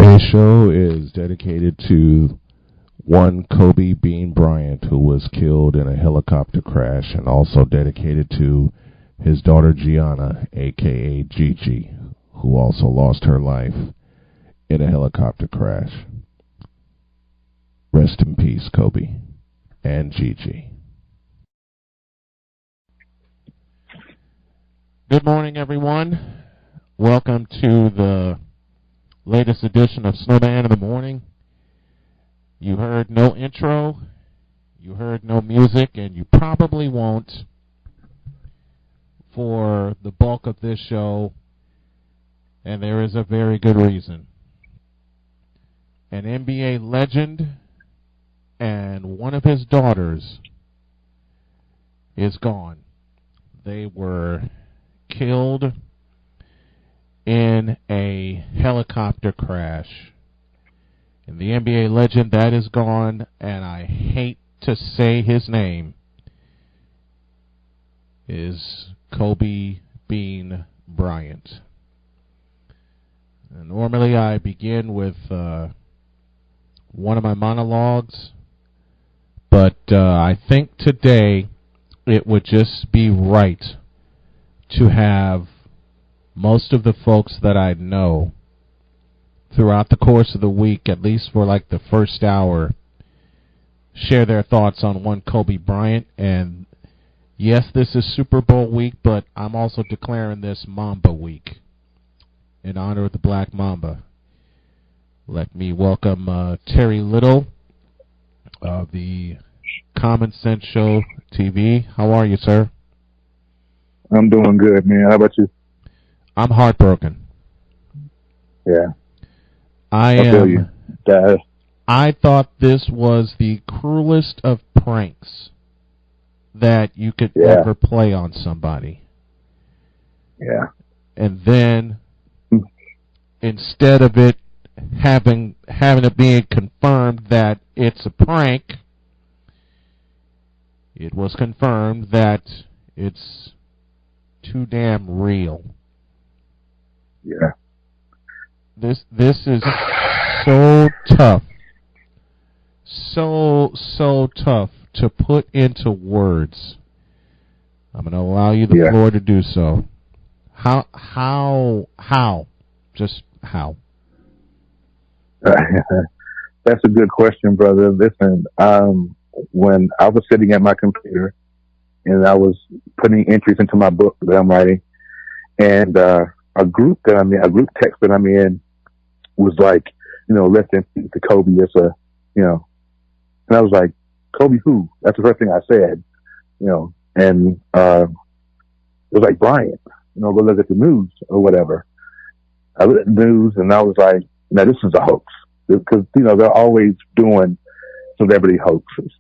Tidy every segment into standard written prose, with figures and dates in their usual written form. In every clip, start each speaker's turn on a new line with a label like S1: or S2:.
S1: Today's show is dedicated to one Kobe Bean Bryant, who was killed in a helicopter crash, and also dedicated to his daughter Gianna, a.k.a. Gigi, who also lost her life in a helicopter crash. Rest in peace, Kobe and Gigi. Good morning, everyone. Welcome to the latest edition of Snowman in the Morning. You heard no intro, you heard no music, and you probably won't for the bulk of this show, and there is a very good reason. An NBA legend and one of his daughters is gone. They were killed in a helicopter crash. And the NBA legend that is gone, and I hate to say his name, is Kobe Bean Bryant. And normally I begin with one of my monologues, but I think today it would just be right to have most of the folks that I know throughout the course of the week, at least for like the first hour, share their thoughts on one Kobe Bryant. And yes, this is Super Bowl week, but I'm also declaring this Mamba week in honor of the Black Mamba. Let me welcome Terry Little of the Common Sense Show TV. How are you, sir?
S2: I'm doing good, man. How about you?
S1: I'm heartbroken.
S2: Yeah.
S1: I
S2: feel you.
S1: I thought this was the cruelest of pranks that you could ever play on somebody.
S2: Yeah.
S1: And then instead of it having it being confirmed that it's a prank, it was confirmed that it's too damn real.
S2: Yeah.
S1: This is so tough. So tough to put into words. I'm going to allow you the floor to do so. How? Just how?
S2: That's a good question, brother. Listen, when I was sitting at my computer and I was putting entries into my book that I'm writing, and a group text that I'm in was like, rest in peace to Kobe. It's and I was like, Kobe who? That's the first thing I said, and it was like, Bryant, go look at the news or whatever. I looked at the news and I was like, now this is a hoax, because, they're always doing celebrity hoaxes.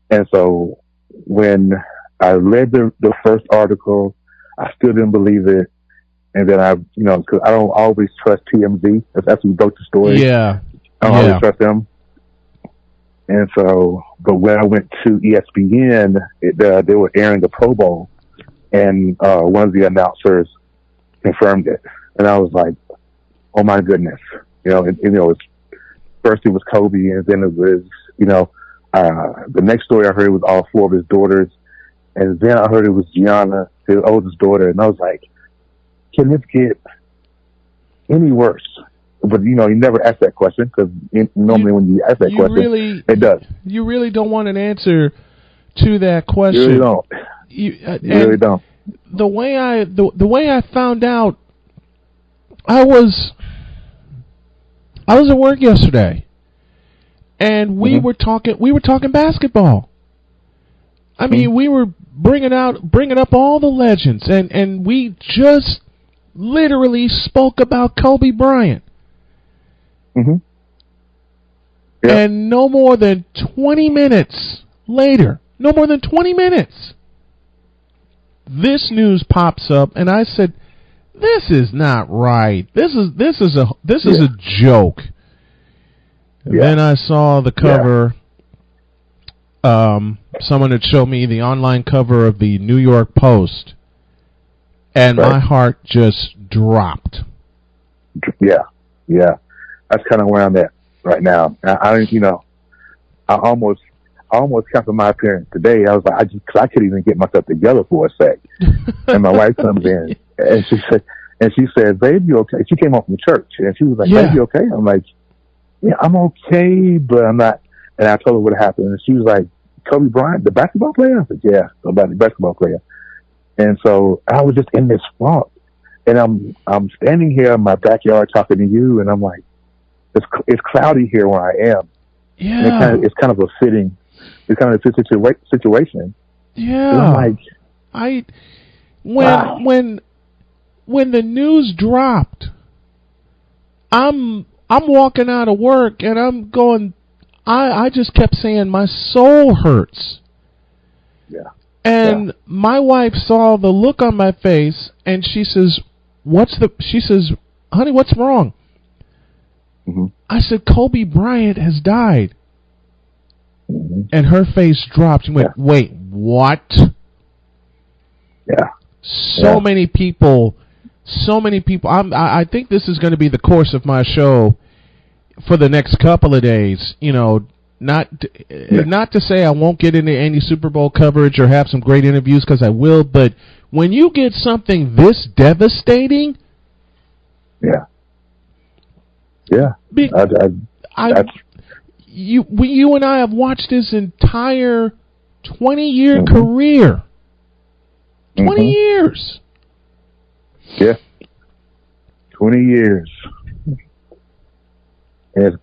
S2: And so when I read the first article, I still didn't believe it. And then because I don't always trust TMZ. That's who broke the story.
S1: Yeah.
S2: I don't always trust them. And so, but when I went to ESPN, they were airing the Pro Bowl, and one of the announcers confirmed it. And I was like, oh my goodness. First it was Kobe, and then it was, the next story I heard was all four of his daughters. And then I heard it was Gianna, his oldest daughter. And I was like, can this get any worse? But, you never ask that question, because normally when you ask that question, it does.
S1: You really don't want an answer to that question.
S2: You really don't. You really don't.
S1: The way I found out, I was at work yesterday, and we were talking basketball. I mean, we were bringing up all the legends, and we just literally spoke about Kobe Bryant.
S2: Mm-hmm. Yep.
S1: And no more than 20 minutes later, this news pops up, and I said, this is not right. This is a joke. And then I saw the cover. Someone had showed me the online cover of the New York Post, and my heart just dropped.
S2: Yeah. that's kind of where I'm at right now. I almost canceled my appearance today. I was like, I couldn't even get myself together for a sec. And my wife comes in and she said, "Babe, you okay?" She came home from church and she was like, "Babe, you okay?" I'm like, "Yeah, I'm okay, but I'm not." And I told her what happened, and she was like, "Kobe Bryant, the basketball player?" I said, "Yeah, about the basketball player." And so I was just in this funk, and I'm standing here in my backyard talking to you, and I'm like, it's cloudy here where I am.
S1: Yeah,
S2: and it's kind of a fitting situation.
S1: Yeah,
S2: and I'm like,
S1: when the news dropped, I'm walking out of work and I'm going. I just kept saying my soul hurts.
S2: Yeah.
S1: And my wife saw the look on my face and she says, she says, "Honey, what's wrong?"
S2: Mm-hmm.
S1: I said, "Kobe Bryant has died."
S2: Mm-hmm.
S1: And her face dropped. She went, "Wait, what?"
S2: Yeah.
S1: So many people. I think this is going to be the course of my show for the next couple of days. Not to say I won't get into any Super Bowl coverage or have some great interviews, because I will, but when you get something this devastating, you and I have watched his entire 20-year career. 20 years.
S2: Yeah. 20 years. And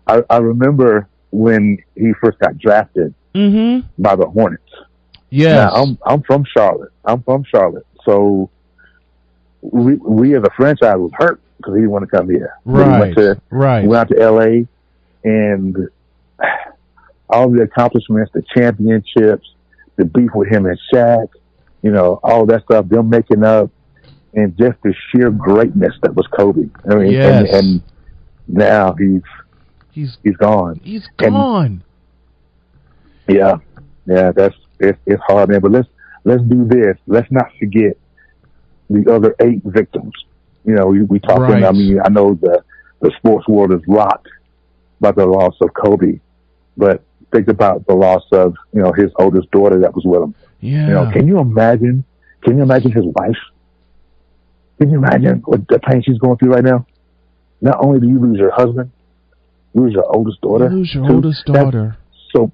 S2: I remember when he first got drafted by the Hornets.
S1: Yes.
S2: Now, I'm from Charlotte. So we as a franchise was hurt because he didn't want to come here.
S1: Right.
S2: We went out to LA, and all the accomplishments, the championships, the beef with him and Shaq, all that stuff, them making up, and just the sheer greatness that was Kobe. I mean, and now he's gone.
S1: He's gone.
S2: And it's hard, man. But let's do this. Let's not forget the other 8 victims. We talking.
S1: Right.
S2: I mean, I know the sports world is rocked by the loss of Kobe, but think about the loss of his oldest daughter that was with him.
S1: Yeah.
S2: Can you imagine his wife? Can you imagine what the pain she's going through right now? Not only do you lose your husband, you lose your oldest daughter. So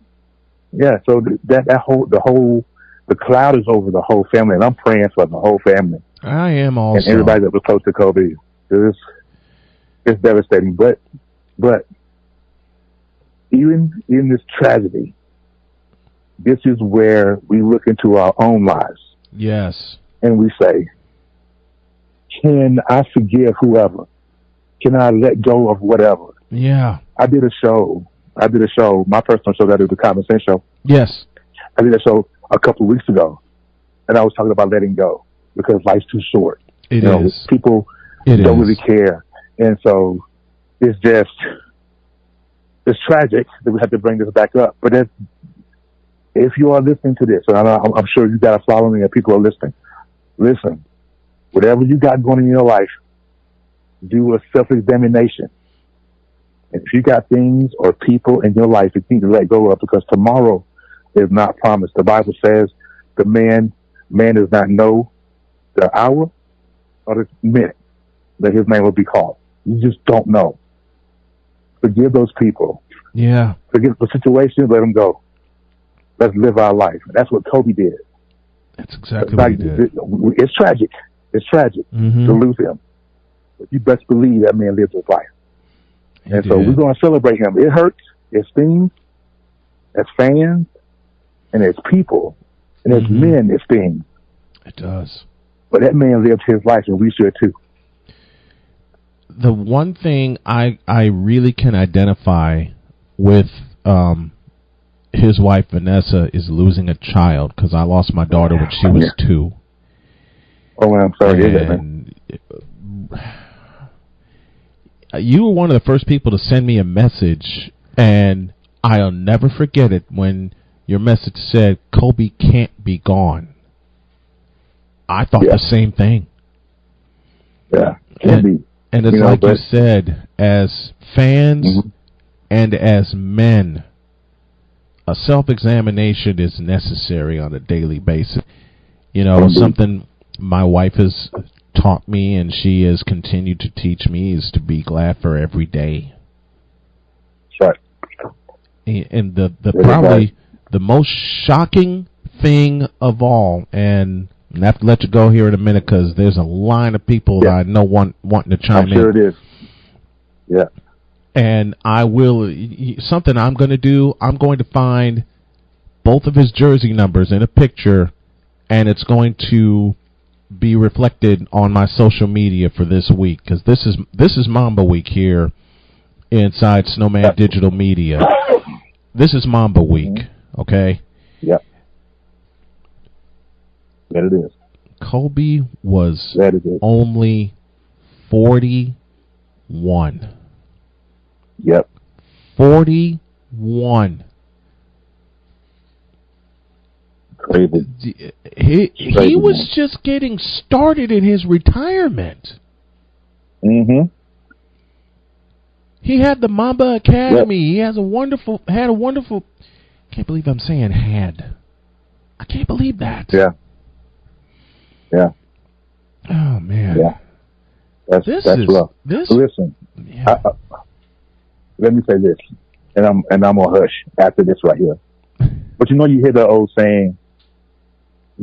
S2: the cloud is over the whole family, and I'm praying for the whole family.
S1: I am also.
S2: And everybody that was close to Kobe. It's devastating, but even in this tragedy, this is where we look into our own lives.
S1: Yes.
S2: And we say, can I forgive whoever? Can I let go of whatever?
S1: Yeah.
S2: I did a show, my personal show that I did, the Common Sense Show.
S1: Yes.
S2: I did a show a couple of weeks ago, and I was talking about letting go because life's too short.
S1: It is.
S2: People don't really care. And so it's tragic that we have to bring this back up. But if you are listening to this, and I'm sure you got a following and people are listening, listen, whatever you got going in your life, do a self-examination. And if you got things or people in your life that you need to let go of, because tomorrow is not promised. The Bible says the man does not know the hour or the minute that his name will be called. You just don't know. Forgive those people.
S1: Yeah.
S2: Forgive the situation, let them go. Let's live our life. That's what Kobe did.
S1: That's exactly what he did.
S2: It's tragic. It's tragic to lose him. But you best believe that man lived his life. So we're going to celebrate him. It hurts. It stings. As fans and as people and as men, it stings.
S1: It does.
S2: But that man lived his life, and we should too.
S1: The one thing I really can identify with his wife Vanessa is losing a child, because I lost my daughter when she was 2.
S2: Oh, I'm sorry to hear that, man.
S1: You were one of the first people to send me a message, and I'll never forget it when your message said, "Kobe can't be gone." I thought the same thing.
S2: Yeah, can't be.
S1: And it's like you said, as fans and as men, a self-examination is necessary on a daily basis. You know, something my wife has taught me and she has continued to teach me is to be glad for every day.
S2: That's
S1: right. And the probably the most shocking thing of all, and I have to let you go here in a minute because there's a line of people that I know wanting to chime in.
S2: I'm sure it is. Yeah.
S1: And I will, something I'm going to do, I'm going to find both of his jersey numbers in a picture, and it's going to be reflected on my social media for this week, because this is Mamba Week here inside Snowman Digital Media. This is Mamba Week, okay?
S2: Yep. That it is.
S1: Kobe was only 41.
S2: Yep.
S1: 41.
S2: Crazy.
S1: He was just getting started in his retirement.
S2: Mm-hmm.
S1: He had the Mamba Academy. Yep. He had a wonderful. Can't believe I'm saying had. I can't believe that.
S2: Yeah. Yeah.
S1: Oh man.
S2: Yeah. That's rough. Listen. Yeah. Let me say this, and I'm gonna hush after this right here. But you know, you hear the old saying,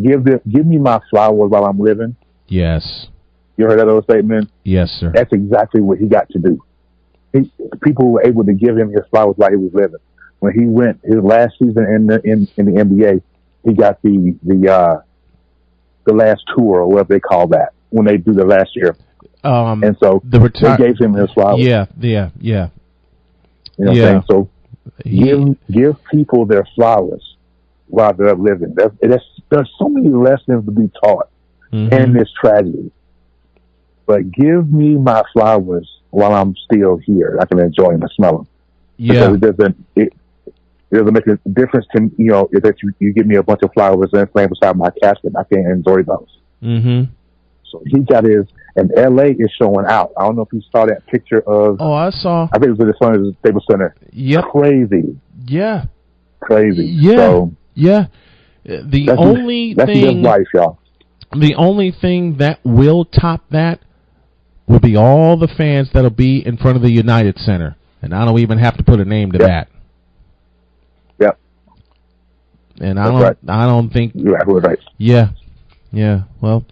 S2: "Give me my flowers while I'm living."
S1: Yes.
S2: You heard that old statement?
S1: Yes, sir.
S2: That's exactly what he got to do. People were able to give him his flowers while he was living. When he went his last season in the NBA, he got the last tour, or whatever they call that, when they do the last year. And so they gave him his flowers.
S1: Yeah.
S2: You know what I'm saying? So give people their flowers while they're living. There's so many lessons to be taught in this tragedy. But give me my flowers while I'm still here. I can enjoy them and smell them.
S1: Yeah.
S2: Because it doesn't make a difference to, you know, if you give me a bunch of flowers and laying beside my casket, I can't enjoy those.
S1: Mm-hmm.
S2: So he got his, and LA is showing out. I don't know if you saw that picture of.
S1: Oh, I saw.
S2: I think it was in front of the Staples Center.
S1: Yep.
S2: Crazy.
S1: Yeah.
S2: Crazy.
S1: Yeah.
S2: So,
S1: yeah. That's
S2: his life, y'all.
S1: The only thing that will top that will be all the fans that'll be in front of the United Center, and I don't even have to put a name to that.
S2: Yep.
S1: And I don't think
S2: you're right.
S1: Yeah. Well,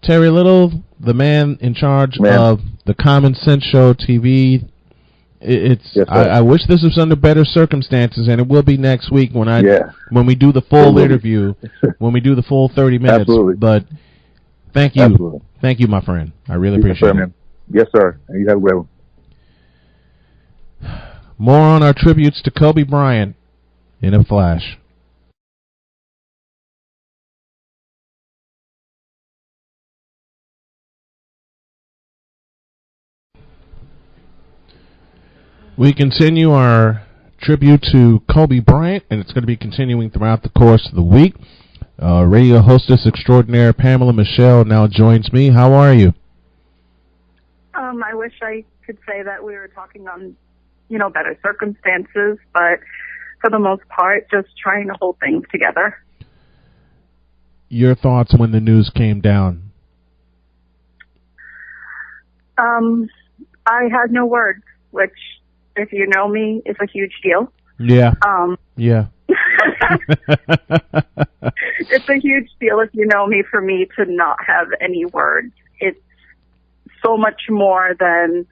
S1: Terry Little, the man in charge of the Common Sense Show TV. I wish this was under better circumstances, and it will be next week when we do the full interview, when we do the full 30 minutes.
S2: Absolutely.
S1: But thank you.
S2: Absolutely.
S1: Thank you, my friend. I really appreciate it.
S2: Man. Yes, sir. And you have a great one.
S1: More on our tributes to Kobe Bryant in a flash. We continue our tribute to Kobe Bryant, and it's going to be continuing throughout the course of the week. Radio hostess extraordinaire Pamela Michelle now joins me. How are you?
S3: I wish I could say that we were talking on, better circumstances, but for the most part, just trying to hold things together.
S1: Your thoughts when the news came down?
S3: I had no words, which, if you know me, is a huge deal.
S1: Yeah. Yeah.
S3: It's a huge deal if you know me, for me to not have any words. It's so much more than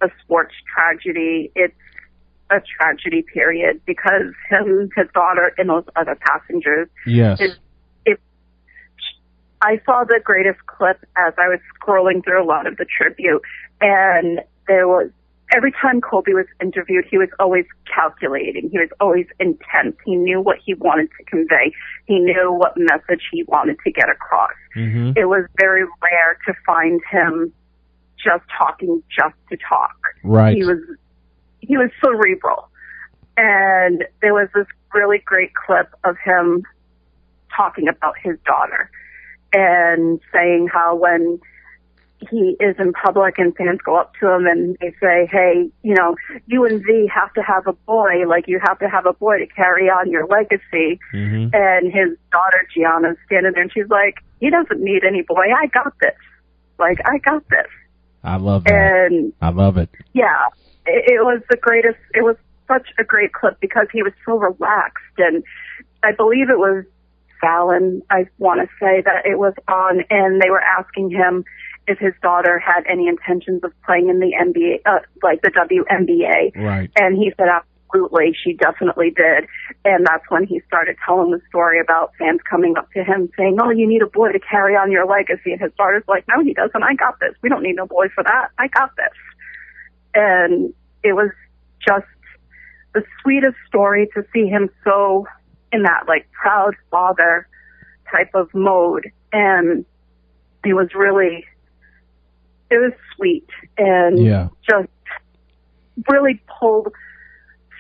S3: a sports tragedy. It's a tragedy, period, because his daughter, and those other passengers.
S1: Yes.
S3: I saw the greatest clip as I was scrolling through a lot of the tribute, and there was, every time Kobe was interviewed, he was always calculating. He was always intense. He knew what he wanted to convey. He knew what message he wanted to get across.
S1: Mm-hmm.
S3: It was very rare to find him just talking just to talk.
S1: Right.
S3: He was cerebral. And there was this really great clip of him talking about his daughter and saying how when he is in public and fans go up to him and they say, hey, you know, you and V have to have a boy, like you have to have a boy to carry on your legacy.
S1: Mm-hmm.
S3: And his daughter Gianna's standing there and she's like, he doesn't need any boy. I got this. Like, I got this.
S1: I love that.
S3: And
S1: I love it.
S3: yeah, it was the greatest. It was such a great clip because he was so relaxed. And I believe it was Fallon, I want to say that it was on, and they were asking him if his daughter had any intentions of playing in the NBA, like the WNBA.
S1: Right.
S3: And he said absolutely, she definitely did. And that's when he started telling the story about fans coming up to him saying, oh, you need a boy to carry on your legacy. And his daughter's like, no, he doesn't. I got this. We don't need no boy for that. I got this. And it was just the sweetest story to see him so in that like proud father type of mode. And it was sweet and just really pulled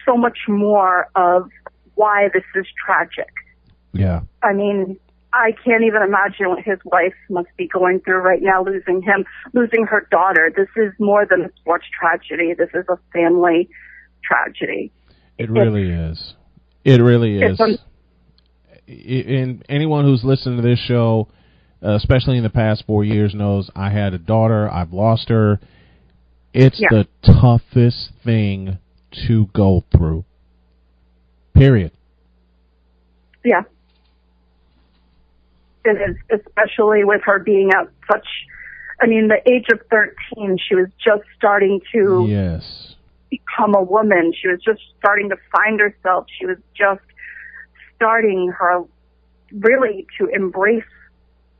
S3: so much more of why this is tragic.
S1: Yeah.
S3: I mean, I can't even imagine what his wife must be going through right now, losing her daughter. This is more than a sports tragedy. This is a family tragedy.
S1: It really is. It really is. And anyone who's listened to this show, especially in the past 4 years, knows I had a daughter. I've lost her. It's the toughest thing to go through. Period.
S3: Yeah. It is, especially with her being at such, I mean, the age of 13, she was just starting to become a woman. She was just starting to find herself. She was just starting her really to embrace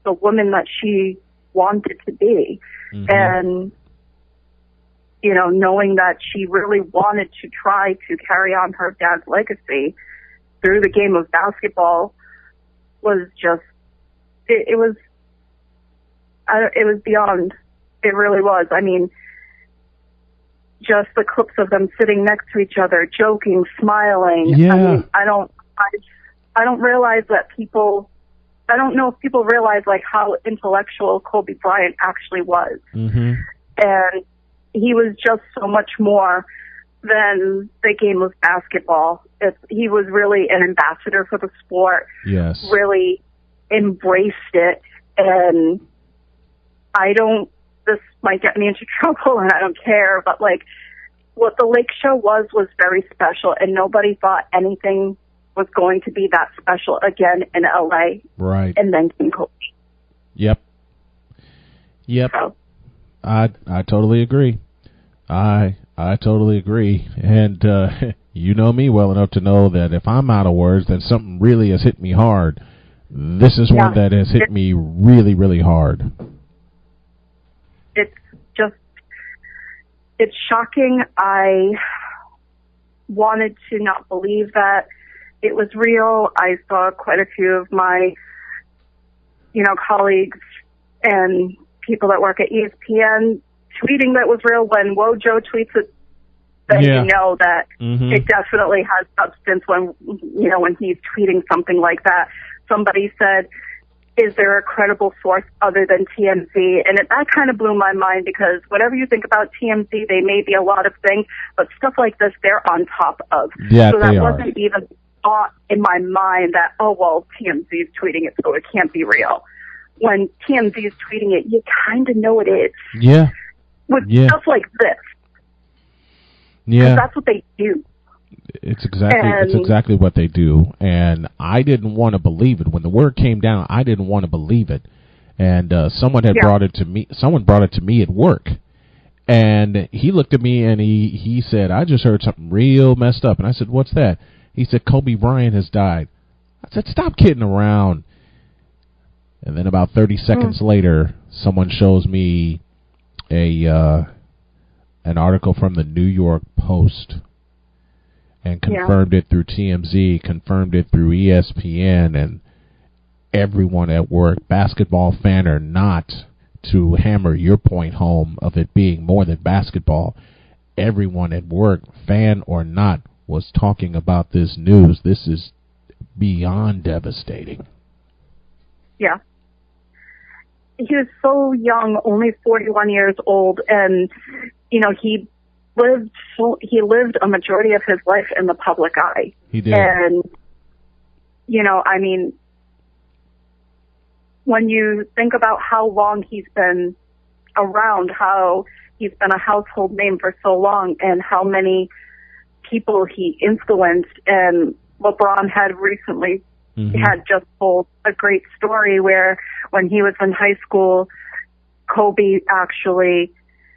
S3: the woman that she wanted to be. Mm-hmm. And, you know, knowing that she really wanted to try to carry on her dad's legacy through the game of basketball was just, it was beyond. It really was. I mean, just the clips of them sitting next to each other, joking, smiling.
S1: Yeah.
S3: I mean, I don't realize that people, I don't know if people realize like how intellectual Kobe Bryant actually was.
S1: Mm-hmm.
S3: And he was just so much more than the game of basketball. He was really an ambassador for the sport.
S1: Yes.
S3: Really embraced it. And this might get me into trouble and I don't care, but like what the Lake Show was very special and nobody thought anything was going to be that special again in LA.
S1: Right.
S3: And then came Kobe.
S1: Yep. So. I totally agree. I totally agree. And you know me well enough to know that if I'm out of words, then something really has hit me hard. This is one that has hit me really, really hard. It's shocking. I wanted to not believe that it was real. I saw quite a few of my, colleagues and people that work at ESPN tweeting that was real. When Wojo tweets it, then you know that it definitely has substance when he's tweeting something like that. Somebody said, is there a credible source other than TMZ? And that kind of blew my mind because whatever you think about TMZ, they may be a lot of things, but stuff like this, they're on top of. Yeah,
S3: so that wasn't even thought in my mind that, oh, well, TMZ is tweeting it, so it can't be real. When TMZ is tweeting it, you kind of know it is.
S1: Yeah.
S3: With stuff like this.
S1: Yeah.
S3: That's what they do.
S1: It's exactly what they do, and I didn't want to believe it when the word came down. I didn't want to believe it, and someone had brought it to me. Someone brought it to me at work, and he looked at me and he said, "I just heard something real messed up." And I said, "What's that?" He said, "Kobe Bryant has died." I said, "Stop kidding around." And then about 30 seconds later, someone shows me an article from the New York Post. And confirmed it through TMZ, confirmed it through ESPN, and everyone at work, basketball fan or not, to hammer your point home of it being more than basketball, everyone at work, fan or not, was talking about this news. This is beyond devastating.
S3: Yeah. he was so young, only 41 years old, and he lived a majority of his life in the public eye.
S1: He did.
S3: And I mean, when you think about how long he's been around, how he's been a household name for so long, and how many people he influenced, and LeBron had recently had just told a great story where when he was in high school, Kobe actually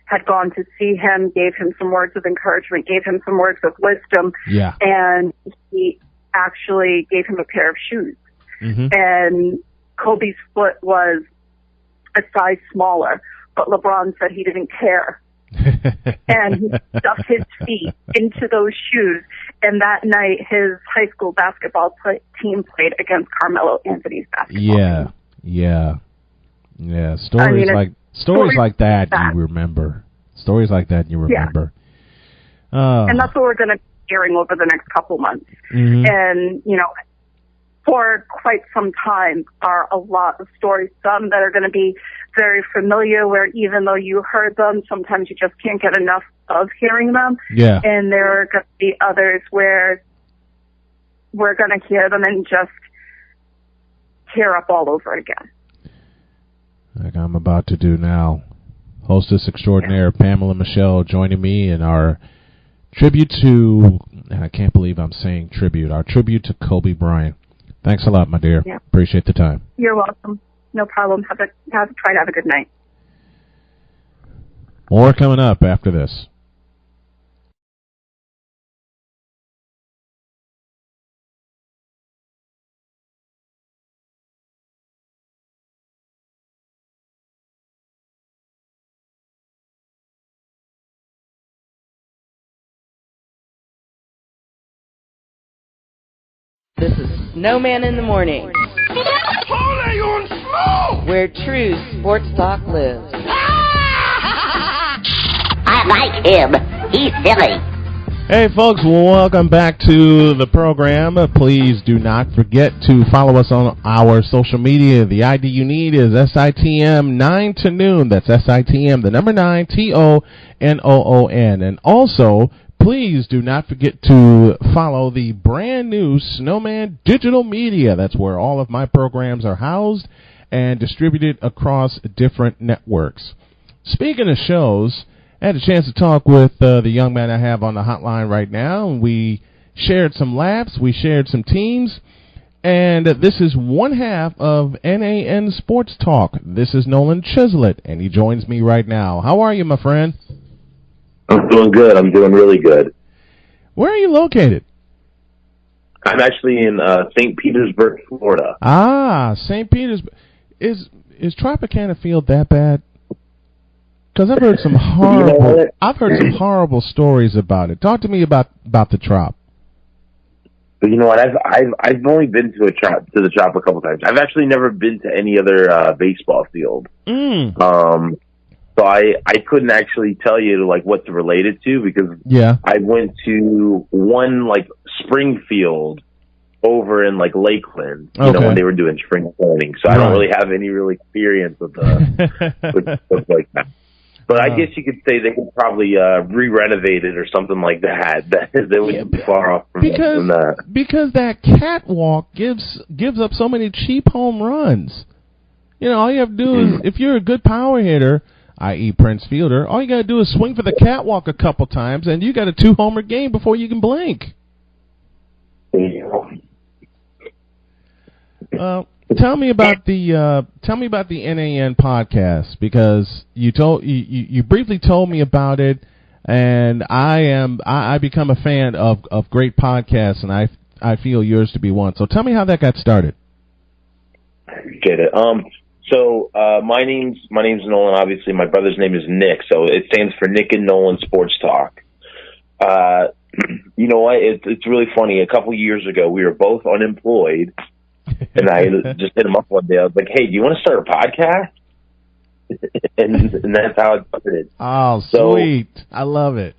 S3: had gone to see him, gave him some words of encouragement, gave him some words of wisdom, and he actually gave him a pair of shoes. And Kobe's foot was a size smaller, but LeBron said he didn't care. And he stuffed his feet into those shoes. And that night, his high school basketball team played against Carmelo Anthony's basketball team.
S1: Yeah. Stories like that you remember. Stories like that you remember.
S3: And that's what we're going to be hearing over the next couple months. And, for quite some time are a lot of stories, some that are going to be very familiar, where even though you heard them, sometimes you just can't get enough of hearing them.
S1: Yeah.
S3: And there are going to be others where we're going to hear them and just tear up all over again.
S1: Like I'm about to do now. Hostess extraordinaire Pamela Michelle joining me in our tribute to, and I can't believe I'm saying tribute, our tribute to Kobe Bryant. Thanks a lot, my dear.
S3: Yeah.
S1: Appreciate the time.
S3: You're welcome. No problem. Try to have a good night.
S1: More coming up after this.
S4: This is Snowman in the Morning, where true sports talk lives.
S5: I like him. He's silly.
S1: Hey, folks, welcome back to the program. Please do not forget to follow us on our social media. The ID you need is SITM 9 to noon. That's SITM, the number 9, TONOON. And also, please do not forget to follow the brand new Snowman Digital Media. That's where all of my programs are housed and distributed across different networks. Speaking of shows, I had a chance to talk with the young man I have on the hotline right now. We shared some laughs. We shared some teams. And this is one half of NAN Sports Talk. This is Nolan Chislett, and he joins me right now. How are you, my friend?
S6: I'm doing good. I'm doing really good.
S1: Where are you located?
S6: I'm actually in St. Petersburg, Florida.
S1: Ah, St. Petersburg. Is Tropicana Field that bad? Because I've heard some horrible stories about it. Talk to me about the Trop.
S6: But you know what? I've only been to the Trop a couple times. I've actually never been to any other baseball field. So I couldn't actually tell you like what to relate it to, because I went to one like spring field over in like Lakeland, you know, when they were doing spring training. So I don't really have any real experience with stuff like that. But I guess you could say they could probably re-renovate it or something like that. That wouldn't be far off from that.
S1: Because that catwalk gives up so many cheap home runs. You know, all you have to do is, if you're a good power hitter, i.e. Prince Fielder, all you got to do is swing for the catwalk a couple times, and you got a 2-homer game before you can blink. Tell me about the NAN podcast, because you briefly told me about it, and I become a fan of great podcasts, and I feel yours to be one. So tell me how that got started.
S6: Get it. So my name's Nolan. Obviously, my brother's name is Nick, so it stands for Nick and Nolan Sports Talk. You know what? It's really funny. A couple years ago, we were both unemployed. And I just hit him up one day. I was like, "Hey, do you want to start a podcast?" and that's how it started.
S1: Oh, sweet! I love it.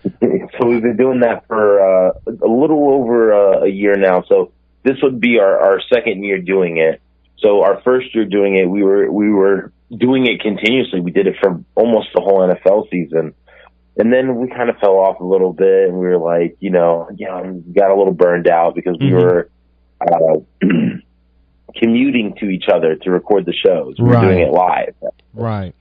S6: So we've been doing that for a little over a year now. So this would be our second year doing it. So our first year doing it, we were doing it continuously. We did it for almost the whole NFL season. And then we kind of fell off a little bit, and we were like, got a little burned out because we were commuting to each other to record the shows. We were doing it live.
S1: Right.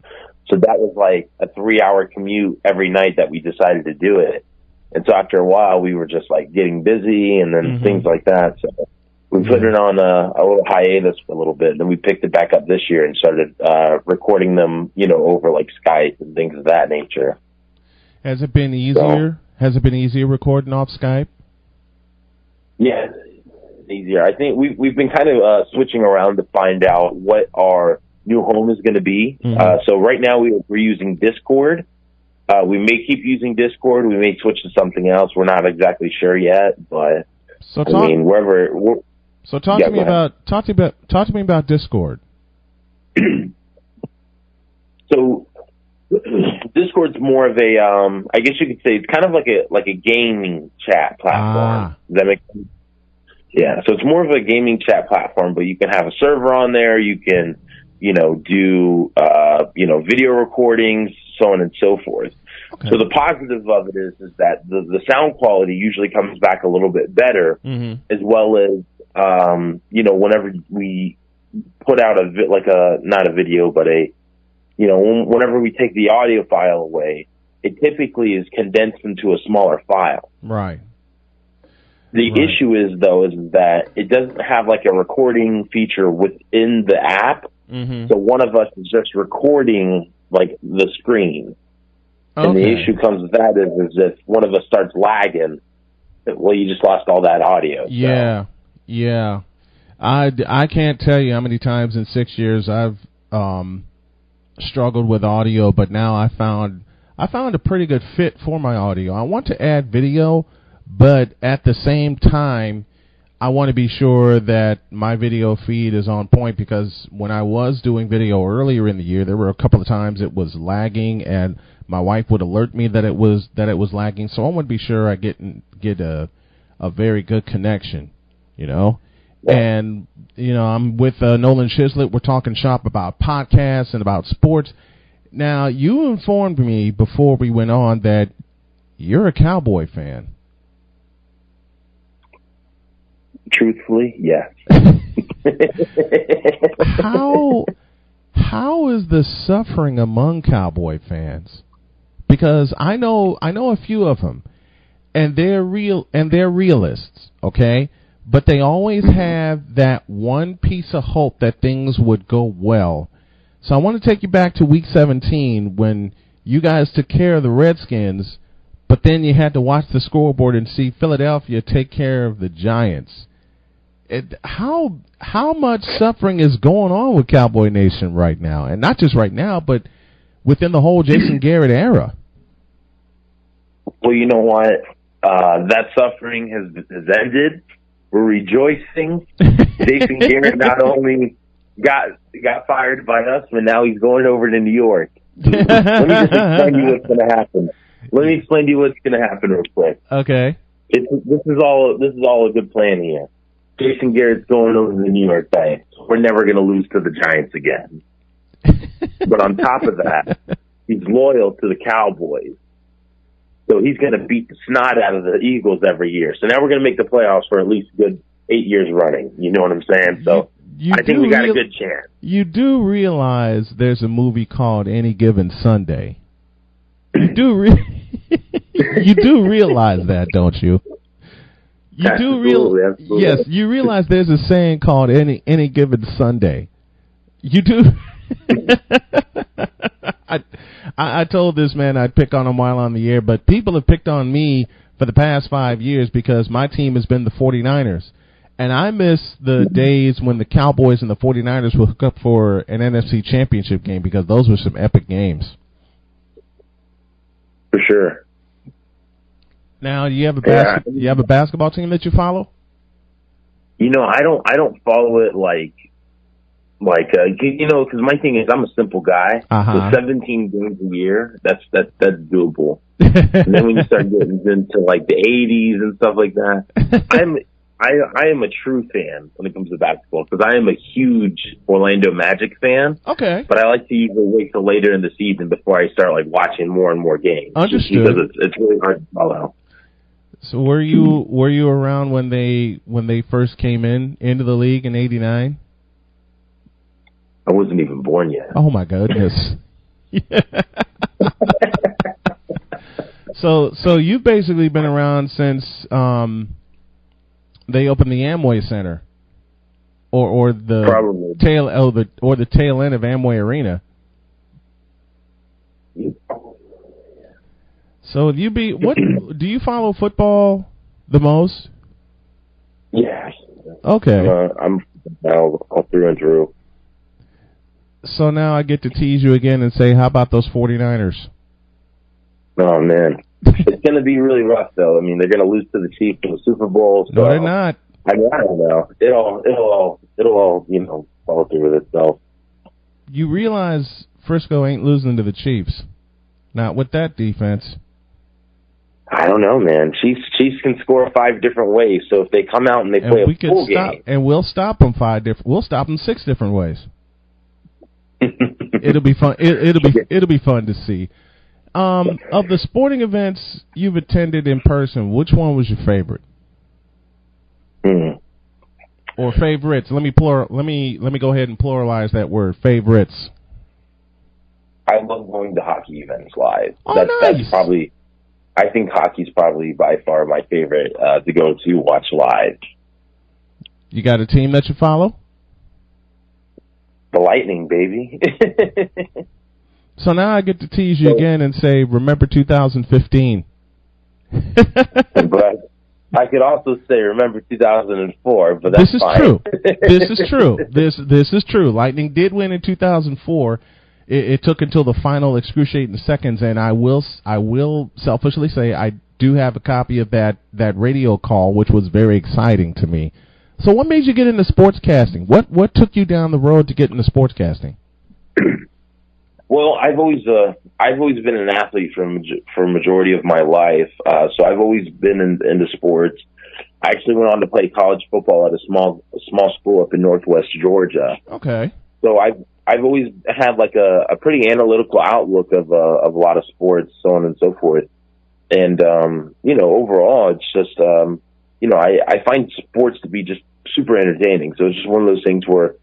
S6: So that was like a 3-hour commute every night that we decided to do it. And so after a while, we were just like getting busy and then things like that. So we put it on a little hiatus for a little bit. And then we picked it back up this year and started recording them, over like Skype and things of that nature.
S1: Has it been easier? Has it been easier recording off Skype?
S6: Yeah, it's easier. I think we've been kind of switching around to find out what our new home is going to be. So right now we're using Discord. We may keep using Discord. We may switch to something else. We're not exactly sure yet, but wherever.
S1: So talk to me about Discord.
S6: So Discord's more of a, I guess you could say it's kind of like a gaming chat platform. Does that make sense? Yeah. So it's more of a gaming chat platform, but you can have a server on there. You can, do, video recordings, so on and so forth. Okay. So the positive of it is that the sound quality usually comes back a little bit better, as well as, whenever we put out not a video, but whenever we take the audio file away, it typically is condensed into a smaller file.
S1: Right.
S6: The issue is that it doesn't have like a recording feature within the app. So one of us is just recording like the screen. Okay. And the issue comes with that is if one of us starts lagging, well, you just lost all that audio.
S1: Yeah. So. Yeah. I can't tell you how many times in 6 years I've struggled with audio, but now I found a pretty good fit for my audio. I want to add video, but at the same time, I want to be sure that my video feed is on point, because when I was doing video earlier in the year, there were a couple of times it was lagging, and my wife would alert me that it was lagging. So I want to be sure I get a very good connection, And I'm with Nolan Chislett. We're talking shop about podcasts and about sports. Now, you informed me before we went on that you're a Cowboy fan.
S6: Truthfully, yes.
S1: How is the suffering among Cowboy fans? Because I know a few of them, and they're realists, okay? But they always have that one piece of hope that things would go well. So I want to take you back to Week 17 when you guys took care of the Redskins, but then you had to watch the scoreboard and see Philadelphia take care of the Giants. How much suffering is going on with Cowboy Nation right now? And not just right now, but within the whole Jason Garrett era.
S6: Well, you know what? That suffering has ended. We're rejoicing. Jason Garrett not only got fired by us, but now he's going over to New York. Let me just explain to you what's going to happen. Let me explain to you what's going to happen real quick.
S1: Okay.
S6: This is all a good plan here. Jason Garrett's going over to the New York Giants. We're never going to lose to the Giants again. But on top of that, he's loyal to the Cowboys. So he's going to beat the snot out of the Eagles every year. So now we're going to make the playoffs for at least a good 8 years running. You know what I'm saying? So I think we got a good chance.
S1: You do realize there's a movie called Any Given Sunday. You do realize that, don't you? You
S6: Absolutely.
S1: Yes, you realize there's a saying called Any Given Sunday. You do. I told this man I'd pick on him while on the air, but people have picked on me for the past 5 years because my team has been the 49ers. And I miss the days when the Cowboys and the 49ers would hook up for an NFC championship game, because those were some epic games.
S6: For sure.
S1: Now, do you have a basketball team that you follow?
S6: I don't follow it because my thing is I'm a simple guy. So 17 games a year, that's doable. And then when you start getting into like the 80s and stuff like that, I am a true fan when it comes to basketball because I am a huge Orlando Magic fan.
S1: Okay.
S6: But I like to usually wait till later in the season before I start like watching more and more games.
S1: Understood.
S6: Because it's really hard to follow.
S1: So were you around when they first came into the league in '89?
S6: I wasn't even born yet.
S1: Oh my goodness. So you've basically been around since they opened the Amway Center, or the
S6: Probably.
S1: tail end of Amway Arena. So what do you follow football the most?
S6: Yeah.
S1: Okay.
S6: I'm all through and through.
S1: So now I get to tease you again and say, how about those 49ers?
S6: Oh man, it's going to be really rough though. I mean, they're going to lose to the Chiefs in the Super Bowl. So
S1: No, they're not.
S6: I mean, I don't know. It'll all follow through with itself.
S1: You realize Frisco ain't losing to the Chiefs, not with that defense.
S6: I don't know, man. Chiefs can score 5 different ways. So if they come out and they play a full game,
S1: and we'll stop them 6 different ways. It'll be fun. It'll be fun to see. Of the sporting events you've attended in person, which one was your favorite? Or favorites? Let me go ahead and pluralize that word. Favorites.
S6: I love going to hockey events live.
S1: Oh,
S6: That's
S1: nice.
S6: probably. I think hockey's probably by far my favorite to go to watch live.
S1: You got a team that you follow?
S6: The Lightning, baby.
S1: So now I get to tease you again and say, remember 2015.
S6: But I could also say, remember 2004, but that's fine.
S1: True. This is true. This is true. Lightning did win in 2004. It took until the final excruciating seconds, and I will selfishly say I do have a copy of that radio call, which was very exciting to me. So what made you get into sportscasting? What took you down the road to get into sportscasting?
S6: Well, I've always been an athlete for a majority of my life, so I've always been into sports. I actually went on to play college football at a small school up in Northwest Georgia.
S1: Okay.
S6: So I've always had like a pretty analytical outlook of a lot of sports, so on and so forth. And overall, it's just I find sports to be just super entertaining. So it's just one of those things where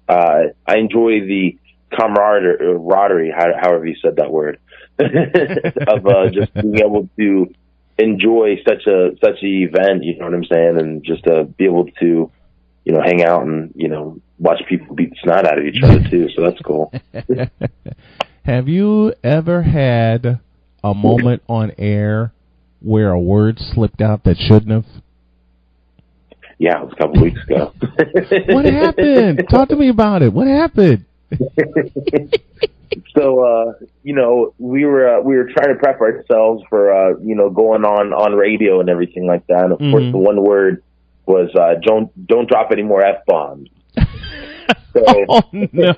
S6: I enjoy the camaraderie, however you said that word, of just being able to enjoy such an event. You know what I'm saying? And just to be able to hang out and watch people beat the snot out of each other too. So that's cool.
S1: Have you ever had a moment on air where a word slipped out that shouldn't have?
S6: Yeah, it was a couple weeks ago.
S1: What happened? Talk to me about it. What happened?
S6: So, we were trying to prep ourselves for, going on radio and everything like that. And of course, the one word was, don't drop any more F-bombs. So,
S1: oh, no.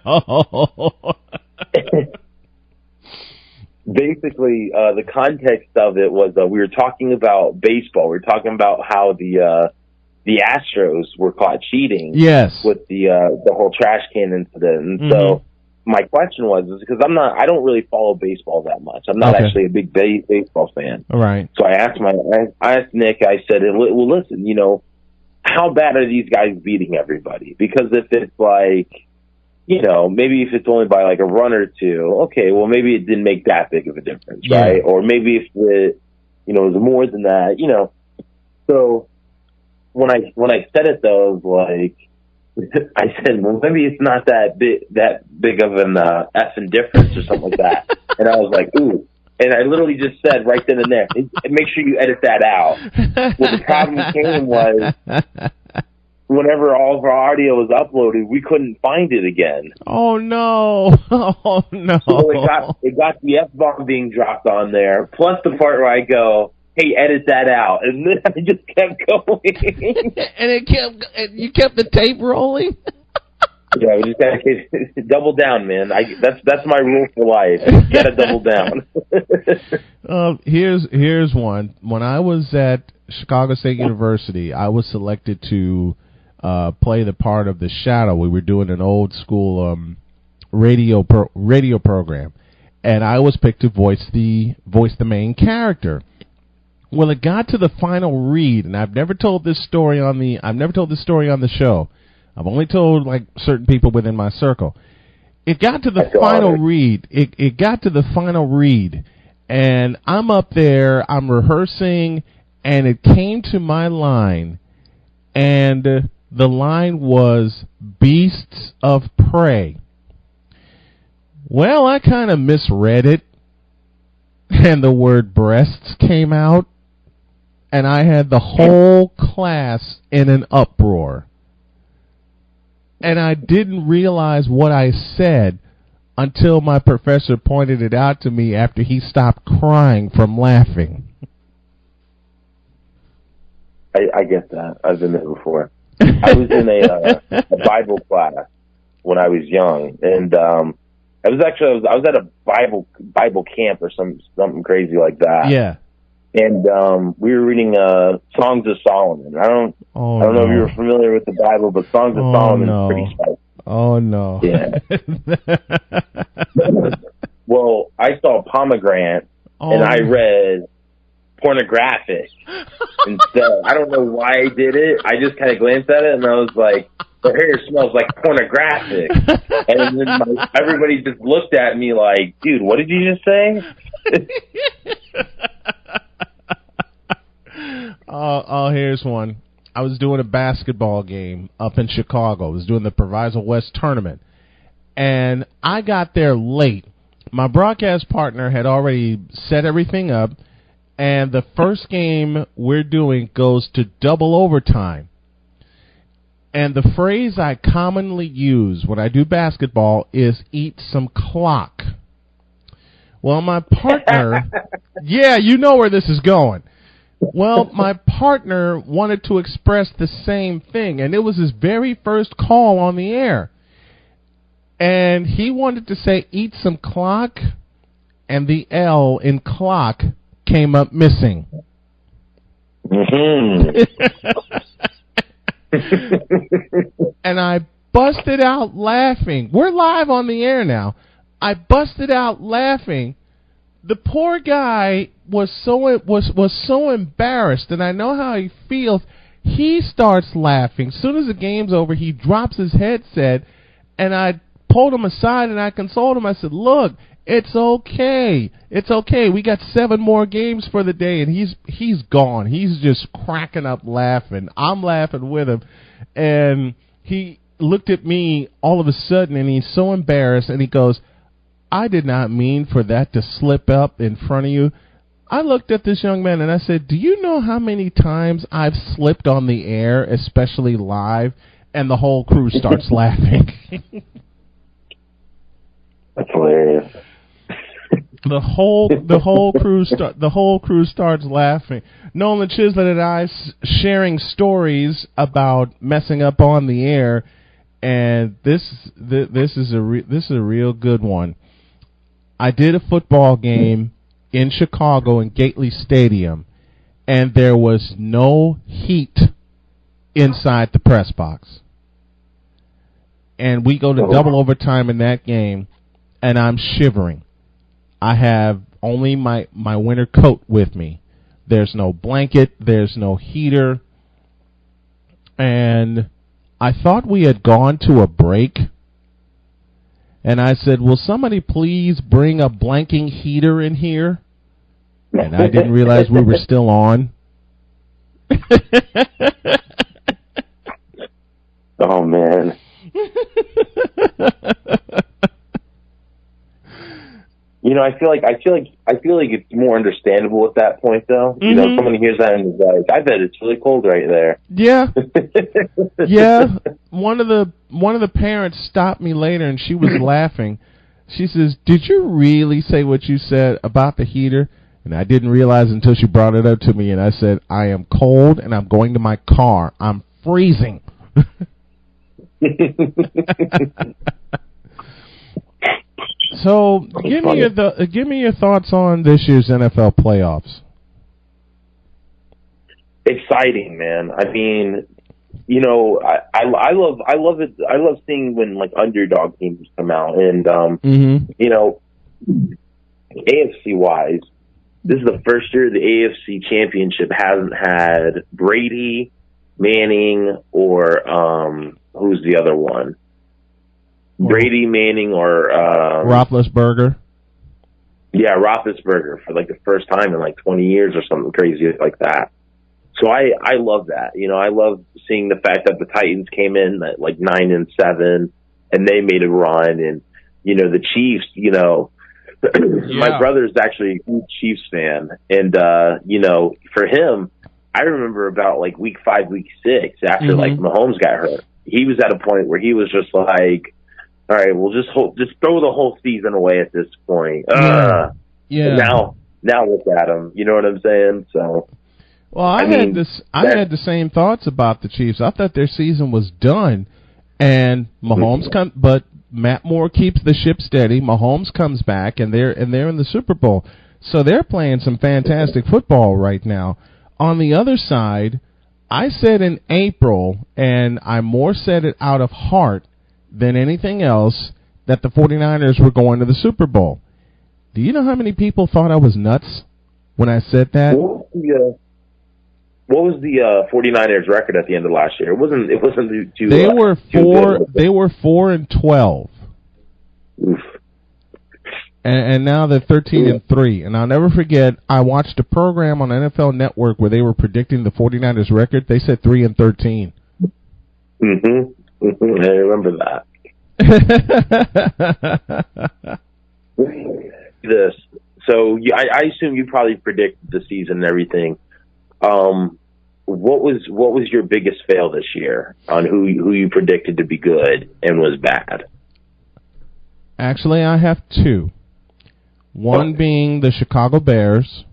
S6: Basically, the context of it was, we were talking about baseball. We were talking about how the Astros were caught cheating.
S1: Yes.
S6: With the whole trash can incident. And so my question was because I don't really follow baseball that much. I'm not actually a big baseball fan.
S1: All right.
S6: So I asked Nick, I said, well, listen, how bad are these guys beating everybody? Because if it's like, maybe if it's only by like a run or two, okay, well, maybe it didn't make that big of a difference, right? Or maybe if it, was more than that, So when I said it though, I was like, I said, well, maybe it's not that big of an effing difference or something like that. And I was like, ooh. And I literally just said right then and there, make sure you edit that out. Well, the problem came was whenever all of our audio was uploaded, we couldn't find it again.
S1: Oh, no. Oh, no.
S6: So it got the F-bomb being dropped on there, plus the part where I go, hey, edit that out. And then I just kept going.
S1: And you kept the tape rolling?
S6: Yeah, we just gotta double down, man. That's my rule for life. You gotta double down.
S1: Here's one. When I was at Chicago State University, I was selected to play the part of the Shadow. We were doing an old school radio program, and I was picked to voice the main character. Well, it got to the final read, and I've never told this story on the show. I've only told like certain people within my circle. It got to the final read. It got to the final read, and I'm up there. I'm rehearsing, and it came to my line, and the line was "Beasts of Prey." Well, I kind of misread it, and the word breasts came out, and I had the whole class in an uproar. And I didn't realize what I said until my professor pointed it out to me after he stopped crying from laughing.
S6: I get that. I've been there before. I was in a Bible class when I was young, and I was at a Bible camp or something crazy like that.
S1: Yeah.
S6: And we were reading Songs of Solomon. I don't know if you were familiar with the Bible, but Songs of Solomon is pretty spicy.
S1: Oh no!
S6: Yeah. Well, I saw pomegranate, and I read pornographic instead. I don't know why I did it. I just kind of glanced at it, and I was like, "Her hair smells like pornographic." And then everybody just looked at me like, "Dude, what did you just say?"
S1: Here's one. I was doing a basketball game up in Chicago. I was doing the Proviso West tournament, and I got there late. My broadcast partner had already set everything up, and the first game we're doing goes to double overtime. And the phrase I commonly use when I do basketball is "eat some clock." Well, my partner, yeah, you know where this is going. Well, my partner wanted to express the same thing, and it was his very first call on the air. And he wanted to say, "eat some clock," and the L in clock came up missing.
S6: Mm-hmm.
S1: And I busted out laughing. We're live on the air now. I busted out laughing. The poor guy was so embarrassed, and I know how he feels. He starts laughing. As soon as the game's over, he drops his headset, and I pulled him aside and I consoled him. I said, "Look, it's okay. It's okay. We got 7 more games for the day," and he's gone. He's just cracking up laughing. I'm laughing with him, and he looked at me all of a sudden, and he's so embarrassed, and he goes, "I did not mean for that to slip up in front of you." I looked at this young man and I said, "Do you know how many times I've slipped on the air, especially live?" And the whole crew starts laughing.
S6: That's hilarious.
S1: The whole crew starts laughing. Nolan Chislett and I sharing stories about messing up on the air, and this is a real good one. I did a football game in Chicago in Gately Stadium, and there was no heat inside the press box. And we go to double overtime in that game, and I'm shivering. I have only my winter coat with me. There's no blanket. There's no heater. And I thought we had gone to a break. And I said, "Will somebody please bring a blanking heater in here?" And I didn't realize we were still on.
S6: Oh man. You know, I feel like it's more understandable at that point, though. Mm-hmm. You know, someone hears that and is like, "I bet it's really cold right there."
S1: Yeah, yeah. One of the parents stopped me later, and she was laughing. She says, "Did you really say what you said about the heater?" And I didn't realize until she brought it up to me, and I said, "I am cold, and I'm going to my car. I'm freezing." So, give me your thoughts on this year's NFL playoffs.
S6: Exciting, man. I mean, you know, I love it. I love seeing when like underdog teams come out, and you know, AFC wise, this is the first year the AFC Championship hasn't had Brady, Manning, or who's the other one? Brady, Manning, or
S1: Roethlisberger.
S6: Yeah, Roethlisberger for like the first time in like 20 years or something crazy like that. So I love that. You know, I love seeing the fact that the Titans came in at like 9-7 and they made a run, and you know the Chiefs. You know, my brother's actually a huge Chiefs fan, and you know, for him, I remember about like week 5, week 6 after like Mahomes got hurt, he was at a point where he was just like, all right, we'll just throw the whole season away at this point. Now look at him. You know what I'm saying? So.
S1: Well, I had the same thoughts about the Chiefs. I thought their season was done, and Mahomes but Matt Moore keeps the ship steady. Mahomes comes back, and they're in the Super Bowl. So they're playing some fantastic football right now. On the other side, I said in April, and I more said it out of heart than anything else, that the 49ers were going to the Super Bowl. Do you know how many people thought I was nuts when I said that?
S6: What was the 49ers record at the end of last year? It wasn't too.
S1: They were 4-12.
S6: Oof.
S1: And now they're 13-3. And I'll never forget, I watched a program on NFL Network where they were predicting the 49ers record. They said 3-13.
S6: I remember that. So I assume you probably predicted the season and everything. What was your biggest fail this year on who you predicted to be good and was bad?
S1: Actually, I have two. One being the Chicago Bears,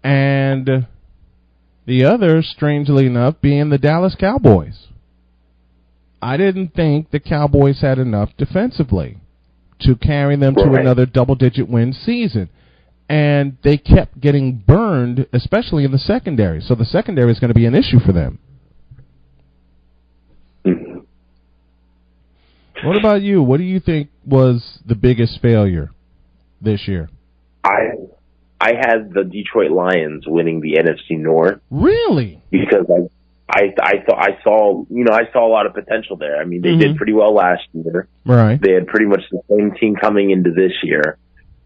S1: and the other, strangely enough, being the Dallas Cowboys. I didn't think the Cowboys had enough defensively to carry them to another double-digit win season. And they kept getting burned, especially in the secondary. So the secondary is going to be an issue for them. What about you? What do you think was the biggest failure this year?
S6: I had the Detroit Lions winning the NFC North.
S1: Really?
S6: Because I saw a lot of potential there. I mean, they did pretty well last year.
S1: Right.
S6: They had pretty much the same team coming into this year,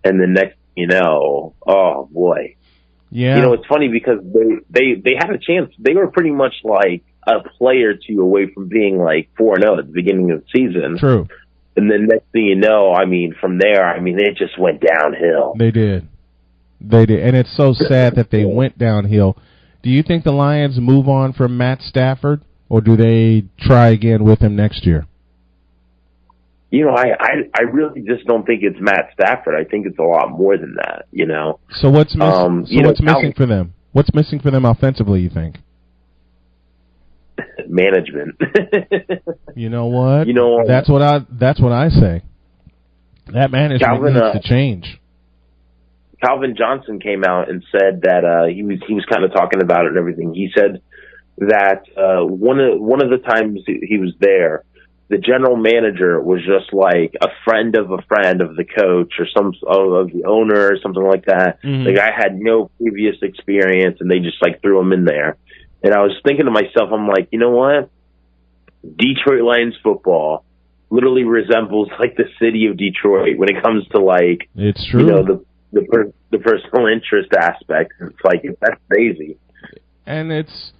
S6: and the next. You know, oh boy.
S1: Yeah.
S6: You know, it's funny because they had a chance. They were pretty much like a play or two away from being like 4-0 at the beginning of the season.
S1: True.
S6: And then next thing you know, I mean, from there, I mean, it just went downhill.
S1: They did. And it's so sad that they went downhill. Do you think the Lions move on from Matt Stafford, or do they try again with him next year?
S6: You know, I really just don't think it's Matt Stafford. I think it's a lot more than that, you know.
S1: So what's missing? Missing for them? What's missing for them offensively, you think?
S6: Management.
S1: You know what? That's what I say. That management needs to change.
S6: Calvin Johnson came out and said that he was kind of talking about it and everything. He said that one of the times he was there, the general manager was just like a friend of the coach or of the owner or something like that. The guy had no previous experience, and they just like threw him in there. And I was thinking to myself, I'm like, you know what? Detroit Lions football literally resembles like the city of Detroit when it comes to like,
S1: it's true.
S6: You know, the personal interest aspect. It's like, that's crazy.
S1: And it's.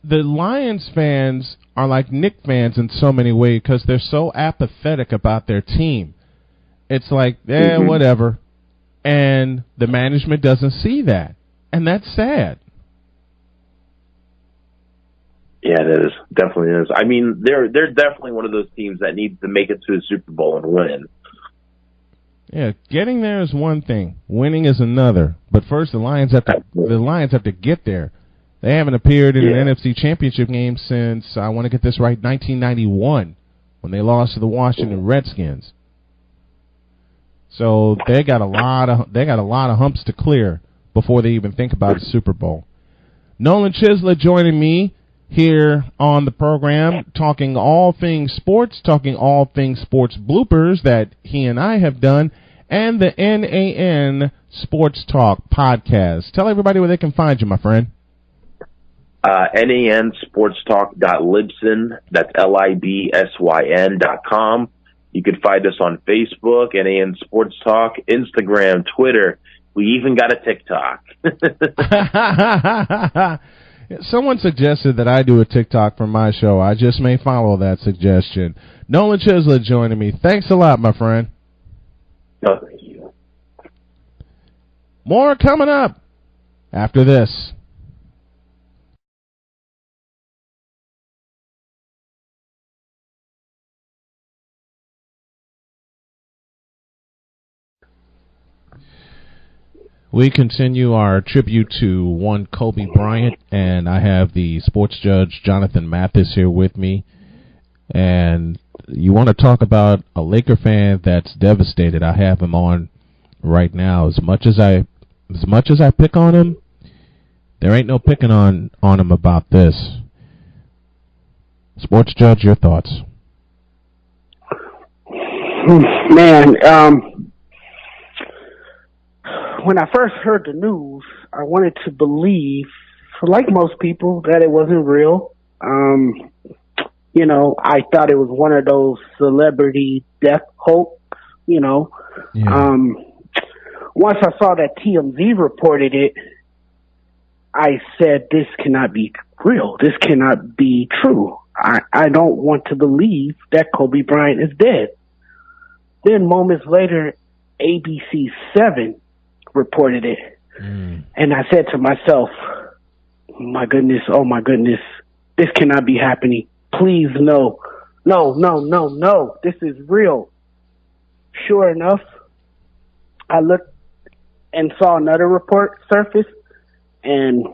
S1: The Lions fans are like Knicks fans in so many ways because they're so apathetic about their team. It's like, whatever. And the management doesn't see that. And that's sad.
S6: Yeah, it is. Definitely is. I mean, they're definitely one of those teams that needs to make it to the Super Bowl and win.
S1: Yeah, getting there is one thing. Winning is another. But first, the Lions have to get there. They haven't appeared in an NFC Championship game since, I want to get this right, 1991, when they lost to the Washington Redskins. So they got a lot of humps to clear before they even think about a Super Bowl. Nolan Chislett joining me here on the program, talking all things sports bloopers that he and I have done, and the NAN Sports Talk podcast. Tell everybody where they can find you, my friend.
S6: nansportstalk.libsyn, that's LIBSYN.com. You can find us on Facebook, NAN Sports Talk, Instagram, Twitter. We even got a TikTok.
S1: Someone suggested that I do a TikTok for my show. I just may follow that suggestion. Nolan Chislett joining me. Thanks a lot, my friend.
S6: No, thank you.
S1: More coming up after this. We continue our tribute to one Kobe Bryant, and I have the sports judge, Jonathan Mathis, here with me. And you want to talk about a Laker fan that's devastated. I have him on right now. As much as I pick on him, there ain't no picking on him about this. Sports judge, your thoughts?
S7: Man, when I first heard the news, I wanted to believe, like most people, that it wasn't real. I thought it was one of those celebrity death hoax, Yeah. Once I saw that TMZ reported it, I said, this cannot be real. This cannot be true. I don't want to believe that Kobe Bryant is dead. Then moments later, ABC 7 reported it. And I said to myself, oh my goodness, this cannot be happening. Please, no, this is real. Sure enough, I looked and saw another report surface, and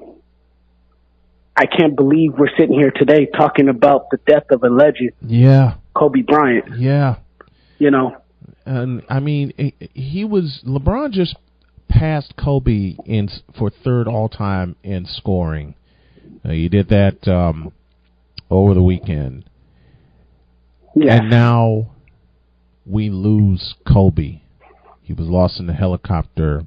S7: I can't believe we're sitting here today talking about the death of a legend.
S1: Yeah.
S7: Kobe Bryant.
S1: Yeah. And I mean, LeBron just passed Kobe for third all-time in scoring. He did that over the weekend.
S7: Yeah.
S1: And now we lose Kobe. He was lost in a helicopter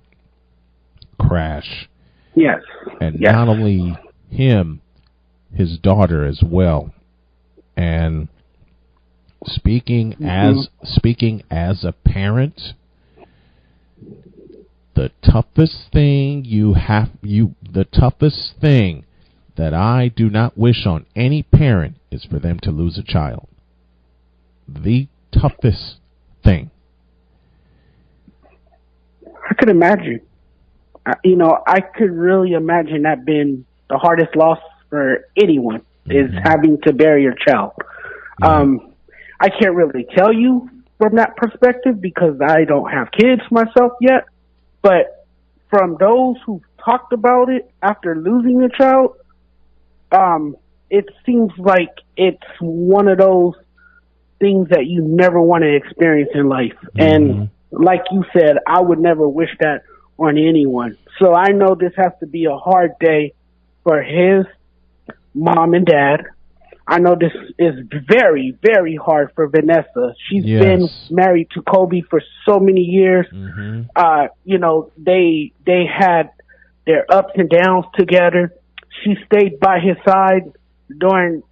S1: crash.
S7: Yes.
S1: And not only him, his daughter as well. And speaking as a parent, the toughest thing that I do not wish on any parent is for them to lose a child. The toughest thing.
S7: I could imagine. I could really imagine that being the hardest loss for anyone, is having to bury your child. I can't really tell you from that perspective because I don't have kids myself yet. But from those who've talked about it after losing a child, it seems like it's one of those things that you never want to experience in life. And like you said, I would never wish that on anyone. So I know this has to be a hard day for his mom and dad. I know this is very, very hard for Vanessa. She's been married to Kobe for so many years. They had their ups and downs together. She stayed by his side during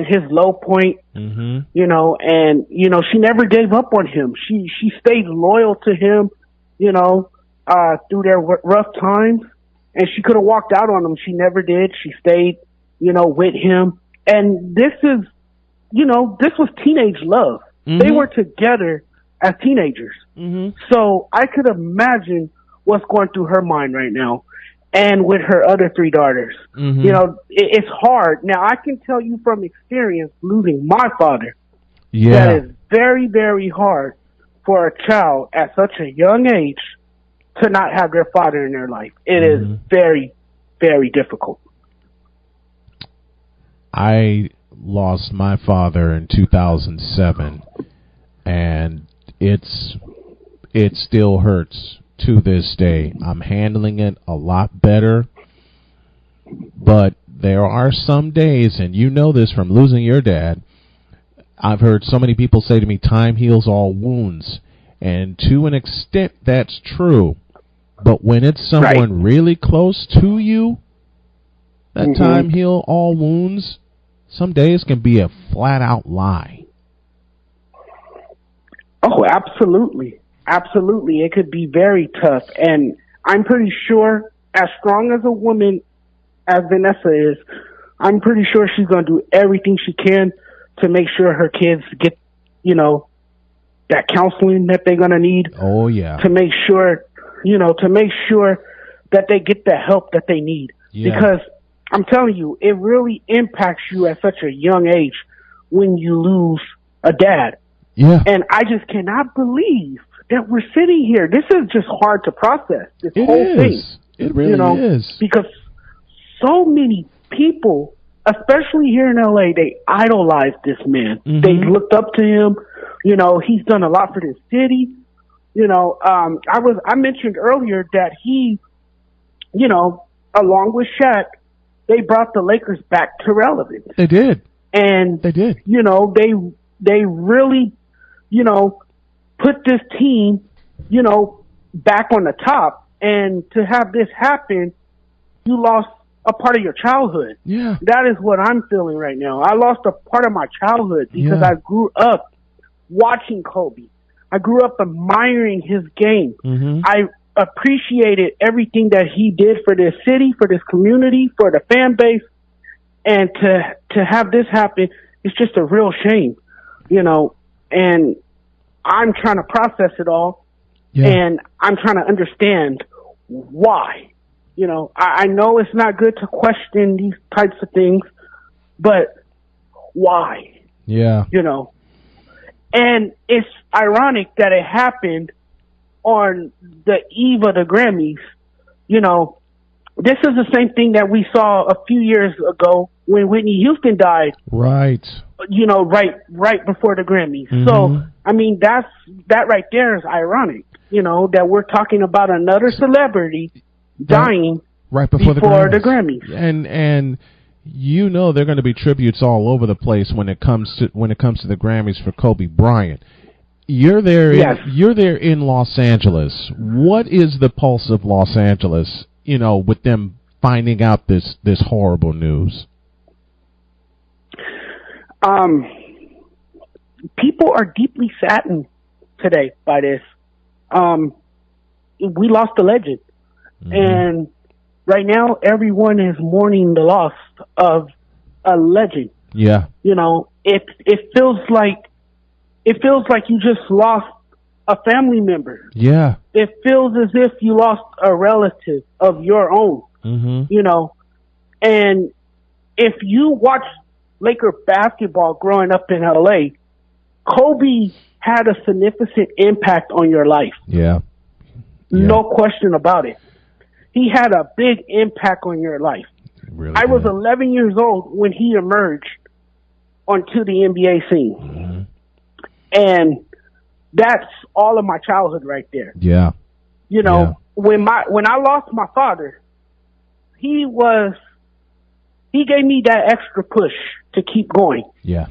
S7: his low point, and she never gave up on him. She stayed loyal to him, through their rough times, and she could have walked out on him. She never did. She stayed, with him. And this was teenage love. They were together as teenagers. So I could imagine what's going through her mind right now. And with her other three daughters, it's hard. Now, I can tell you from experience, losing my father, that is very, very hard for a child at such a young age to not have their father in their life. It is very, very difficult.
S1: I lost my father in 2007, and it still hurts to this day. I'm handling it a lot better, but there are some days, and you know this from losing your dad, I've heard so many people say to me, time heals all wounds, and to an extent that's true, but when it's someone really close to you, that time heal all wounds, some days can be a flat-out lie.
S7: Oh, absolutely. Absolutely. It could be very tough. And I'm pretty sure, as strong as a woman as Vanessa is, I'm pretty sure she's going to do everything she can to make sure her kids get, that counseling that they're going to need.
S1: Oh, yeah.
S7: To make sure, that they get the help that they need.
S1: Yeah.
S7: Because I'm telling you, it really impacts you at such a young age when you lose a dad.
S1: Yeah.
S7: And I just cannot believe that we're sitting here. This is just hard to process, this whole thing.
S1: It really is.
S7: Because so many people, especially here in LA, they idolize this man. They looked up to him. He's done a lot for this city. I mentioned earlier that he, along with Shaq, they brought the Lakers back to relevance.
S1: They did.
S7: And
S1: they did.
S7: They really, put this team, back on the top. And to have this happen, you lost a part of your childhood.
S1: Yeah.
S7: That is what I'm feeling right now. I lost a part of my childhood because I grew up watching Kobe. I grew up admiring his game. I appreciated everything that he did for this city, for this community, for the fan base. And to have this happen, it's just a real shame, and I'm trying to process it all. Yeah. And I'm trying to understand why. I know it's not good to question these types of things, but why?
S1: Yeah.
S7: And it's ironic that it happened on the eve of the Grammys. This is the same thing that we saw a few years ago when Whitney Houston died.
S1: Right.
S7: Right before the Grammys. So, that right there is ironic, that we're talking about another celebrity dying
S1: right before the
S7: Grammys.
S1: And there are going to be tributes all over the place when it comes to the Grammys for Kobe Bryant. You're there.
S7: Yes.
S1: You're there in Los Angeles. What is the pulse of Los Angeles? With them finding out this horrible news.
S7: People are deeply saddened today by this. We lost a legend, and right now everyone is mourning the loss of a legend.
S1: Yeah.
S7: It feels like you just lost a family member.
S1: Yeah.
S7: It feels as if you lost a relative of your own. And if you watch Laker basketball growing up in LA, Kobe had a significant impact on your life.
S1: Yeah.
S7: No question about it. He had a big impact on your life.
S1: Really
S7: I was 11 years old when he emerged onto the NBA scene. And that's all of my childhood right there.
S1: Yeah.
S7: When I lost my father, he gave me that extra push to keep going.
S1: Yeah.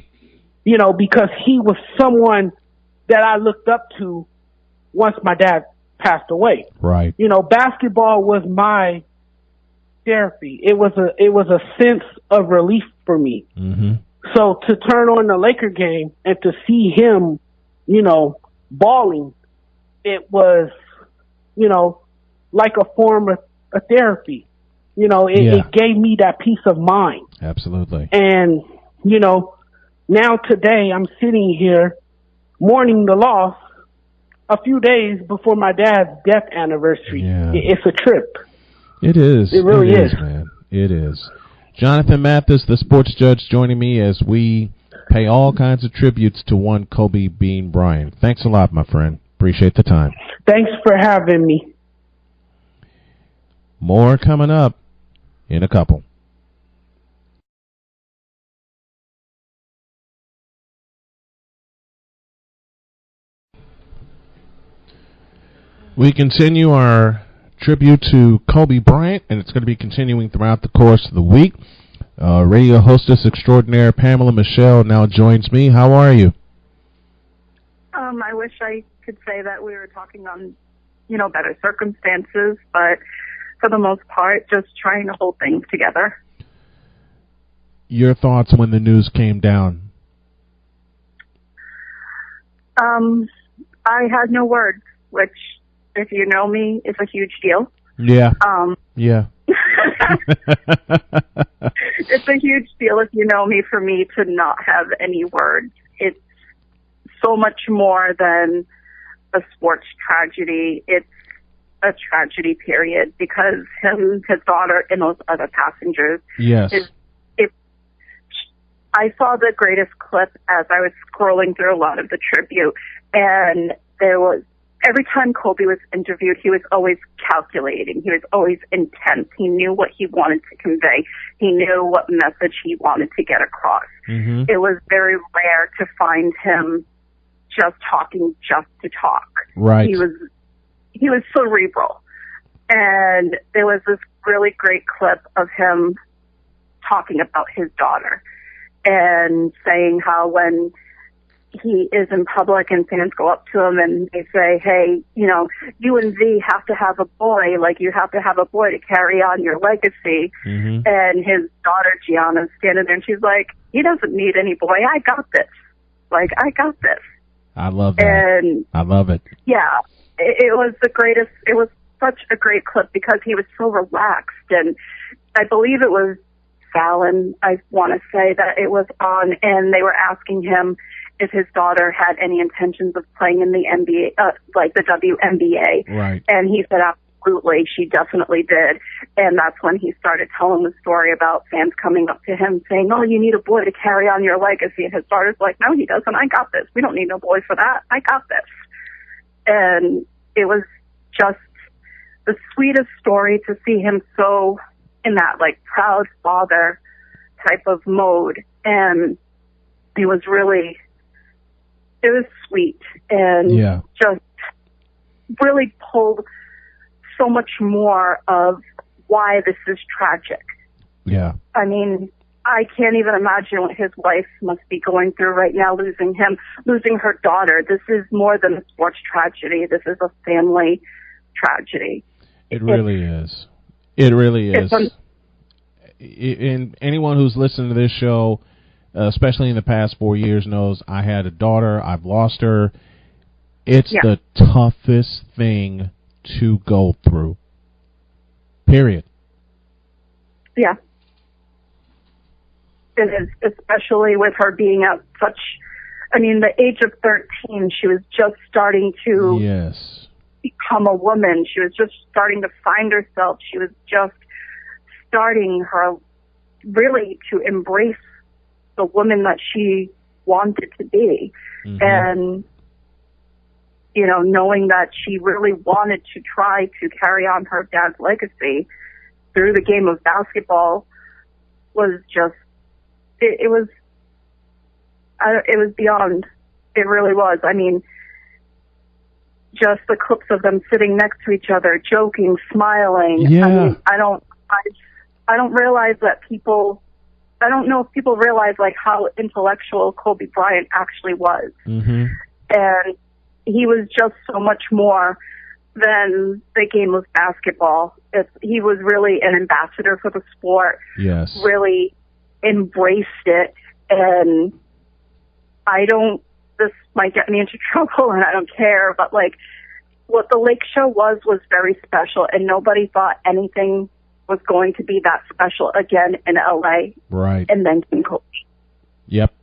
S7: Because he was someone that I looked up to once my dad passed away.
S1: Right.
S7: Basketball was my therapy. It was a sense of relief for me. So to turn on the Laker game and to see him, balling, it was, like a form of a therapy. It gave me that peace of mind.
S1: Absolutely.
S7: And, now today I'm sitting here mourning the loss a few days before my dad's death anniversary.
S1: Yeah.
S7: It's a trip.
S1: It is.
S7: It really is,
S1: man. It is. Jonathan Mathis, the sports judge, joining me as we pay all kinds of tributes to one Kobe Bean Bryant. Thanks a lot, my friend. Appreciate the time.
S7: Thanks for having me.
S1: More coming up in a couple. We continue our tribute to Kobe Bryant, and it's going to be continuing throughout the course of the week. Radio hostess extraordinaire Pamela Michelle now joins me. How are you?
S3: I wish I could say that we were talking on, better circumstances, but for the most part, just trying to hold things together.
S1: Your thoughts when the news came down?
S3: I had no words, which, if you know me, is a huge deal.
S1: Yeah. Yeah.
S3: It's a huge deal if you know me, for me to not have any words. It's so much more than a sports tragedy. It's a tragedy, period, because his daughter, and those other passengers.
S1: Yes.
S3: I saw the greatest clip as I was scrolling through a lot of the tribute, and there was, every time Kobe was interviewed, he was always calculating. He was always intense. He knew what he wanted to convey. He knew what message he wanted to get across.
S1: Mm-hmm.
S3: It was very rare to find him just talking just to talk.
S1: Right.
S3: He was cerebral. And there was this really great clip of him talking about his daughter and saying how when he is in public and fans go up to him and they say, hey, you and V have to have a boy, like you have to have a boy to carry on your legacy.
S1: Mm-hmm.
S3: And his daughter, Gianna's standing there and she's like, he doesn't need any boy. I got this. Like, I got this.
S1: I love that.
S3: And
S1: I love it.
S3: Yeah, it was the greatest. It was such a great clip because he was so relaxed. And I believe it was Fallon, I want to say, that it was on, and they were asking him if his daughter had any intentions of playing in the NBA, like the WNBA.
S1: Right.
S3: And he said absolutely, she definitely did. And that's when he started telling the story about fans coming up to him saying, oh, you need a boy to carry on your legacy. And his daughter's like, no, he doesn't. I got this. We don't need no boy for that. I got this. And it was just the sweetest story to see him so in that like proud father type of mode. And it was sweet and just really pulled so much more of why this is tragic.
S1: Yeah.
S3: I mean, I can't even imagine what his wife must be going through right now, losing her daughter. This is more than a sports tragedy. This is a family tragedy.
S1: It really is. It really is. And anyone who's listened to this show, especially in the past 4 years, knows I had a daughter. I've lost her. It's the toughest thing to go through. Period.
S3: Yeah. It is, especially with her being at the age of 13, she was just starting to become a woman. She was just starting to find herself. She was just starting really to embrace the woman that she wanted to be. Mm-hmm. And, knowing that she really wanted to try to carry on her dad's legacy through the game of basketball was just, it was beyond. It really was. I mean, just the clips of them sitting next to each other, joking, smiling.
S1: Yeah.
S3: I mean, I don't realize that I don't know if people realize like how intellectual Kobe Bryant actually was.
S1: Mm-hmm.
S3: And he was just so much more than the game of basketball. He was really an ambassador for the sport.
S1: Yes.
S3: Really embraced it. And this might get me into trouble and I don't care, but like what the Lake Show was very special and nobody thought anything was going to be that special again in LA.
S1: Right.
S3: And then King Kobe.
S1: Yep.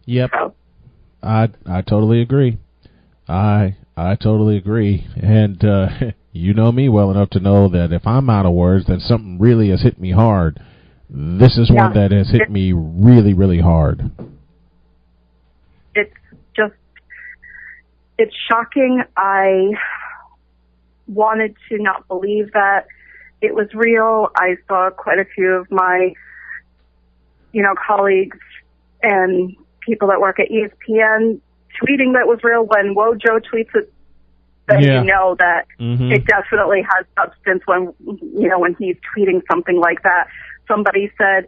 S1: So. I totally agree. I totally agree. And you know me well enough to know that if I'm out of words, then something really has hit me hard. This is one that has hit me really, really hard. It's shocking. I wanted to not believe that it was real. I saw quite a few of my, colleagues and people that work at ESPN tweeting that was real when Wojo tweets it
S3: then
S1: Yeah.
S3: you know that
S1: Mhm.
S3: it definitely has substance when, when he's tweeting something like that. Somebody said,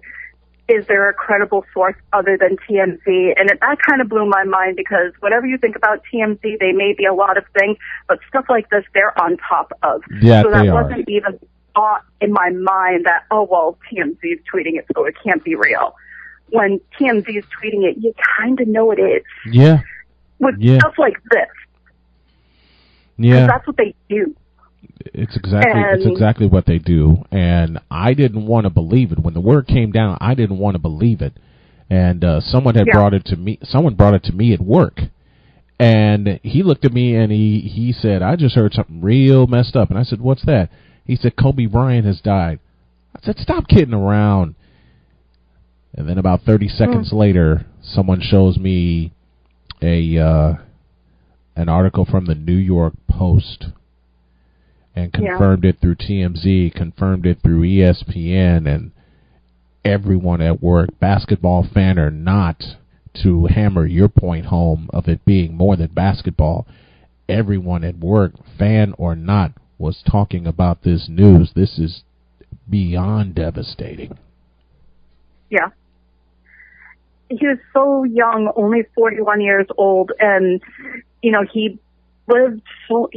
S3: is there a credible source other than TMZ? And that kind of blew my mind, because whatever you think about TMZ, they may be a lot of things, but stuff like this, they're on top of.
S1: Yeah,
S3: so that
S1: they are.
S3: wasn't even thought in my mind that, oh, well, TMZ is tweeting it, so it can't be real. When TMZ is tweeting it, you kind of know it is.
S1: Yeah.
S3: With
S1: Yeah.
S3: stuff like this.
S1: Yeah.
S3: Because that's what they do.
S1: It's exactly what they do, and I didn't want to believe it when the word came down. I didn't want to believe it, and someone had brought it to me. Someone brought it to me at work, and he looked at me and he said, "I just heard something real messed up." And I said, "What's that?" He said, "Kobe Bryant has died." I said, "Stop kidding around." And then about 30 seconds later, someone shows me an article from the New York Post. And confirmed it through TMZ, confirmed it through ESPN, and everyone at work, basketball fan or not, to hammer your point home of it being more than basketball, everyone at work, fan or not, was talking about this news. This is beyond devastating.
S3: Yeah. He was so young, only 41 years old, and,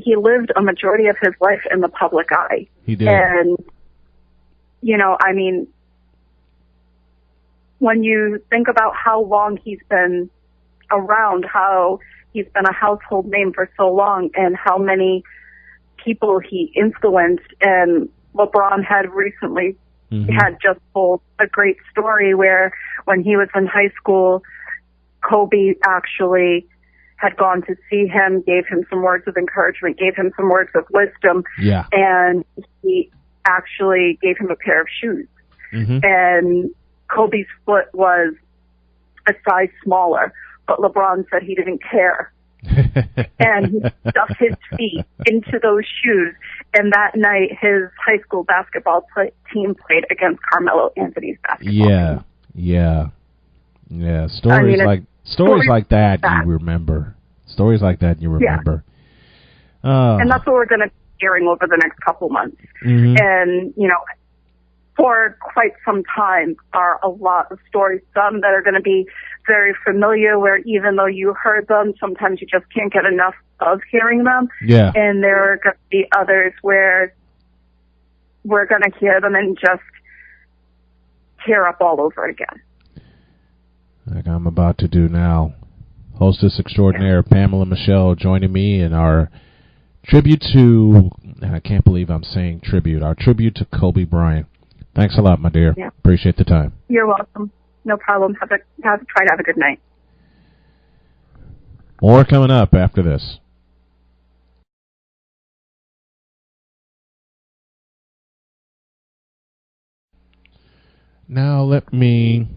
S3: he lived a majority of his life in the public eye.
S1: He did.
S3: And, when you think about how long he's been around, how he's been a household name for so long, and how many people he influenced, and LeBron had recently had just told a great story where when he was in high school, Kobe actually had gone to see him, gave him some words of encouragement, gave him some words of wisdom, and he actually gave him a pair of shoes. And Kobe's foot was a size smaller, but LeBron said he didn't care. And he stuffed his feet into those shoes, and that night his high school basketball team played against Carmelo Anthony's basketball team.
S1: Yeah. Stories like that you remember. Stories like that you remember.
S3: And that's what we're going to be hearing over the next couple months. And, for quite some time are a lot of stories, some that are going to be very familiar, where even though you heard them, sometimes you just can't get enough of hearing them.
S1: Yeah.
S3: And there are going to be others where we're going to hear them and just tear up all over again.
S1: Like I'm about to do now. Hostess extraordinaire Pamela Michelle joining me in our tribute to, I can't believe I'm saying tribute, our tribute to Kobe Bryant. Thanks a lot, my dear.
S3: Yeah.
S1: Appreciate the time.
S3: You're welcome. No problem. Try to have a good night.
S1: More coming up after this. Now let me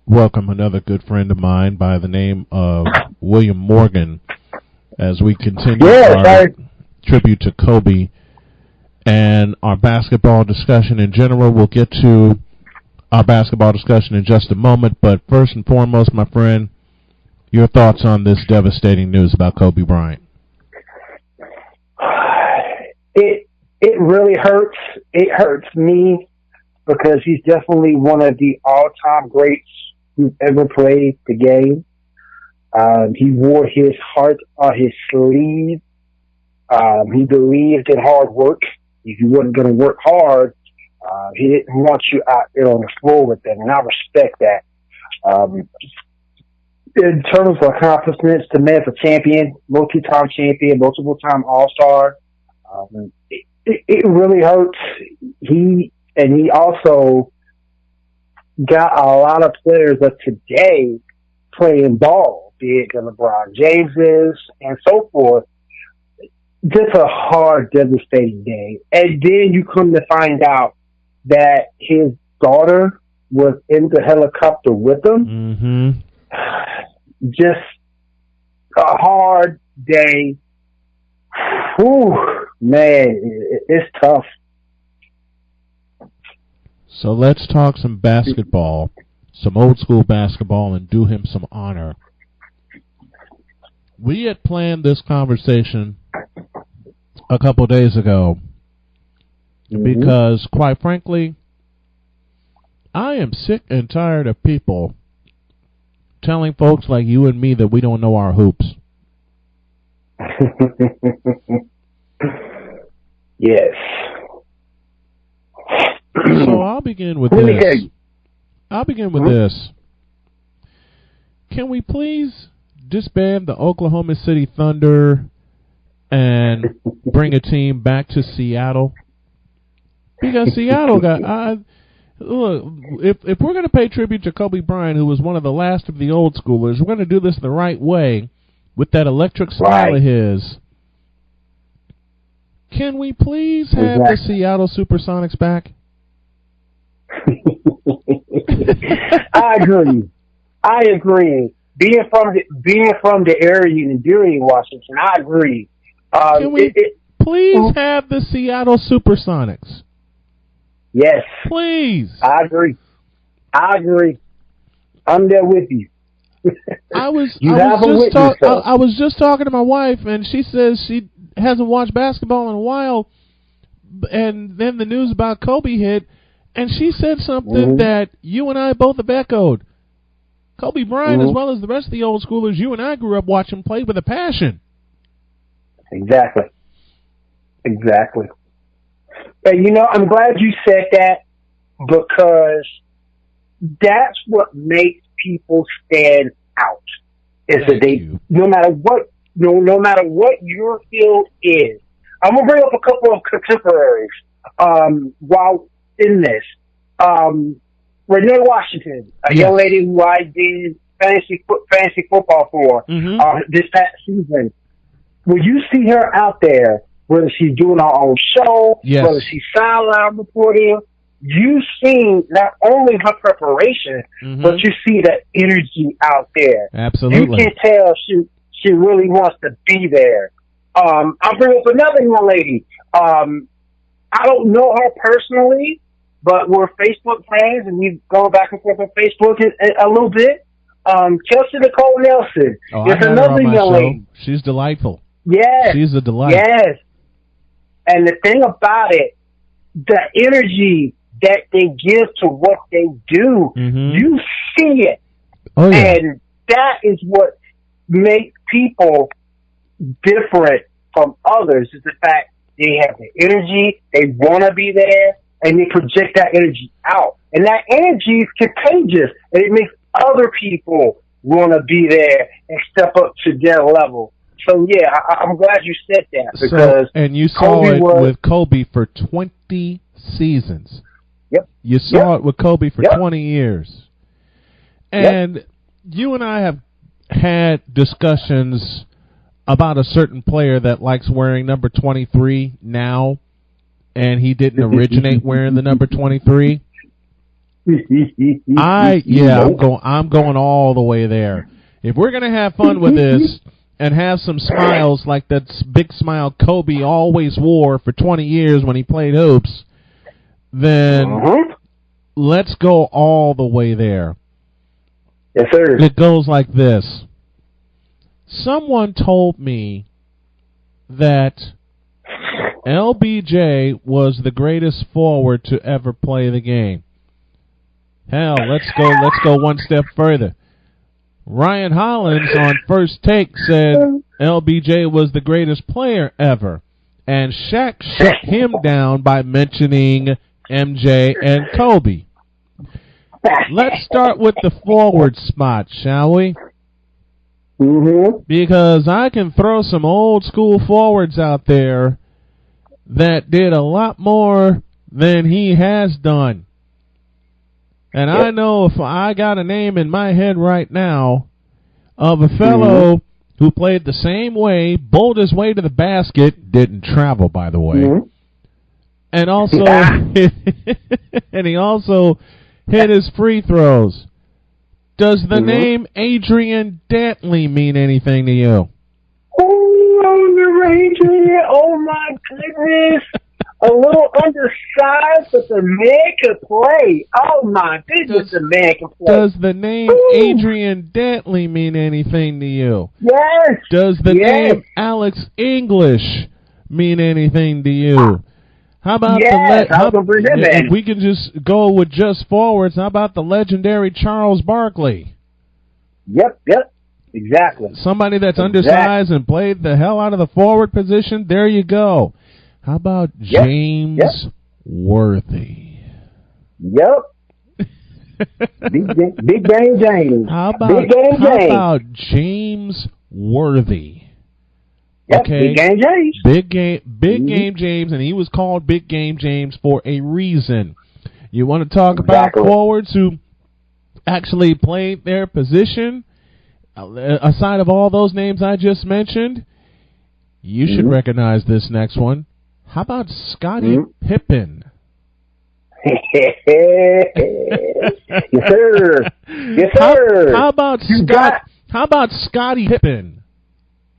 S1: welcome another good friend of mine by the name of William Morgan as we continue our tribute to Kobe and our basketball discussion in general. We'll get to our basketball discussion in just a moment, but first and foremost, my friend, your thoughts on this devastating news about Kobe Bryant.
S7: It really hurts. It hurts me because he's definitely one of the all-time greats who's ever played the game. He wore his heart on his sleeve. He believed in hard work. If you wasn't going to work hard, he didn't want you out there on the floor with them, and I respect that. In terms of accomplishments, the man's a champion, multi-time champion, multiple-time All-Star. It really hurts. He also got a lot of players of today playing ball, be it the LeBron Jameses and so forth. Just a hard, devastating day. And then you come to find out that his daughter was in the helicopter with him. Just a hard day. Whew, man, it's tough.
S1: So let's talk some basketball, some old school basketball, and do him some honor. we had planned this conversation a couple days ago because, quite frankly, I am sick and tired of people telling folks like you and me that we don't know our hoops.
S8: Yes.
S1: So I'll begin with this. Can we please disband the Oklahoma City Thunder and bring a team back to Seattle? Because Seattle got... look, if we're going to pay tribute to Kobe Bryant, who was one of the last of the old schoolers, we're going to do this the right way with that electric smile of his. Can we please have the Seattle Supersonics back?
S8: I agree. Being from the area in Deering, Washington, I agree.
S1: Can we please have the Seattle Supersonics?
S8: Yes.
S1: Please.
S8: I agree. I'm there with you.
S1: I was just talking to my wife, and she says she hasn't watched basketball in a while, and then the news about Kobe hit, and she said something that you and I both have echoed. Kobe Bryant, as well as the rest of the old schoolers you and I grew up watching, played with a passion.
S8: Exactly. And, I'm glad you said that, because that's what makes people stand out. Is that no matter what your field is. I'm gonna bring up a couple of contemporaries while in this. Renee Washington, a young lady who I did fantasy football for this past season. When you see her out there, whether she's doing her own show, whether she's sideline reporting, you see not only her preparation, but you see the energy out there.
S1: Absolutely.
S8: You can tell she really wants to be there. I'll bring up another young lady. I don't know her personally, but we're Facebook friends, and we've gone back and forth on Facebook a little bit. Chelsea Nicole Nelson. There's another young lady.
S1: She's delightful.
S8: Yes.
S1: She's a delight.
S8: Yes. And the thing about it, the energy that they give to what they do, you see it.
S1: Oh, yeah.
S8: And that is what makes people different from others, is the fact they have the energy, they want to be there, and they project that energy out. And that energy is contagious, and it makes other people want to be there and step up to their level. So, yeah, I'm glad you said that. Because
S1: and you saw it with Kobe for 20 seasons.
S8: Yep.
S1: You saw it with Kobe for 20 years. And you and I have had discussions about a certain player that likes wearing number 23 now, and he didn't originate wearing the number 23. I'm going all the way there. If we're going to have fun with this and have some smiles like that big smile Kobe always wore for 20 years when he played hoops, then let's go all the way there.
S8: Yes, sir.
S1: It goes like this. Someone told me that LBJ was the greatest forward to ever play the game. Hell, let's go one step further. Ryan Hollins on First Take said LBJ was the greatest player ever, and Shaq shut him down by mentioning MJ and Kobe. Let's start with the forward spot, shall we? Because I can throw some old school forwards out there that did a lot more than he has done. And I know if I got a name in my head right now of a fellow who played the same way, bowled his way to the basket, didn't travel, by the way, and also and he also hit his free throws. Does the name Adrian Dantley mean anything to you?
S8: Oh, Adrian! Oh my goodness! A little undersized, but the man can play. Oh my goodness, the man can play.
S1: Does the name Adrian Dantley mean anything to you?
S8: Yes.
S1: Does the name Alex English mean anything to you? How about if we can just go with just forwards, how about the legendary Charles Barkley?
S8: Yep, exactly.
S1: Somebody that's undersized and played the hell out of the forward position, there you go. How about James Worthy?
S8: Yep. Big game James.
S1: How about James Worthy?
S8: Yep,
S1: okay.
S8: Big game James.
S1: Big game James, and he was called Big Game James for a reason. You want to talk about forwards who actually played their position? Aside of all those names I just mentioned, you should recognize this next one. How about Scottie Pippen?
S8: Yes, sir. Yes, sir.
S1: How about Scottie Pippen?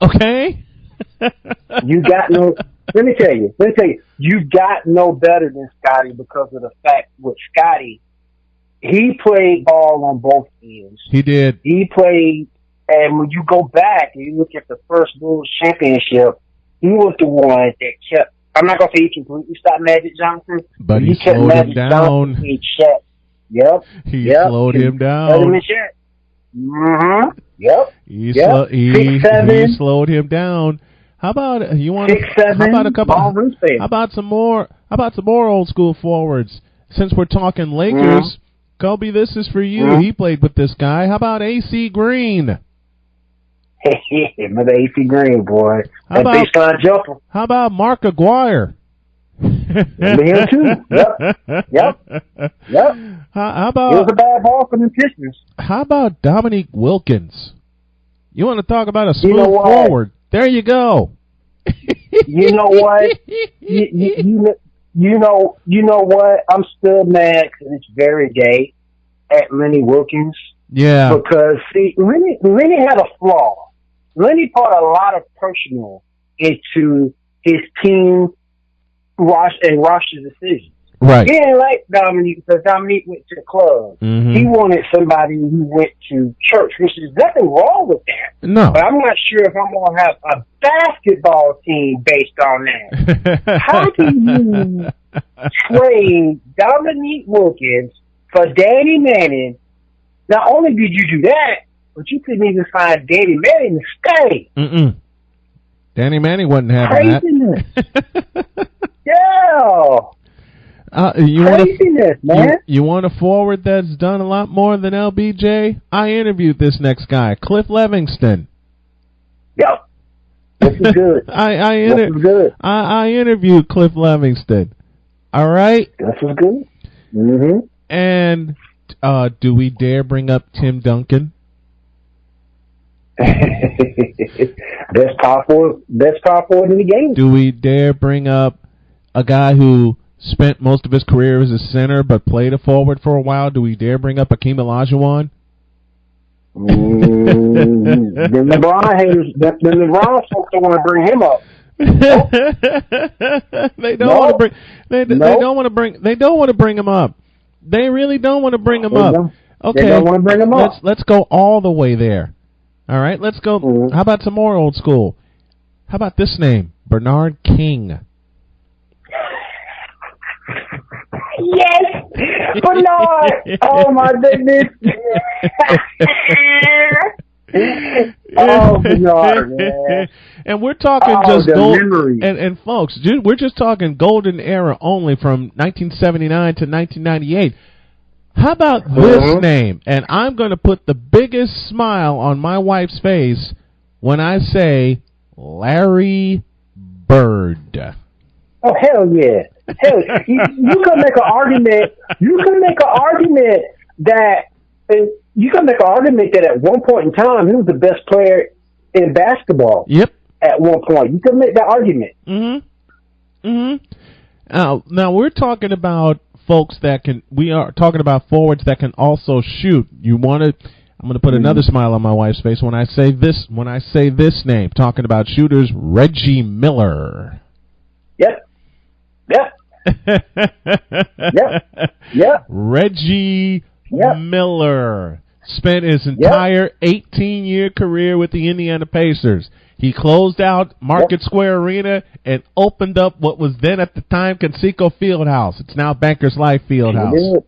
S1: Okay.
S8: You got no. Let me tell you. You got no better than Scottie because of the fact with Scottie, he played ball on both ends.
S1: He did.
S8: He played, and when you go back and you look at the first Bulls championship, he was the one that kept. I'm not gonna say he completely stopped Magic Johnson,
S1: but he
S8: kept
S1: slowed
S8: Magic
S1: him down.
S8: Johnson in check. Yep.
S1: He slowed him down.
S8: Held him in check. Yep.
S1: He slowed him down. How about you want? How about a couple? How about some more? How about some more old school forwards? Since we're talking Lakers, Kobe, this is for you. He played with this guy. How about AC Green?
S8: Another AC Green, boy. How
S1: about Mark Aguirre?
S8: Him too. Yep.
S1: How about?
S8: It was a bad ball for the Pistons.
S1: How about Dominique Wilkins? You want to talk about a smooth forward? There you go.
S8: You know what? You know what? I'm still mad to this very day at Lenny Wilkins.
S1: Yeah.
S8: Because see, Lenny had a flaw. Lenny put a lot of personal into his team and Rosh's decisions.
S1: Right.
S8: He didn't like Dominique because Dominique went to the club. He wanted somebody who went to church, which is nothing wrong with that.
S1: No.
S8: But I'm not sure if I'm going to have a basketball team based on that. How can you trade Dominique Wilkins for Danny Manning? Not only did you do that, but you couldn't even find Danny Manning to stay.
S1: Danny Manning wasn't having
S8: that. Yeah.
S1: You want a forward that's done a lot more than LBJ? I interviewed this next guy, Cliff Levingston.
S8: Yep. This is good.
S1: I interviewed Cliff Levingston. All right?
S8: This is good.
S1: And do we dare bring up Tim Duncan?
S8: Best power forward in the game.
S1: Do we dare bring up a guy who spent most of his career as a center but played a forward for a while? Do we dare bring up Akeem Olajuwon?
S8: The LeBron haters, the LeBron folks don't want to bring him up.
S1: They don't want to bring. They don't want to bring him up. They really don't want to bring him up. Okay,
S8: they don't want to bring him up.
S1: Let's go all the way there. All right, let's go. How about some more old school? How about this name, Bernard King?
S8: Yes, Bernard. Oh my goodness. Oh, Bernard, man.
S1: And we're talking just gold. And folks, we're just talking golden era only from 1979 to 1998. How about this name? And I'm going to put the biggest smile on my wife's face when I say Larry Bird.
S8: Oh, hell yeah. Hell, you can make an argument. You can make an argument that at one point in time he was the best player in basketball.
S1: Yep.
S8: At one point, you can make that argument.
S1: Now we're talking about folks that can. We are talking about forwards that can also shoot. I'm going to put another smile on my wife's face when I say this. When I say this name, talking about shooters, Reggie Miller.
S8: Yep. Yep.
S1: Reggie Miller spent his entire 18-year career with the Indiana Pacers. He closed out Market Square Arena and opened up what was then at the time Conseco Fieldhouse. It's now Bankers Life Fieldhouse.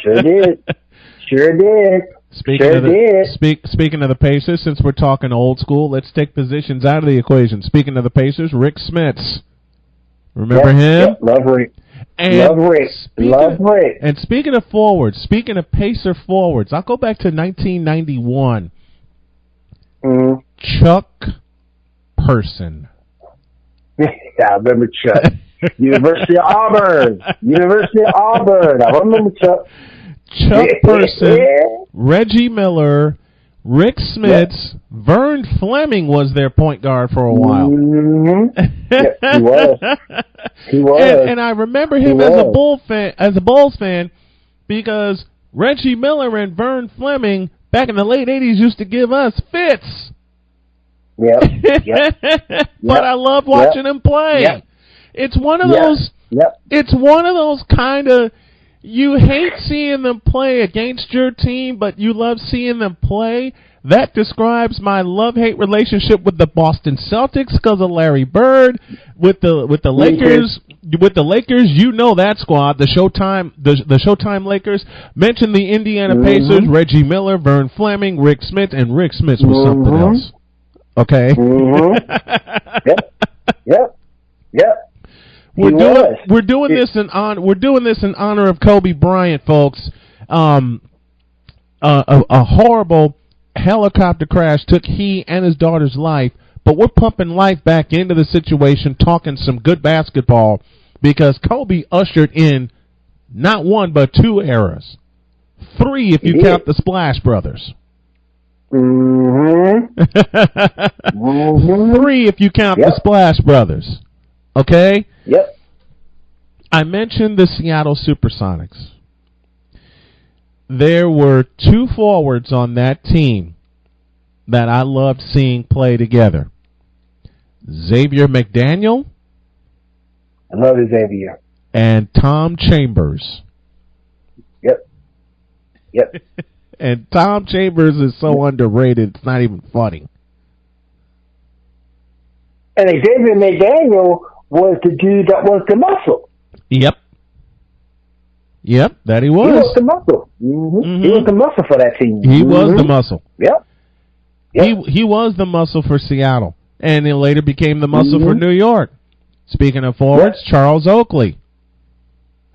S8: Sure did.
S1: Speaking of the Pacers, since we're talking old school, let's take positions out of the equation. Speaking of the Pacers, Rick Smits. Remember him?
S8: Yep. Love Rick.
S1: And speaking of forwards, speaking of Pacer forwards, I'll go back to 1991. Chuck Person.
S8: I remember Chuck. University of Auburn. I remember Chuck.
S1: Chuck Person, Reggie Miller, Rick Smits, Vern Fleming was their point guard for a while.
S8: He was.
S1: And I remember him as a Bulls fan, because Reggie Miller and Vern Fleming back in the late '80s used to give us fits. But I loved watching him play. It's one of those. It's one of those kind of. You hate seeing them play against your team, but you love seeing them play. That describes my love-hate relationship with the Boston Celtics because of Larry Bird. With the Lakers, you know that squad, the Showtime Lakers. Mention the Indiana Pacers, Reggie Miller, Vern Fleming, Rick Smits, and Rick Smits was something else. Okay.
S8: Yep.
S1: We're doing this in honor of Kobe Bryant, folks. A horrible helicopter crash took he and his daughter's life, but we're pumping life back into the situation, talking some good basketball, because Kobe ushered in not one but two eras, three if you count the Splash Brothers. Three if you count the Splash Brothers. Okay?
S8: Yep.
S1: I mentioned the Seattle Supersonics. There were two forwards on that team that I loved seeing play together. Xavier McDaniel.
S8: I love Xavier.
S1: And Tom Chambers.
S8: Yep.
S1: And Tom Chambers is so underrated, it's not even funny.
S8: And Xavier McDaniel was the dude that was the muscle. Yep,
S1: that he was.
S8: He was the muscle. He was the muscle for that team.
S1: He was the muscle.
S8: Yep.
S1: He was the muscle for Seattle, and he later became the muscle for New York. Speaking of forwards, Charles Oakley.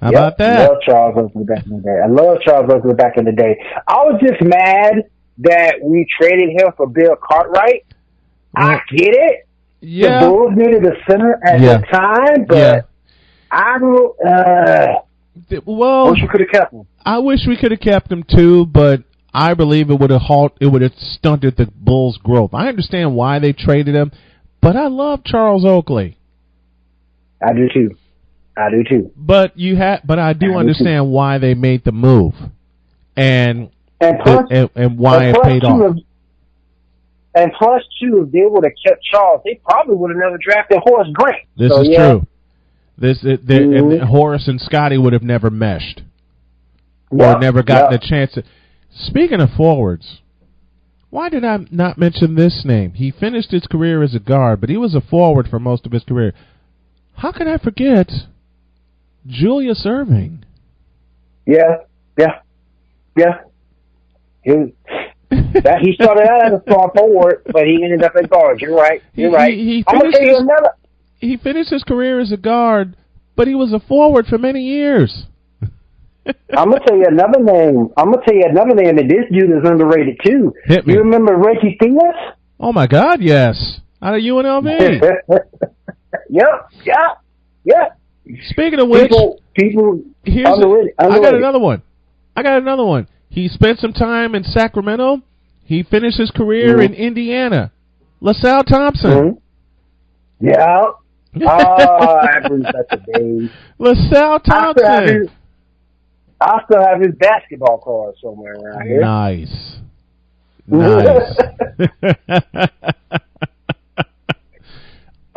S1: How about that?
S8: I love Charles Oakley back in the day. I was just mad that we traded him for Bill Cartwright. I get it.
S1: Yeah.
S8: The Bulls needed a center at the time, but I don't. Wish we could have kept him.
S1: I wish we could have kept him too, but I believe it would have stunted the Bulls' growth. I understand why they traded him, but I love Charles Oakley.
S8: I do too.
S1: But I do understand why they made the move, and why it paid off.
S8: And plus, too, if they would have kept Charles, they probably would have never drafted Horace Grant.
S1: This is true. And Horace and Scotty would have never meshed, or never gotten a chance. Speaking of forwards, why did I not mention this name? He finished his career as a guard, but he was a forward for most of his career. How can I forget Julius Erving?
S8: Yeah. He started out as a small forward, but he ended up at guard. You're right. I'm gonna tell you another.
S1: He finished his career as a guard, but he was a forward for many years.
S8: I'm gonna tell you another name. That this dude is underrated too.
S1: Hit me.
S8: You remember Reggie Theus?
S1: Oh my God, yes. Out of UNLV.
S8: Yep.
S1: Speaking of which,
S8: people
S1: underrated. I got another one. He spent some time in Sacramento. He finished his career in Indiana. LaSalle Thompson.
S8: Yeah. I brings back the days.
S1: LaSalle Thompson.
S8: I still have his basketball card somewhere around here.
S1: Nice.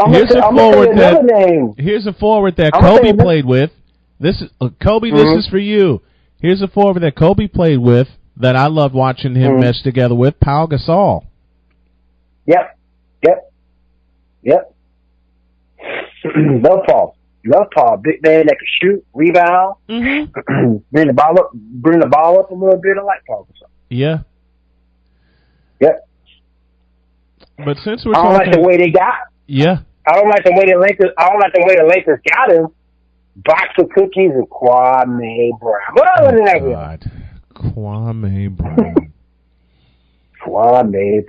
S1: Here's a forward that
S8: I'm gonna
S1: Kobe
S8: say
S1: played with. This is Kobe. This is for you. Here's a forward that Kobe played with that I loved watching him mesh together with, Pau Gasol.
S8: Yep. Love Paul. Big man that can shoot, rebound, bring the ball up a little bit. I like Paul Gasol.
S1: Yeah.
S8: Yep.
S1: But since we're
S8: I don't
S1: talking,
S8: like the way they got.
S1: Yeah.
S8: I don't like the way the Lakers got him. Box of cookies and Kwame Brown. What other than that?
S1: God. Kwame Brown.
S8: Kwame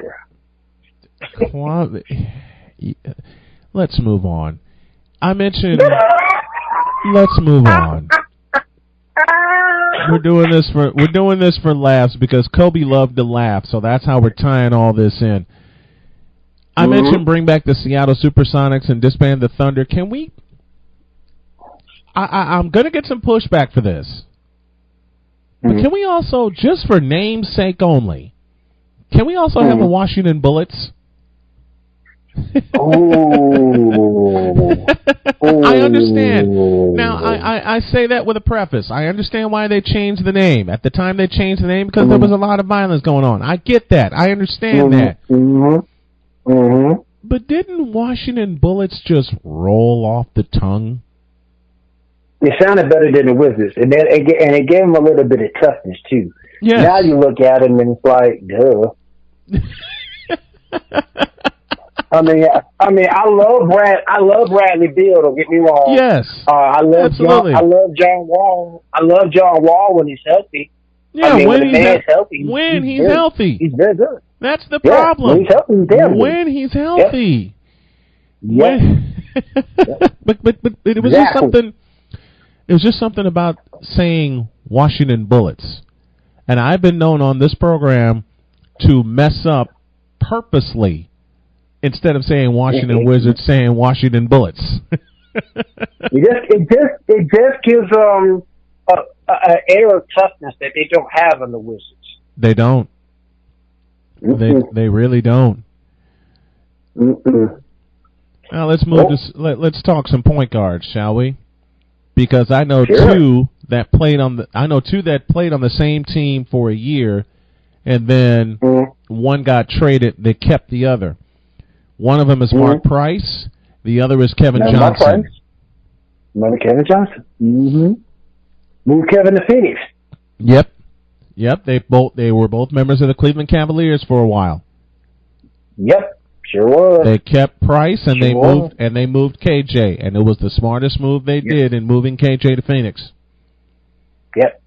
S8: Brown.
S1: Let's move on. I mentioned. Let's move on. We're doing this for laughs because Kobe loved to laugh, so that's how we're tying all this in. I mentioned bring back the Seattle Supersonics and disband the Thunder. Can we? I'm going to get some pushback for this. But can we also, just for name's sake only, can we also have a Washington Bullets? I understand. Now, I say that with a preface. I understand why they changed the name. At the time they changed the name because there was a lot of violence going on. I get that. I understand that. But didn't Washington Bullets just roll off the tongue?
S8: It sounded better than the Wizards, and it gave them a little bit of toughness too. Yes. Now you look at them and it's like, duh. I mean, I love Bradley Beal. Don't get me wrong.
S1: Yes,
S8: I love John Wall. I love John Wall when he's healthy.
S1: Yeah,
S8: when he's healthy,
S1: he's healthy,
S8: he's very good.
S1: That's the problem.
S8: When he's healthy, he's damn good.
S1: When he's healthy.
S8: Yeah.
S1: But it was just something. It was just something about saying Washington Bullets, and I've been known on this program to mess up purposely. Instead of saying Washington Wizards, saying Washington Bullets.
S8: it just gives an air of toughness that they don't have on the Wizards.
S1: They don't. They really don't. Now let's move to let's talk some point guards, shall we? Because I know two that played on the same team for a year, and then one got traded. They kept the other. One of them is Mark Price. The other is Kevin Johnson.
S8: Another Kevin Johnson. Moved Kevin to Phoenix.
S1: Yep. They were both members of the Cleveland Cavaliers for a while.
S8: Yep, sure was.
S1: They kept Price and they moved KJ, and it was the smartest move they did in moving KJ to Phoenix.
S8: Yep,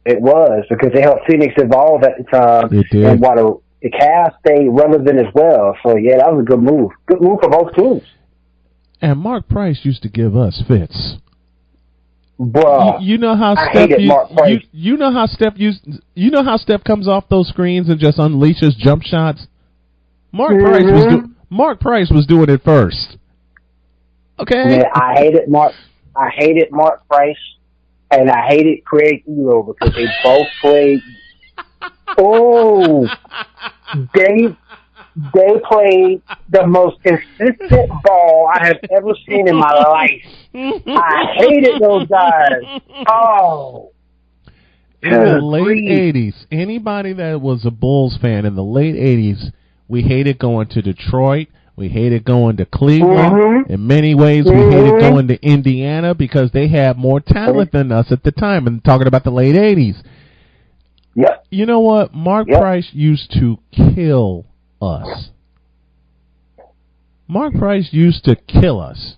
S8: it was because they helped Phoenix evolve at the time.
S1: It did.
S8: And the Cavs stayed relevant as well. So, yeah, that was a good move. Good move for both teams.
S1: And Mark Price used to give us fits.
S8: Bruh,
S1: you know how Steph you know how Steph comes off those screens and just unleashes jump shots? Mark Price was doing it first. Okay?
S8: Man, I hated Mark Price and I hated Craig Elo because they both played they played the most consistent ball I have ever seen in my life. I hated those guys. Oh.
S1: In the late 80s, anybody that was a Bulls fan in the late 80s, we hated going to Detroit. We hated going to Cleveland. In many ways, we hated going to Indiana because they had more talent than us at the time. And talking about the late 80s.
S8: Yep.
S1: You know what? Mark Price used to kill us. Mark Price used to kill us.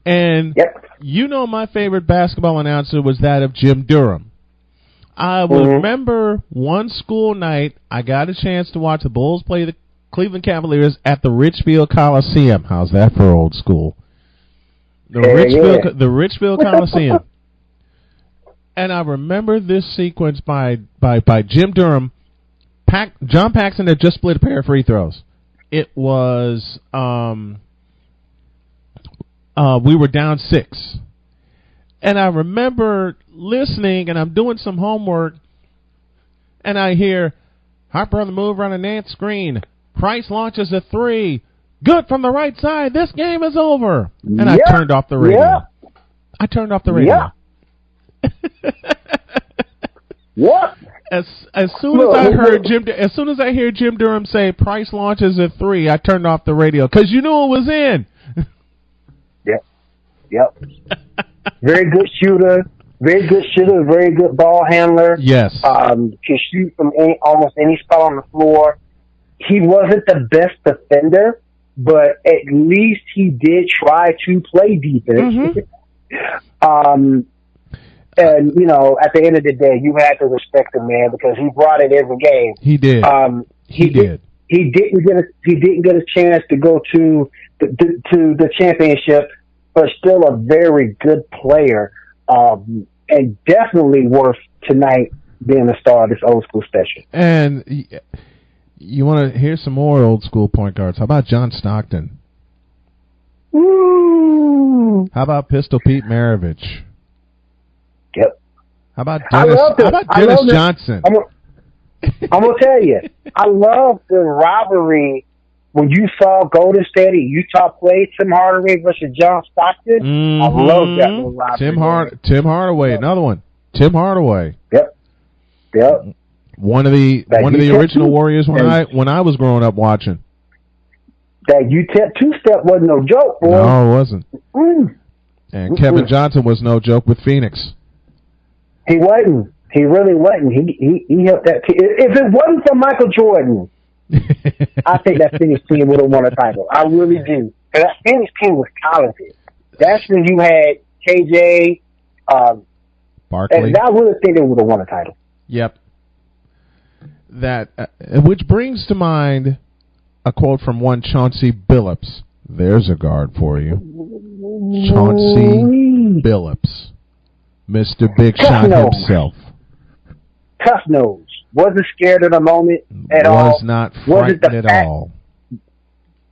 S1: And you know my favorite basketball announcer was that of Jim Durham. I remember one school night I got a chance to watch the Bulls play the Cleveland Cavaliers at the Richfield Coliseum. How's that for old school? The Richfield Coliseum. And I remember this sequence by Jim Durham. John Paxson had just split a pair of free throws. It was we were down 6. And I remember listening, and I'm doing some homework, and I hear Harper on the move, running Nance screen. Price launches a 3. Good from the right side. This game is over. And I turned off the radio.
S8: Yeah.
S1: I turned off the radio.
S8: Yeah. What?
S1: As soon as I heard as soon as I hear Jim Durham say Price launches at 3, I turned off the radio because you knew it was in.
S8: Yep. Very good shooter. Very good ball handler.
S1: Yes.
S8: Can shoot from almost any spot on the floor. He wasn't the best defender, but at least he did try to play defense.
S1: Mm-hmm.
S8: And at the end of the day, you had to respect the man because he brought it every game.
S1: He did. He did.
S8: He didn't get a chance to go to the championship, but still a very good player, and definitely worth tonight being the star of this old school special.
S1: And you want to hear some more old school point guards? How about John Stockton?
S8: Woo!
S1: How about Pistol Pete Maravich?
S8: Yep.
S1: How about Dennis Johnson?
S8: I'm gonna tell you, I love the rivalry when you saw Golden State and Utah play Tim Hardaway versus John Stockton.
S1: Mm-hmm.
S8: I love that little rivalry.
S1: Tim Hardaway, another one. Tim Hardaway.
S8: Yep.
S1: One of the original Warriors when I was growing up watching.
S8: That UTEP two-step wasn't no joke, boy.
S1: No, it wasn't. And Kevin Johnson was no joke with Phoenix.
S8: He wasn't. He really wasn't. He helped that team. If it wasn't for Michael Jordan, I think that Phoenix team would have won a title. I really do. Because that Phoenix team was talented. That's when you had KJ,
S1: Barkley.
S8: And I really think they would have won a title.
S1: Yep. That, which brings to mind a quote from one Chauncey Billups. There's a guard for you. Chauncey Billups. Mr. Big Shot himself.
S8: Tough nose. Wasn't scared of the moment at all.
S1: Was not frightened at all.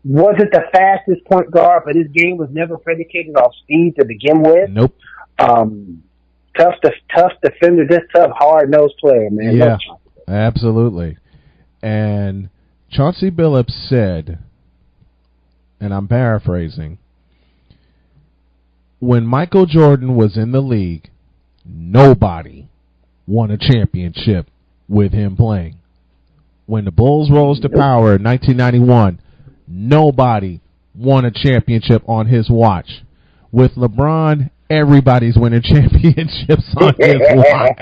S8: Wasn't the fastest point guard, but his game was never predicated off speed to begin with.
S1: Nope.
S8: Tough defender, just tough, hard-nosed player, man.
S1: Yeah, absolutely. And Chauncey Billups said, and I'm paraphrasing, when Michael Jordan was in the league, nobody won a championship with him playing. When the Bulls rose to power in 1991, nobody won a championship on his watch. With LeBron, everybody's winning championships on his watch.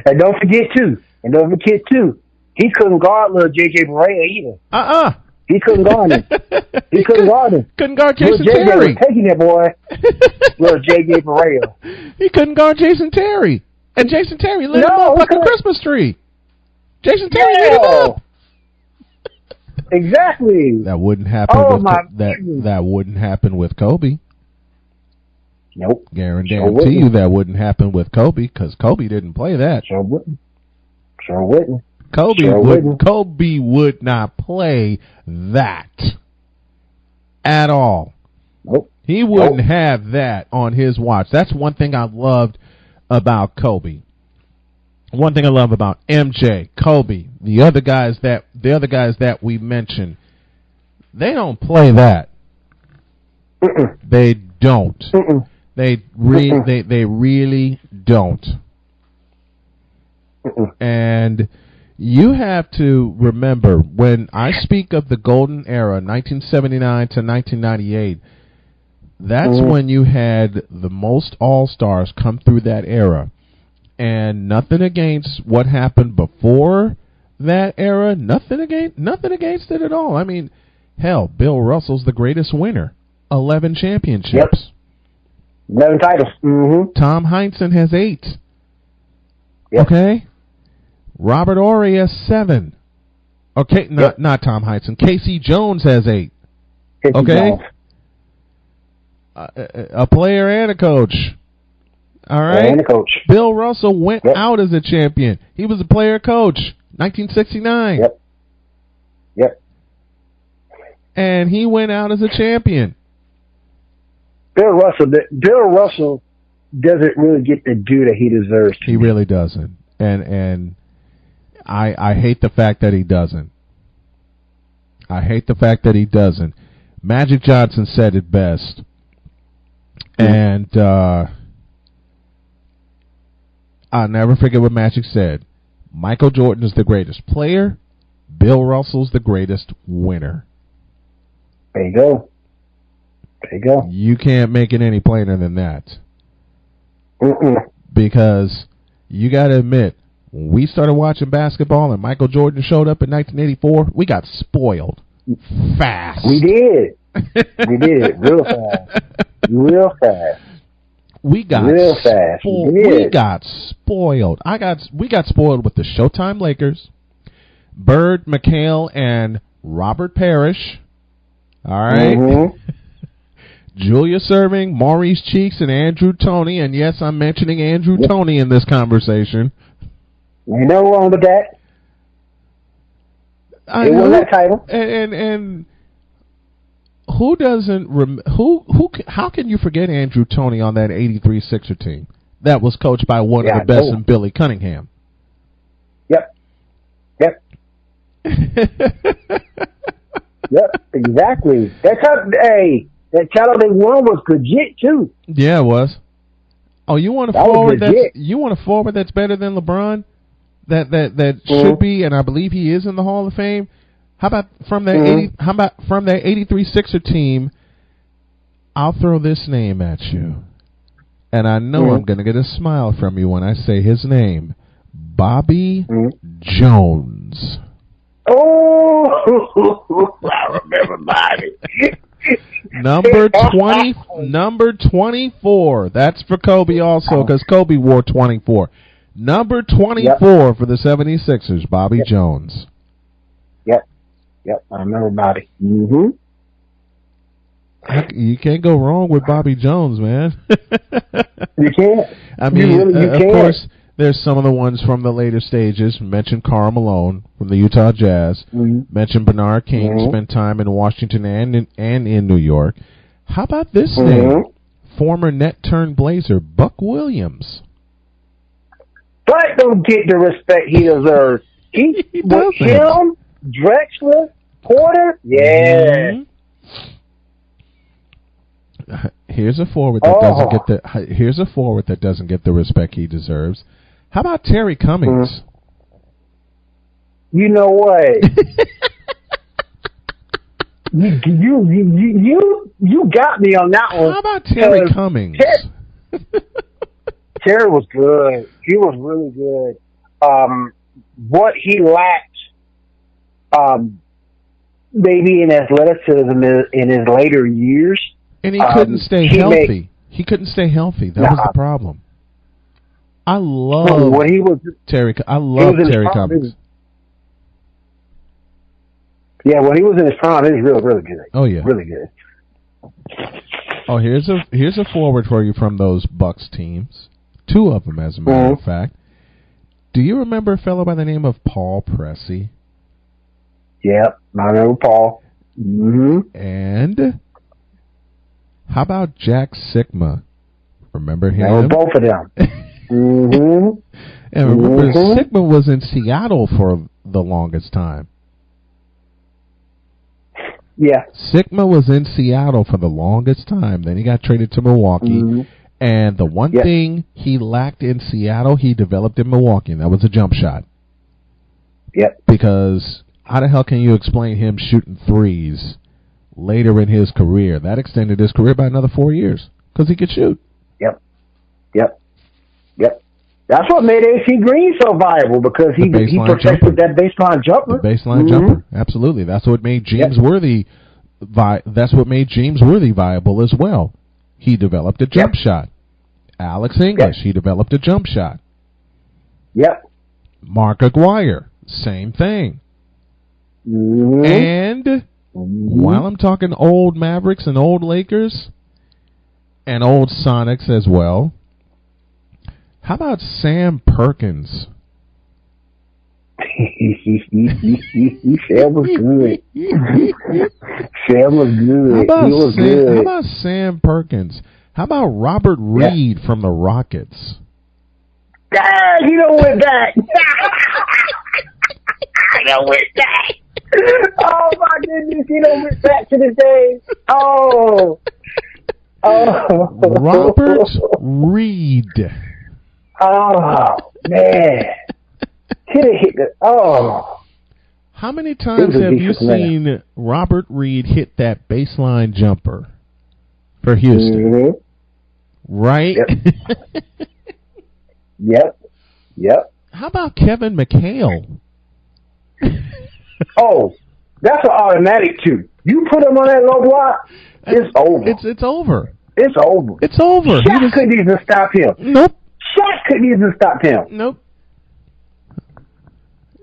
S8: And don't forget, too, he couldn't guard little J.J. Barea either. He couldn't guard him.
S1: Couldn't guard Jason
S8: Terry.
S1: Terry.
S8: Was taking it, boy. Little J.J. Barea.
S1: He couldn't guard Jason Terry. And Jason Terry lit him up like a Christmas tree. Jason Terry lit him up.
S8: Exactly.
S1: That wouldn't happen. That wouldn't happen with Kobe.
S8: Nope.
S1: Guarantee you that wouldn't happen with Kobe because Kobe didn't play that.
S8: Sure wouldn't.
S1: Kobe would not play that at all.
S8: Nope.
S1: He wouldn't have that on his watch. That's one thing I loved about Kobe. One thing I love about MJ, Kobe, the other guys that we mentioned, they don't play that. They don't. They really don't. And you have to remember, when I speak of the golden era, 1979 to 1998, that's when you had the most all-stars come through that era. And nothing against what happened before that era, nothing against it at all. I mean, hell, Bill Russell's the greatest winner. 11 championships.
S8: Yep. 11 titles. Mm-hmm.
S1: Tom Heinsohn has 8.
S8: Yep.
S1: Okay? Robert Horry has 7. Okay, not Tom Heinsohn. Casey Jones has 8. Okay? A player and a coach. All right?
S8: And a coach.
S1: Bill Russell went out as a champion. He was a player coach, 1969.
S8: Yep.
S1: And he went out as a champion.
S8: Bill Russell doesn't really get the due that he deserves.
S1: He really doesn't. And I hate the fact that he doesn't. I hate the fact that he doesn't. Magic Johnson said it best. And I'll never forget what Magic said. Michael Jordan is the greatest player. Bill Russell's the greatest winner.
S8: There you go. There you go.
S1: You can't make it any plainer than that. Because you got to admit, when we started watching basketball and Michael Jordan showed up in 1984, we got spoiled fast.
S8: We did. We did. Real fast. Real fast.
S1: We got
S8: real fast.
S1: We got spoiled. We got spoiled with the Showtime Lakers, Bird, McHale, and Robert Parrish. All right.
S8: Mm-hmm.
S1: Julius Erving, Maurice Cheeks, and Andrew Toney. And yes, I'm mentioning Andrew Toney in this conversation.
S8: Ain't no wrong with that.
S1: I
S8: it
S1: know.
S8: won that title.
S1: And who doesn't how can you forget Andrew Toney on that 83 Sixer team that was coached by one of the best in Billy Cunningham?
S8: Yep. Yep, exactly. That title they won was legit too.
S1: Yeah, it was. Oh, you want a forward that's better than LeBron? That should be, and I believe he is in the Hall of Fame. How about from that 83 Sixer team? I'll throw this name at you, and I know I'm going to get a smile from you when I say his name, Bobby Jones.
S8: Oh, I remember Bobby.
S1: Number 24. That's for Kobe also, because Kobe wore 24. Number 24 for the 76ers, Bobby Jones. Yep,
S8: I remember Bobby. Mm-hmm.
S1: You can't go wrong with Bobby Jones, man.
S8: You can't.
S1: I mean, of course, there's some of the ones from the later stages. Mentioned Karl Malone from the Utah Jazz. Mm-hmm. Mentioned Bernard King, spent time in Washington and in New York. How about this name? Former net-turned-Blazer, Buck Williams.
S8: But don't get the respect he deserves. He with him, Drexler, Porter,
S1: Here's a forward that doesn't get the respect he deserves. How about Terry Cummings?
S8: You know what? you got me on that one.
S1: How about Terry Cummings?
S8: Terry was good. He was really good. What he lacked, maybe in athleticism in his later years.
S1: And he couldn't stay healthy. He couldn't stay healthy. That was the problem. I love Terry Cummings.
S8: Yeah, when he was in his prime, he was really, really good.
S1: Oh yeah,
S8: really good.
S1: Oh, here's a forward for you from those Bucks teams. Two of them, as a matter of fact. Do you remember a fellow by the name of Paul Pressey?
S8: Yep, I remember Paul. Mm-hmm.
S1: And how about Jack Sikma? Remember him?
S8: Both of them. Mm-hmm.
S1: And remember, Sikma was in Seattle for the longest time.
S8: Yeah.
S1: Sikma was in Seattle for the longest time. Then he got traded to Milwaukee. Mm-hmm. And the one thing he lacked in Seattle, he developed in Milwaukee, and that was a jump shot.
S8: Yep.
S1: Because how the hell can you explain him shooting threes later in his career? That extended his career by another 4 years because he could shoot.
S8: Yep. That's what made AC Green so viable, because he perfected that baseline jumper.
S1: The baseline jumper, absolutely. That's what made James Worthy. That's what made James Worthy viable as well. He developed a jump shot. Alex English, he developed a jump shot.
S8: Yep.
S1: Mark Aguirre, same thing.
S8: Mm-hmm.
S1: And while I'm talking old Mavericks and old Lakers and old Sonics as well, how about Sam Perkins?
S8: Sam was good. Sam was good.
S1: How about Sam Perkins? How about Robert Reed from the Rockets?
S8: You know what that? I know what that. Oh my goodness, you know, we're back to the day. Oh.
S1: Robert Reed.
S8: Oh man. Could have hit the
S1: How many times have you seen Robert Reed hit that baseline jumper for Houston?
S8: Mm-hmm.
S1: Right?
S8: Yep.
S1: How about Kevin McHale?
S8: Oh, that's an automatic too. You put him on that low block, it's over.
S1: It's over.
S8: It's over.
S1: It's over.
S8: Shaq couldn't even stop him.
S1: Nope.
S8: Shaq couldn't even stop him.
S1: Nope.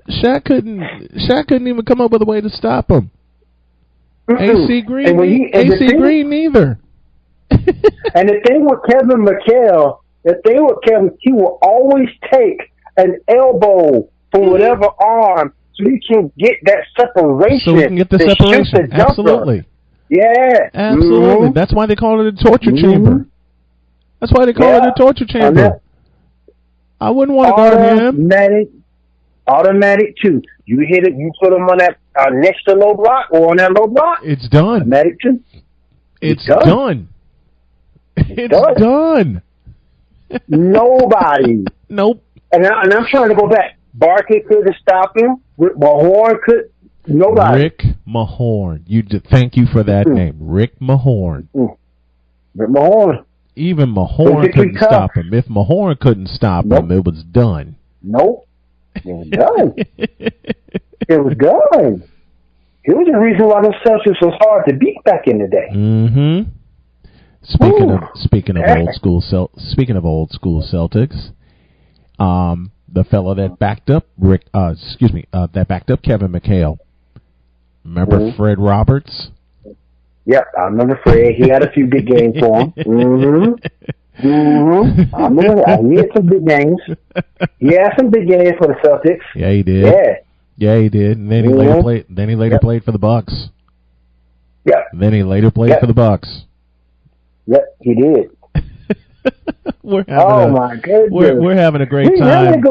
S1: Shaq couldn't even come up with a way to stop him. AC Green, Green neither.
S8: And the thing with Kevin McHale, he will always take an elbow from whatever arm so he can get that separation.
S1: So he can get the separation. Absolutely.
S8: Yeah.
S1: Absolutely. Mm-hmm. That's why they call it a torture chamber. That's why they call it a torture chamber. I wouldn't want to guard him. Automatic too. You hit it, you put him on that next to low block or on that low block. It's done. Automatic too. It's done. It's done. Nobody. Nope. And I'm trying to go back. Barkley couldn't stop him. Rick Mahorn could. Nobody. Rick Mahorn. Thank you for that name, Rick Mahorn. Rick Mahorn. Even Mahorn couldn't stop him. If Mahorn couldn't stop him, it was done. Nope. It was done. It was done. It was the reason why the Celtics was hard to beat back in the day. Mm-hmm. Speaking of old school Celtics, the fellow that backed up Kevin McHale. Remember Fred Roberts? Yep, I remember Fred. He had a few big games for him. Mm-hmm. Mm-hmm. I remember that. He had some big games. He had some big games for the Celtics. Yeah, he did. Yeah, he did. And then he later played for the Bucks. Yeah. And then he later played for the Bucks. Yep, he did. We're having a great time.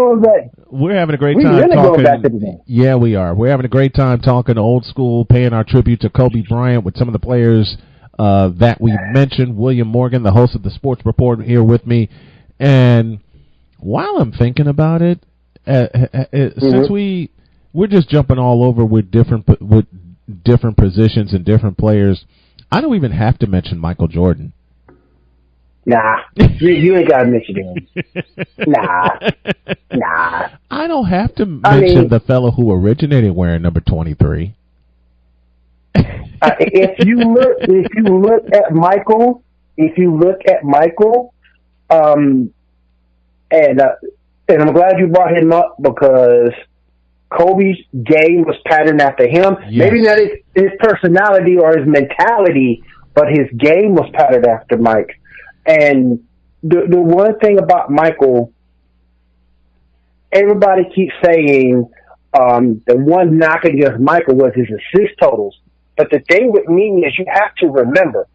S1: We're having a great time talking. Back to the game. Yeah, we are. We're having a great time talking old school, paying our tribute to Kobe Bryant with some of the players that we mentioned. William Morgan, the host of the Sports Report, here with me. And while I'm thinking about it, since we're just jumping all over with different positions and different players, I don't even have to mention Michael Jordan. Nah, you ain't got to mention him. Nah. I don't have to mention the fellow who originated wearing number 23. If you look at Michael, and I'm glad you brought him up because Kobe's game was patterned after him. Yes. Maybe not his personality or his mentality, but his game was patterned after Mike. And the one thing about Michael, everybody keeps saying the one knock against Michael was his assist totals. But the thing with me is you have to remember,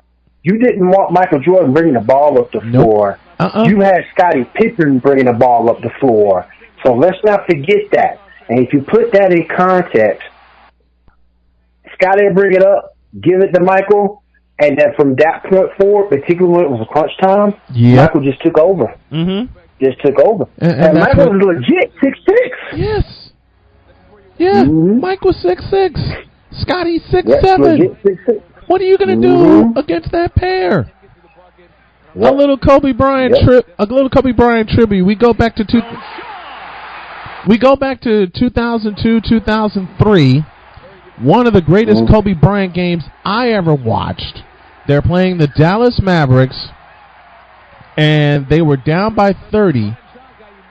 S1: you didn't want Michael Jordan bringing the ball up the floor. You had Scottie Pippen bringing the ball up the floor. So let's not forget that. And if you put that in context, Scottie would bring it up, give it to Michael, and then from that point forward, particularly when it was crunch time, Michael just took over. Mm-hmm. Just took over. And Michael was legit 6'6". Yes. Yeah, Mike was 6'6". Scotty 6'7". What are you going to do against that pair? A little Kobe Bryant tribute. We go back to 2002, 2003. One of the greatest Kobe Bryant games I ever watched. They're playing the Dallas Mavericks, and they were down by 30.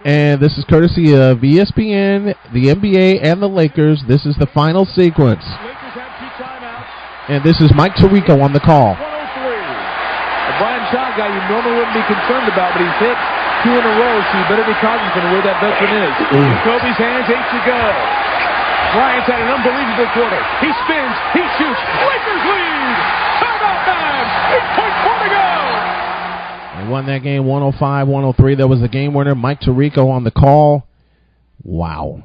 S1: And this is courtesy of ESPN, the NBA, and the Lakers. This is the final sequence. And this is Mike Tirico on the call. 103. The Brian Shaw guy you normally wouldn't be concerned about, but he's hit 2 in a row, so you better be cognizant of where that veteran is. Kobe's hands, 8 to go. Bryant's had an unbelievable quarter. He spins, he shoots. Lakers lead! Timeout time! 8.4 to go! They won that game 105-103. That was the game winner. Mike Tirico on the call. Wow.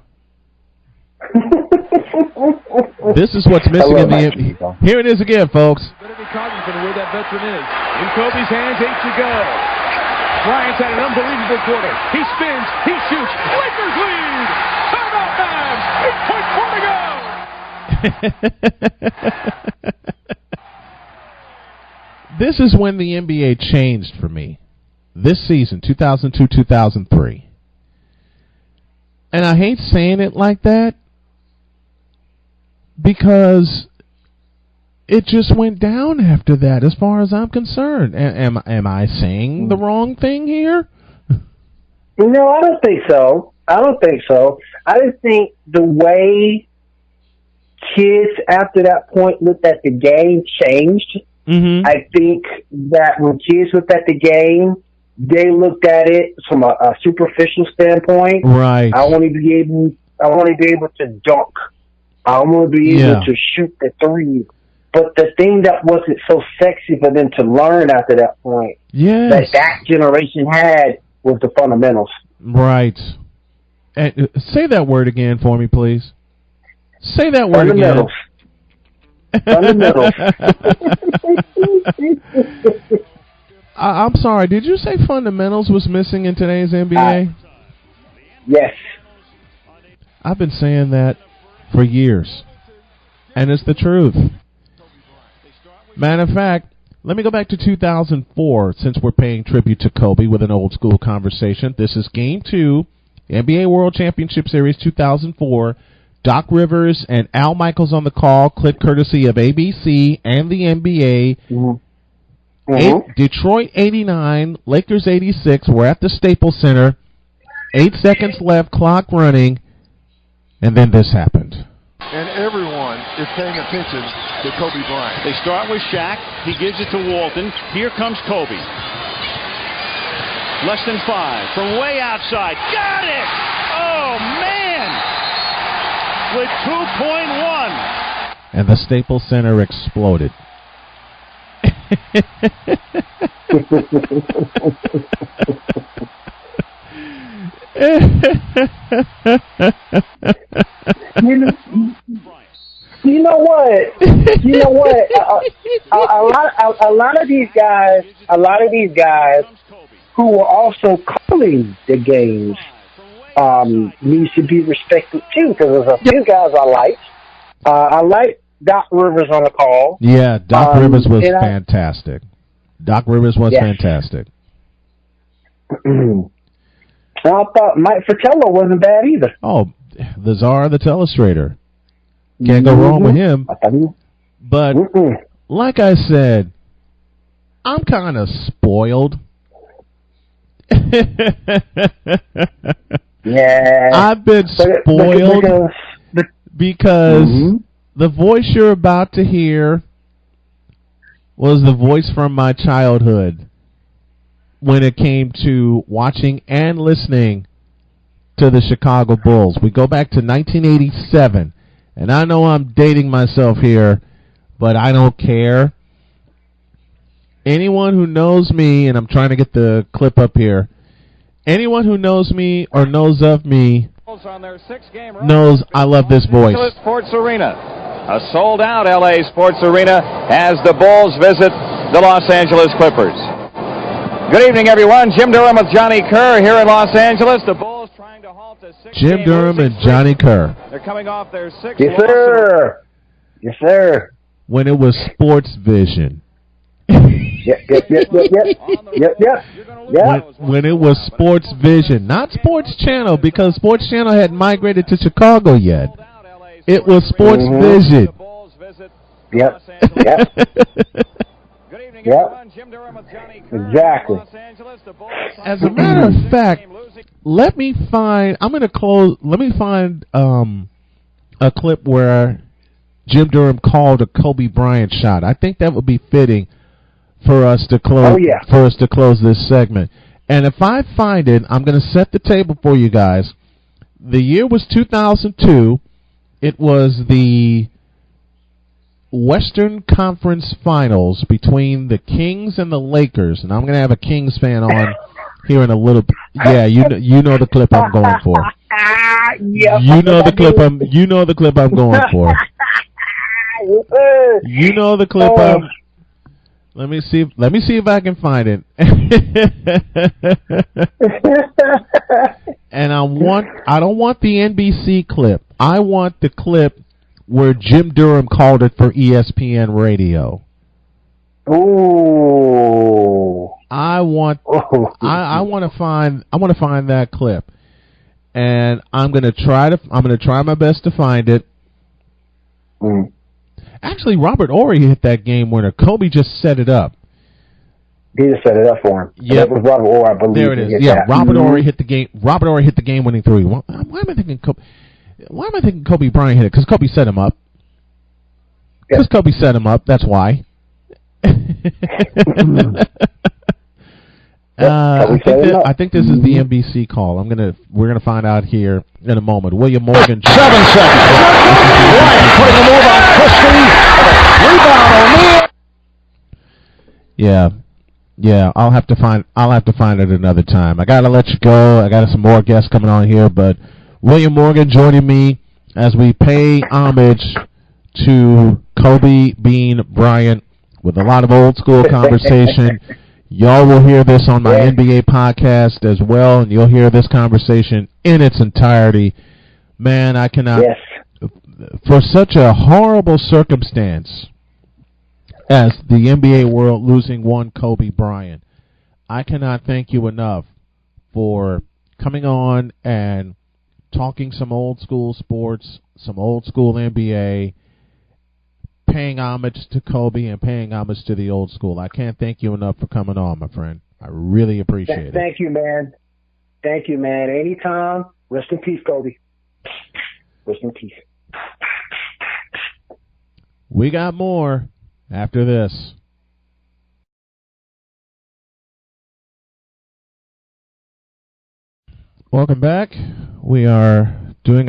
S1: This is what's missing in the Here it is again, folks.
S9: Better be cognizant of where that veteran is. In Kobe's hands, 8 to go. Bryant's had an unbelievable quarter. He spins, he shoots. Lakers lead. Timeout, Mavs. 8.4 to go.
S1: This is when the NBA changed for me. This season, 2002-2003. And I hate saying it like that because it just went down after that as far as I'm concerned. Am I saying the wrong thing here?
S8: No, I don't think so. I just think the way kids after that point looked at the game changed.
S1: Mm-hmm.
S8: I think that when kids looked at the game, they looked at it from a superficial standpoint.
S1: Right.
S8: I want to be able to dunk. I want to be able to shoot the three. But the thing that wasn't so sexy for them to learn after that point, that generation had, was the fundamentals.
S1: Right. And say that word again for me, please. Say that word again. Fundamentals. I'm sorry, did you say fundamentals was missing in today's NBA?
S8: Yes.
S1: I've been saying that for years, and it's the truth. Matter of fact, let me go back to 2004, since we're paying tribute to Kobe with an old school conversation. This is Game 2, NBA World Championship Series 2004. Doc Rivers and Al Michaels on the call, clip courtesy of ABC and the NBA.
S8: Mm-hmm.
S1: Detroit 89, Lakers 86. We're at the Staples Center. 8 seconds left, clock running, and then this happened.
S10: And everyone is paying attention to Kobe Bryant.
S11: They start with Shaq. He gives it to Walton. Here comes Kobe. Less than 5 from way outside. Got it! Oh, man! With 2.1.
S1: And the Staples Center exploded.
S8: You know what? A lot of these guys who were also calling the games needs to be respected too, because there's a few guys I liked. I liked Doc Rivers on the call.
S1: Yeah, Doc Rivers was fantastic. Doc Rivers was fantastic.
S8: I thought Mike Fratello wasn't bad either.
S1: Oh, the czar of the telestrator. Can't go wrong with him. But like I said, I'm kind of spoiled.
S8: Yeah,
S1: I've been spoiled because the voice you're about to hear was the voice from my childhood when it came to watching and listening to the Chicago Bulls. We go back to 1987, and I know I'm dating myself here, but I don't care. Anyone who knows me, and I'm trying to get the clip up here, anyone who knows me or knows of me knows I love this voice.
S12: Sports Arena. A sold-out LA Sports Arena as the Bulls visit the Los Angeles Clippers. Good evening, everyone. Jim Durham with Johnny Kerr here in Los Angeles. The Bulls trying to halt a
S1: Jim Durham and Johnny Kerr.
S12: They're coming off their 6th
S8: Yes, sir. Yes, sir.
S1: When it was Sports Vision.
S8: Yep.
S1: When it was Sports Vision, not Sports Channel, because Sports Channel hadn't migrated to Chicago yet. It was Sports Vision.
S8: Yep. Exactly.
S1: As a matter of fact, let me find a clip where Jim Durham called a Kobe Bryant shot. I think that would be fitting for us to close this segment. And if I find it, I'm going to set the table for you guys. The year was 2002. It was the Western Conference Finals between the Kings and the Lakers, and I'm going to have a Kings fan on here in a little bit. Yeah, you know the clip I'm going for.
S8: Yep.
S1: You know the clip I'm going for. You know the clip. Let me see if I can find it. And I don't want the NBC clip. I want the clip where Jim Durham called it for ESPN Radio.
S8: Ooh.
S1: I want to find that clip. And I'm going to try my best to find it.
S8: Mm.
S1: Actually, Robert Horry hit that game winner. Kobe just set it up.
S8: He just set it up for him.
S1: Yeah,
S8: that was Robert Horry, I believe.
S1: There it is. Yeah, Robert Horry hit the game. Robert Horry hit the game-winning three. Why am I thinking Kobe? Why am I thinking Kobe Bryant hit it? Because Kobe set him up. Because Kobe set him up. That's why. I think this is the NBC call. We're gonna find out here in a moment. William Morgan.
S11: 7 seconds. Bryant putting the move on Christie. Rebound O'Neal.
S1: Yeah. I'll have to find it another time. I gotta let you go. I got some more guests coming on here, but William Morgan joining me as we pay homage to Kobe Bean Bryant with a lot of old school conversation. Y'all will hear this on my NBA podcast as well, and you'll hear this conversation in its entirety. Man, I cannot, for such a horrible circumstance as the NBA world losing one Kobe Bryant, I cannot thank you enough for coming on and talking some old school sports, some old school NBA, paying homage to Kobe and paying homage to the old school. I can't thank you enough for coming on, my friend. I really appreciate it.
S8: Thank you, man. Thank you, man. Anytime. Rest in peace, Kobe. Rest in peace.
S1: We got more after this. Welcome back. We are doing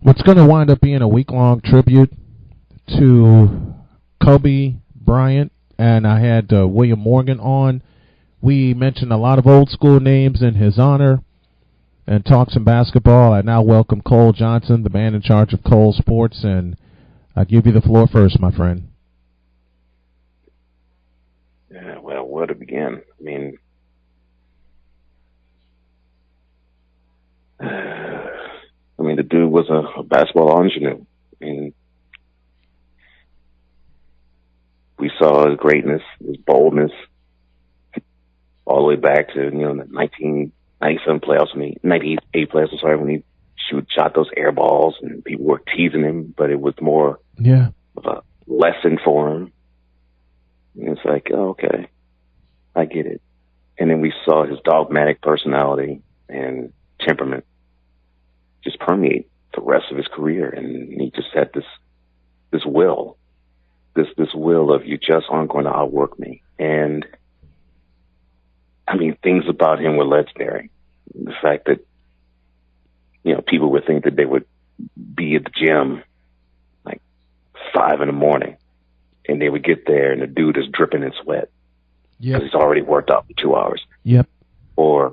S1: what's going to wind up being a week-long tribute to Kobe Bryant, and I had William Morgan on. We mentioned a lot of old school names in his honor and talked some basketball. I now welcome Cole Johnson, the man in charge of Cole Sports, and I give you the floor first, my friend.
S13: Yeah, well, where to begin? I mean, the dude was a basketball ingenue. I mean, we saw his greatness, his boldness, all the way back to, the 1997 playoffs, 98 playoffs, I'm sorry, when he shot those air balls and people were teasing him, but it was more of a lesson for him. And it's like, oh, okay, I get it. And then we saw his dogmatic personality and temperament just permeate the rest of his career. And he just had this will, this will of, you just aren't going to outwork me. And things about him were legendary. The fact that, people would think that they would be at the gym like 5 a.m. and they would get there and the dude is dripping in sweat because he's already worked out for 2 hours.
S1: Yep.
S13: Or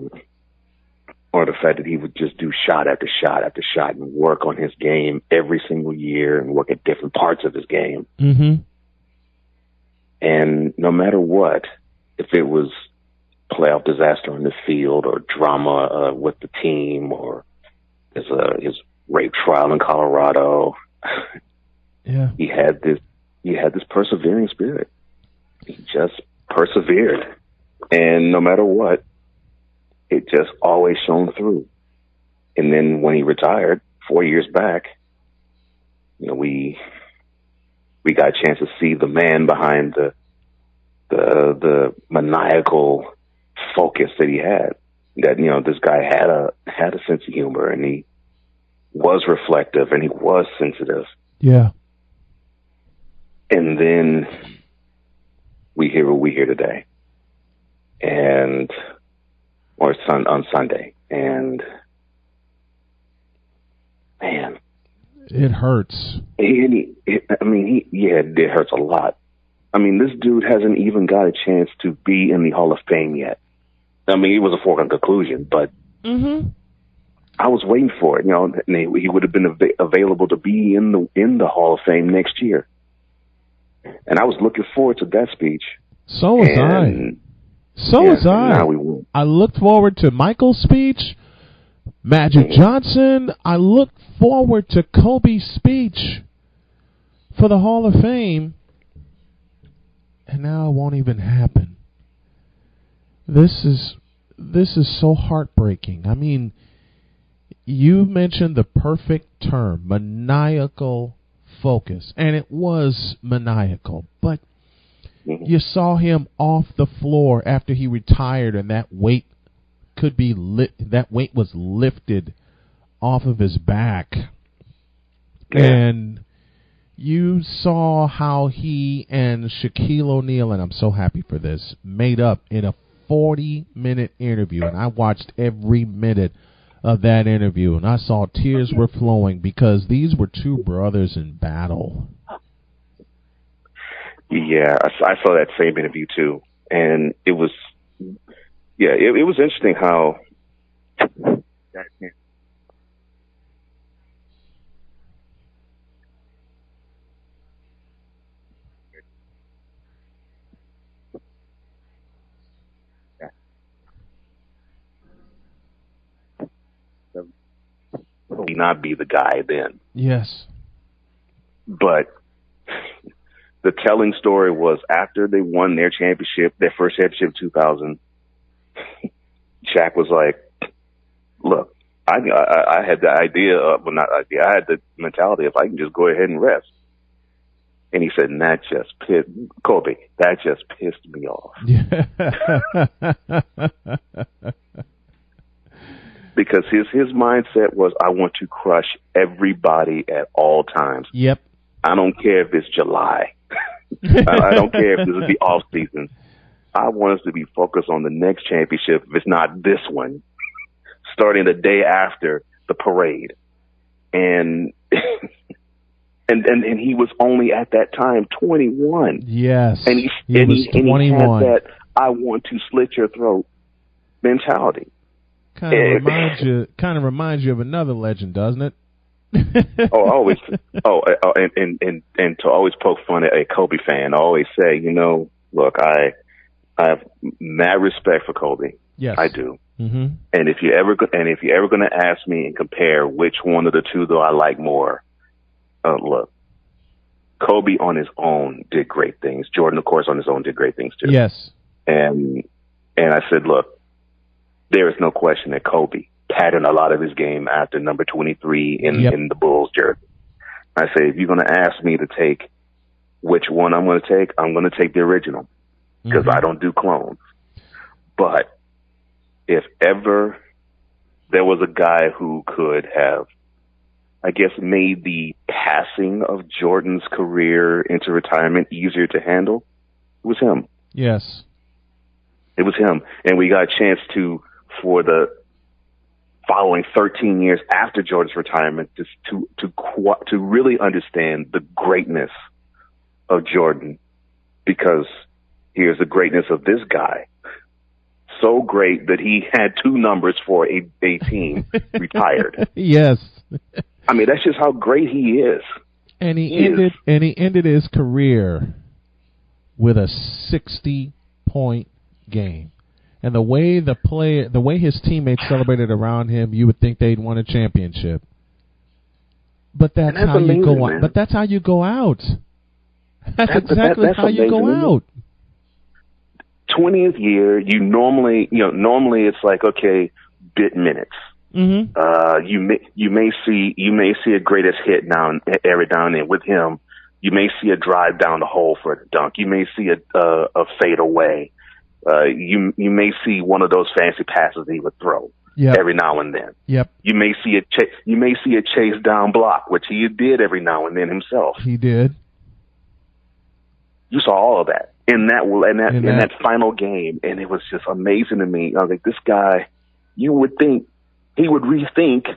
S13: the fact that he would just do shot after shot after shot and work on his game every single year and work at different parts of his game.
S1: Mm-hmm.
S13: And no matter what, if it was playoff disaster on the field or drama with the team or his rape trial in Colorado, he had this persevering spirit. He just persevered, and no matter what, it just always shone through. And then when he retired 4 years back, we got a chance to see the man behind the maniacal focus that he had. That this guy had a sense of humor, and he was reflective, and he was sensitive.
S1: Yeah.
S13: And then we hear what we hear today, on Sunday, and man,
S1: it hurts.
S13: It hurts a lot. This dude hasn't even got a chance to be in the Hall of Fame yet. It was a foregone conclusion, but I was waiting for it, and he would have been available to be in the Hall of Fame next year. And I was looking forward to that speech.
S1: So was I.
S13: Now we won.
S1: I looked forward to Michael's speech, Magic Johnson. I looked forward to Kobe's speech for the Hall of Fame. And now it won't even happen. This is so heartbreaking. I mean, you mentioned the perfect term, maniacal focus, and it was maniacal, but you saw him off the floor after he retired, and that weight was lifted off of his back. And you saw how he and Shaquille O'Neal, and I'm so happy for this, made up in a 40-minute interview, and I watched every minute of that interview, and I saw tears were flowing because these were two brothers in battle.
S13: Yeah, I saw that same interview too, and it was, it was interesting how he not be the guy then.
S1: Yes.
S13: But the telling story was after they won their first championship in 2000, Shaq was like, look, I had the idea, I had the mentality if I can just go ahead and rest. And he said, and that just pissed me off. Because his mindset was, I want to crush everybody at all times.
S1: Yep.
S13: I don't care if it's July. I don't care if this is the off season. I want us to be focused on the next championship, if it's not this one, starting the day after the parade. And and he was only at that time 21.
S1: Yes.
S13: And he
S1: was 21.
S13: He had that I want to slit your throat mentality.
S1: Kind of reminds you of another legend, doesn't it?
S13: And to always poke fun at a Kobe fan, I always say, look, I have mad respect for Kobe.
S1: Yes,
S13: I do.
S1: Mm-hmm.
S13: And if you're ever going to ask me and compare which one of the two though I like more, look, Kobe on his own did great things. Jordan, of course, on his own did great things too.
S1: Yes.
S13: And I said, look, there is no question that Kobe patterned a lot of his game after number 23 in the Bulls jersey. I say, if you're going to ask me to take which one I'm going to take the original because I don't do clones. But if ever there was a guy who could have, I guess, made the passing of Jordan's career into retirement easier to handle, it was him.
S1: Yes.
S13: It was him. And we got a chance for the following 13 years after Jordan's retirement, to really understand the greatness of Jordan, because here's the greatness of this guy. So great that he had 2 numbers for a team retired.
S1: Yes.
S13: I mean, that's just how great he is.
S1: And he ended his career with a 60-point game. And the way his teammates celebrated around him, you would think they'd won a championship. But that's how you go out. But that's how you go out. That's exactly how you go out.
S13: 20th year, normally it's like, okay, bit minutes.
S1: Mm-hmm.
S13: You may see a greatest hit every now and then. With him, you may see a drive down the hole for a dunk. You may see a fade away. You may see one of those fancy passes he would throw every now and then.
S1: Yep.
S13: You may see a chase down block, which he did every now and then himself.
S1: He did.
S13: You saw all of that in that final game, and it was just amazing to me. I was like, this guy, you would think he would rethink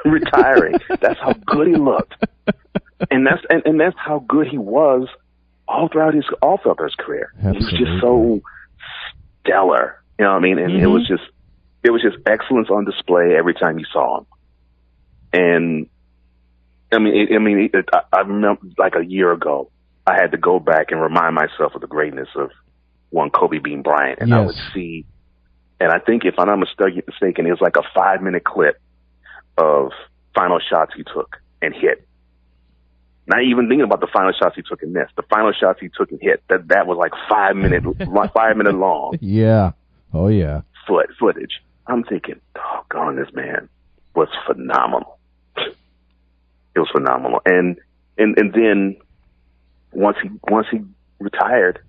S13: retiring. That's how good he looked, and that's how good he was all throughout his career.
S1: Absolutely.
S13: He was just so stellar, you know what I mean? And it was just excellence on display every time you saw him.
S14: And I remember like a year ago, I had to go back and remind myself of the greatness of one Kobe being Bryant, and I would see, and I think if I'm not mistaken, it was like a 5-minute clip of final shots he took and hit. Not even thinking about the final shots he took and missed. The final shots he took and hit. That was like 5 minute long.
S1: Yeah. Oh yeah.
S14: Footage. I'm thinking, doggone, this man was phenomenal. It was phenomenal. And then once he retired,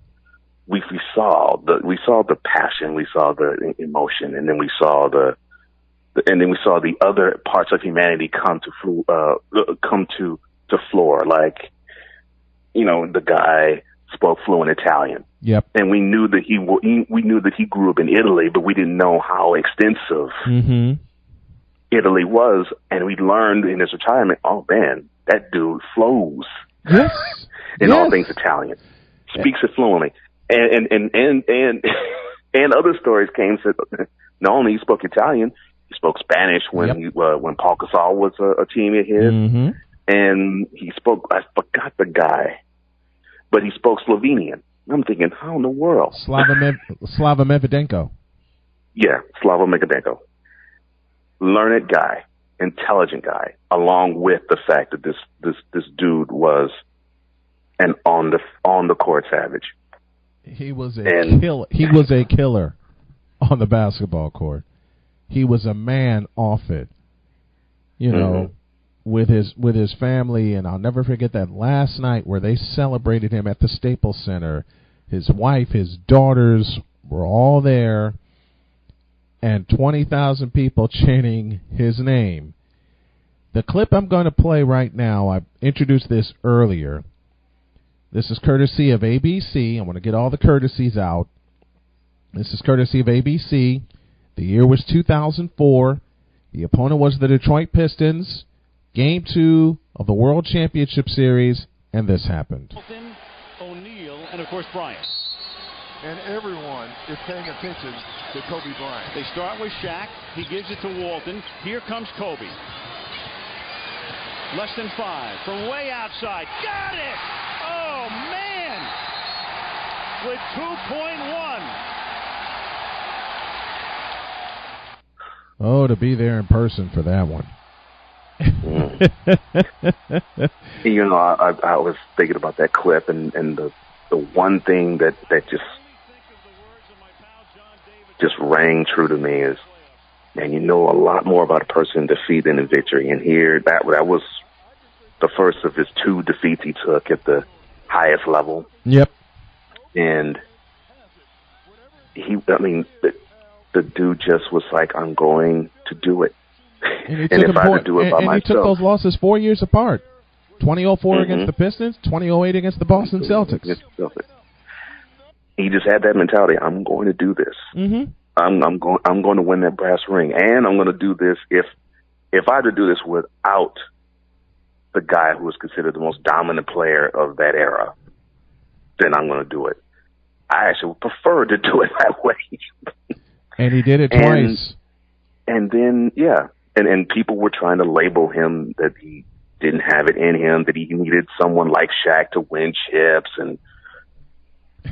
S14: we saw the passion, we saw the emotion, and then we saw the other parts of humanity come to floor. Like, the guy spoke fluent Italian.
S1: Yep.
S14: And we knew that he grew up in Italy, but we didn't know how extensive Italy was. And we learned in his retirement, oh man, that dude flows.
S1: Yes.
S14: in all things Italian. Speaks it fluently. And other stories came to not only he spoke Italian, he spoke Spanish when Paul Gasol was a teammate of his. And he spoke, I forgot the guy, but he spoke Slovenian. I'm thinking, how in the world?
S1: Slava Medvedenko.
S14: Yeah, Slava Medvedenko. Learned guy, intelligent guy, along with the fact that this dude was an on the court savage.
S1: He was a killer on the basketball court. He was a man off it. With his family, and I'll never forget that last night where they celebrated him at the Staples Center. His wife, his daughters were all there, and 20,000 people chanting his name. The clip I'm going to play right now, I introduced this earlier. This is courtesy of ABC. I want to get all the courtesies out. This is courtesy of ABC. The year was 2004. The opponent was the Detroit Pistons. Game 2 of the World Championship Series, and this happened.
S11: O'Neal, and of course Bryant.
S10: And everyone is paying attention to Kobe Bryant.
S11: They start with Shaq. He gives it to Walton. Here comes Kobe. Less than 5 from way outside. Got it! Oh, man! With 2.1.
S1: Oh, to be there in person for that one.
S14: I was thinking about that clip, and the one thing that just rang true to me is, man, you know a lot more about a person in defeat than in victory. And here, that was the first of his 2 defeats he took at the highest level.
S1: Yep.
S14: And the dude just was like, I'm going to do it.
S1: And he took those losses 4 years apart. 2004 against the Pistons, 2008 against the Boston Celtics.
S14: He just had that mentality. I'm going to do this. I'm going to win that brass ring, and I'm going to do this. If I had to do this without the guy who was considered the most dominant player of that era, then I'm going to do it. I actually would prefer to do it that way.
S1: And he did it twice.
S14: And then, and people were trying to label him that he didn't have it in him, that he needed someone like Shaq to win chips, and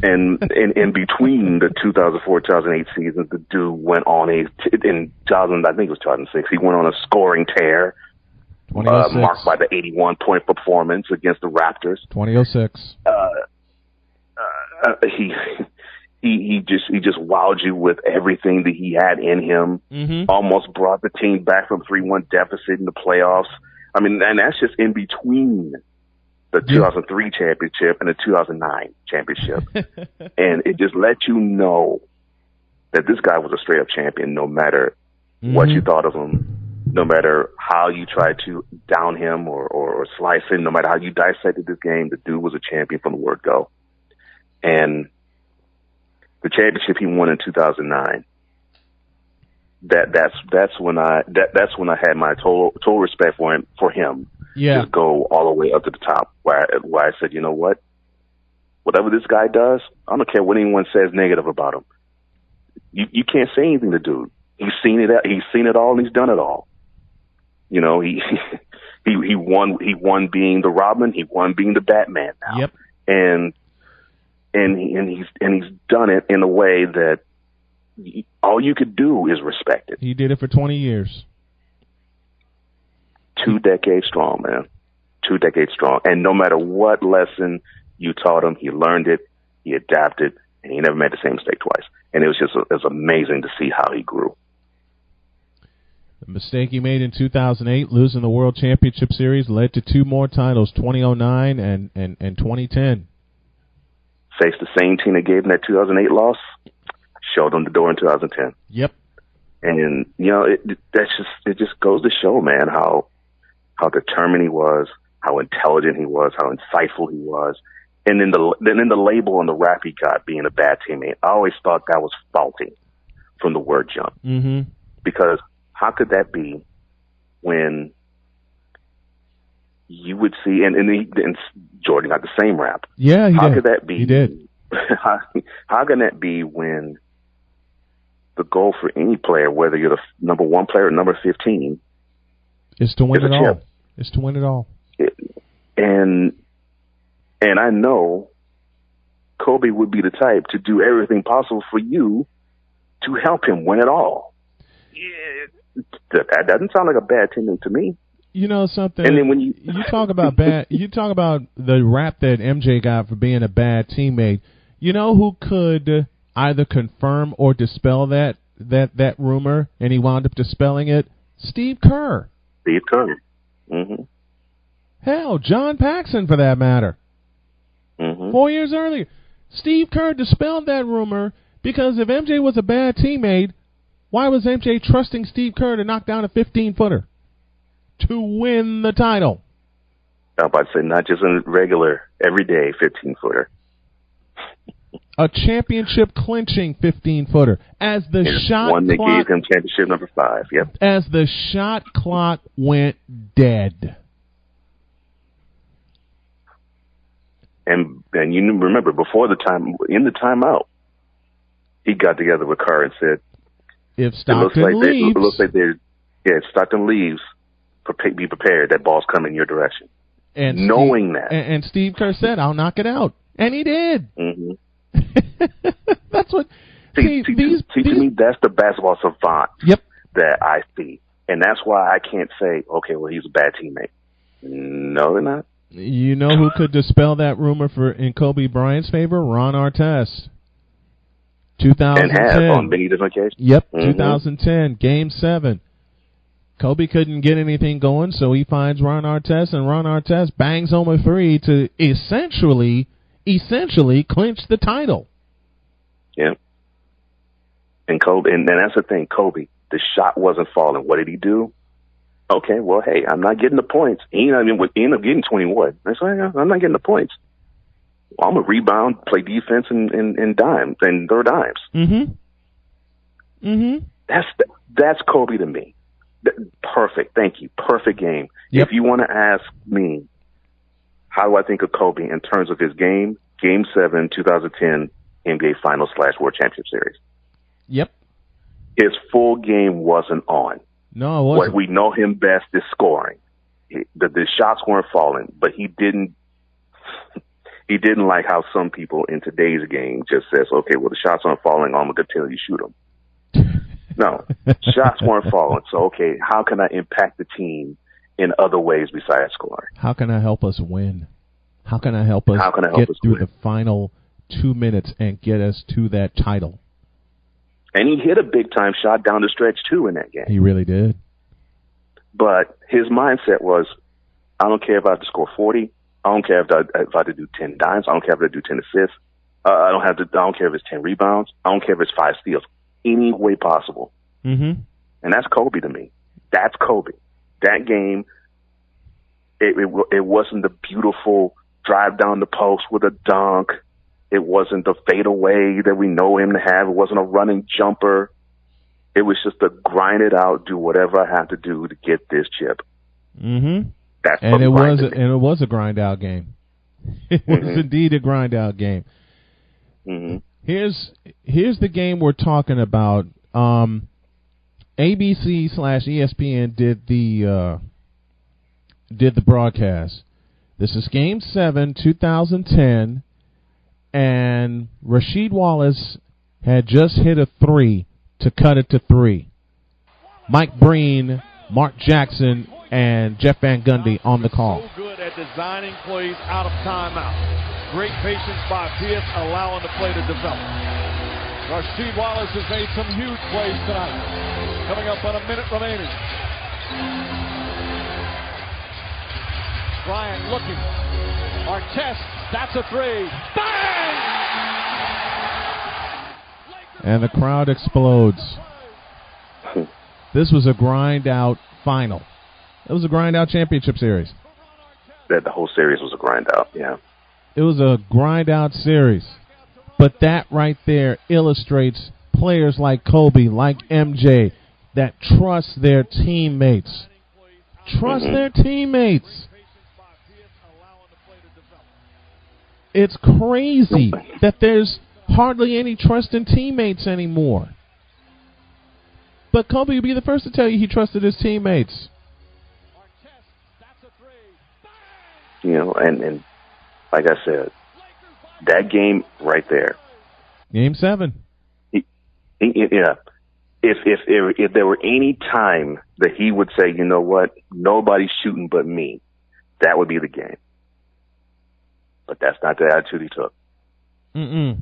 S14: in between the 2004-2008 seasons, the dude went on in 2000, I think it was 2006, he went on a scoring tear, marked by the 81-point performance against the Raptors.
S1: 2006.
S14: He just wowed you with everything that he had in him. Almost brought the team back from 3-1 deficit in the playoffs. I mean, and that's just in between the 2003 championship and the 2009 championship. And it just let you know that this guy was a straight up champion, no matter what you thought of him, no matter how you tried to down him or slice him, no matter how you dissected this game, the dude was a champion from the word go. And the championship he won in 2009. That's when I had my total respect for him.
S1: Yeah.
S14: Just go all the way up to the top. Where I said, you know what? Whatever this guy does, I don't care what anyone says negative about him. You can't say anything to dude. He's seen it all and he's done it all. You know, he he won being the Robin. He won being the Batman now.
S1: Yep.
S14: And he's done it in a way that all you could do is respect it.
S1: He did it for 20 years.
S14: 2 decades strong, man. 2 decades strong. And no matter what lesson you taught him, he learned it, he adapted, and he never made the same mistake twice. And it was amazing to see how he grew.
S1: The mistake he made in 2008, losing the World Championship Series, led to 2 more titles, 2009 and 2010.
S14: Faced the same team that gave him that 2008 loss, showed him the door in 2010.
S1: Yep.
S14: And, you know, it just goes to show, man, how determined he was, how intelligent he was, how insightful he was. And then the label on the rap he got, being a bad teammate, I always thought that was faulty from the word jump.
S1: Mm-hmm.
S14: Because how could that be when you would see, and Jordan got the same rap.
S1: Yeah, he
S14: how
S1: did.
S14: Could that be?
S1: He did.
S14: How can that be when the goal for any player, whether you're the number 1 player or number 15,
S1: is to win
S14: it
S1: all. Is to win it all.
S14: And I know Kobe would be the type to do everything possible for you to help him win it all. Yeah, that doesn't sound like a bad teammate to me.
S1: You know something?
S14: And then when you
S1: talk about you talk about the rap that MJ got for being a bad teammate. You know who could either confirm or dispel that rumor, and he wound up dispelling it? Steve Kerr.
S14: Steve Kerr. Mm-hmm.
S1: Hell, John Paxson, for that matter.
S14: Mm-hmm.
S1: 4 years earlier, Steve Kerr dispelled that rumor because if MJ was a bad teammate, why was MJ trusting Steve Kerr to knock down a 15-footer to win the title?
S14: I was about to say, not just a regular, everyday 15-footer.
S1: A championship clinching 15-footer. As the shot
S14: one that
S1: clock,
S14: gave him championship number 5. Yep.
S1: As the shot clock went dead.
S14: And you remember before the time, in the timeout, he got together with Kerr and said,
S1: "If Stockton leaves,
S14: it looks like if Stockton leaves, be prepared. That ball's coming your direction."
S1: And
S14: knowing
S1: Steve,
S14: that,
S1: and Steve Kerr said, "I'll knock it out," and he did.
S14: Mm-hmm.
S1: That's what.
S14: To me, that's the basketball savant.
S1: Yep.
S14: That I see, and that's why I can't say, okay, well, he's a bad teammate. No, they're not.
S1: You know who could dispel that rumor in Kobe Bryant's favor? Ron Artest. 2010.
S14: And has on many different occasions.
S1: Yep,
S14: mm-hmm.
S1: 2010, Game 7. Kobe couldn't get anything going, so he finds Ron Artest, and Ron Artest bangs home a 3 to essentially clinch the title.
S14: Yeah. And Kobe, and that's the thing, Kobe, the shot wasn't falling. What did he do? Okay, well, hey, I'm not getting the points. He ended up getting 21. That's why I'm not getting the points. Well, I'm going to rebound, play defense, and throw dimes.
S1: Mm-hmm. Mm-hmm.
S14: That's Kobe to me. Perfect. Thank you. Perfect game.
S1: Yep.
S14: If you want to ask me, how do I think of Kobe in terms of his game? Game 7, 2010 NBA Finals / World Championship Series.
S1: Yep.
S14: His full game wasn't on.
S1: No, it wasn't.
S14: What we know him best is scoring. The shots weren't falling, but he didn't like how some people in today's game just says, okay, well, the shots aren't falling, I'm going to tell you shoot them. No, shots weren't falling. So, okay, how can I impact the team in other ways besides scoring?
S1: How can I help us win? How can I help us get through the final 2 minutes and get us to that title?
S14: And he hit a big-time shot down the stretch, too, in that game.
S1: He really did.
S14: But his mindset was, I don't care if I have to score 40. I don't care if I have to do 10 dimes. I don't care if I have to do 10 assists. I don't care if it's 10 rebounds. I don't care if it's 5 steals. Any way possible.
S1: Mm-hmm.
S14: And that's Kobe to me. That's Kobe. That game, it wasn't the beautiful drive down the post with a dunk. It wasn't the fadeaway that we know him to have. It wasn't a running jumper. It was just to grind it out, do whatever I have to do to get this chip.
S1: Mm-hmm.
S14: It
S1: was a grind out game. It was indeed a grind out game.
S14: Mm-hmm.
S1: Here's the game we're talking about. ABC/ESPN did the broadcast. This is Game 7, 2010, and Rasheed Wallace had just hit a 3 to cut it to 3. Mike Breen, Mark Jackson, and Jeff Van Gundy on the call.
S9: So good at designing plays out of timeout. Great patience by Pierce, allowing the play to develop. Rasheed Wallace has made some huge plays tonight. Coming up on a minute remaining. Bryant looking. Artest, that's a 3. Bang!
S1: And the crowd explodes. This was a grind-out final. It was a grind-out championship series.
S14: The whole series was a grind-out, yeah.
S1: It was a grind-out series. But that right there illustrates players like Kobe, like MJ, that trust their teammates. Trust their teammates. It's crazy that there's hardly any trust in teammates anymore. But Kobe would be the first to tell you he trusted his teammates.
S14: You know, and like I said, that game right there.
S1: Game 7.
S14: Yeah. If there were any time that he would say, you know what, nobody's shooting but me, that would be the game. But that's not the attitude he took.
S1: Mm-mm.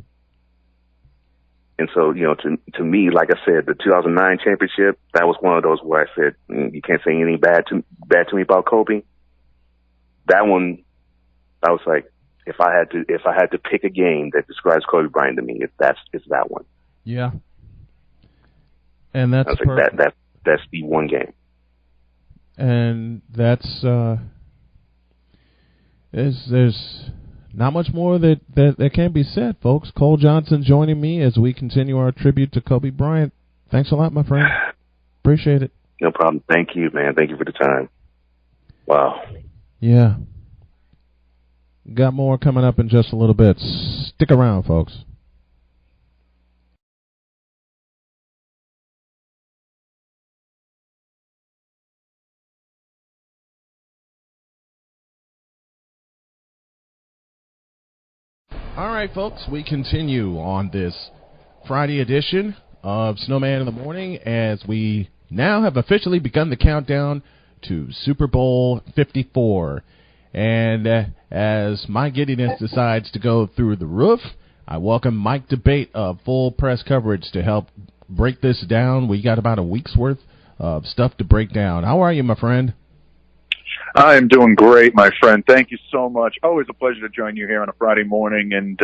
S14: And so, you know, to me, like I said, the 2009 championship, that was one of those where I said, you can't say anything bad to me about Kobe. That one, I was like, if I had to pick a game that describes Kobe Bryant to me, it's that one.
S1: Yeah. And that's
S14: like, that's the one game.
S1: And that's there's not much more that can be said, folks. Cole Johnson joining me as we continue our tribute to Kobe Bryant. Thanks a lot, my friend. Appreciate it.
S14: No problem. Thank you, man. Thank you for the time. Wow.
S1: Yeah. Got more coming up in just a little bit. Stick around, folks. All right, folks, we continue on this Friday edition of Snowman in the Morning as we now have officially begun the countdown to Super Bowl 54. And as my giddiness decides to go through the roof, I welcome Mike Debate of Full Press Coverage to help break this down. We got about a week's worth of stuff to break down. How are you, my friend?
S15: I am doing great, my friend. Thank you so much. Always a pleasure to join you here on a Friday morning, and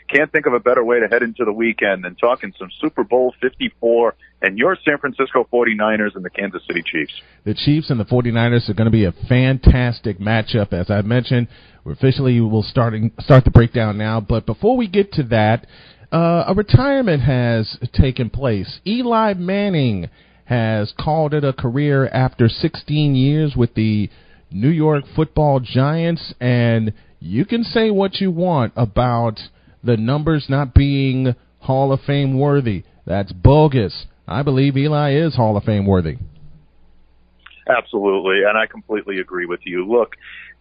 S15: can't think of a better way to head into the weekend than talking some Super Bowl 54 and your San Francisco 49ers and the Kansas City Chiefs.
S1: The Chiefs and the 49ers are going to be a fantastic matchup. As I mentioned, we officially will start the breakdown now, but before we get to that, a retirement has taken place. Eli Manning has called it a career after 16 years with the New York Football Giants, and you can say what you want about the numbers not being Hall of Fame worthy. That's bogus. I believe Eli is Hall of Fame worthy.
S15: Absolutely, and I completely agree with you. Look,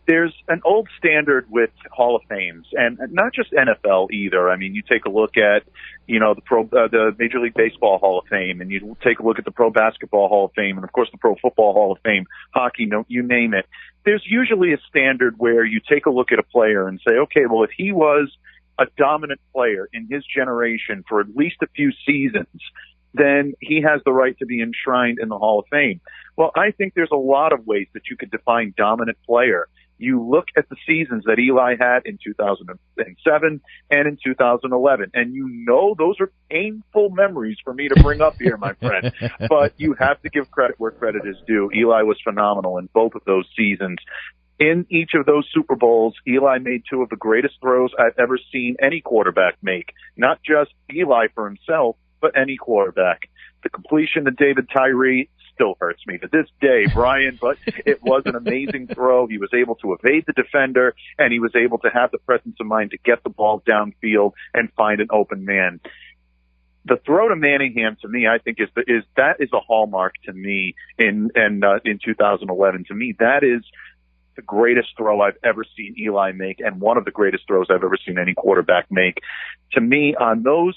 S15: there's an old standard with Hall of Fames, and not just NFL either. I mean, you take a look at, the Major League Baseball Hall of Fame, and you take a look at the Pro Basketball Hall of Fame, and of course the Pro Football Hall of Fame, hockey, you name it. There's usually a standard where you take a look at a player and say, okay, well, if he was a dominant player in his generation for at least a few seasons, then he has the right to be enshrined in the Hall of Fame. Well, I think there's a lot of ways that you could define dominant player. You look at the seasons that Eli had in 2007 and in 2011, and those are painful memories for me to bring up here, my friend. But you have to give credit where credit is due. Eli was phenomenal in both of those seasons. In each of those Super Bowls, Eli made two of the greatest throws I've ever seen any quarterback make. Not just Eli for himself, but any quarterback. The completion to David Tyree still hurts me to this day, Brian, but it was an amazing throw. He was able to evade the defender, and he was able to have the presence of mind to get the ball downfield and find an open man. the throw to Manningham, to me, I think is a hallmark to me in 2011. To me, that is the greatest throw I've ever seen Eli make, and one of the greatest throws I've ever seen any quarterback make. To me, on those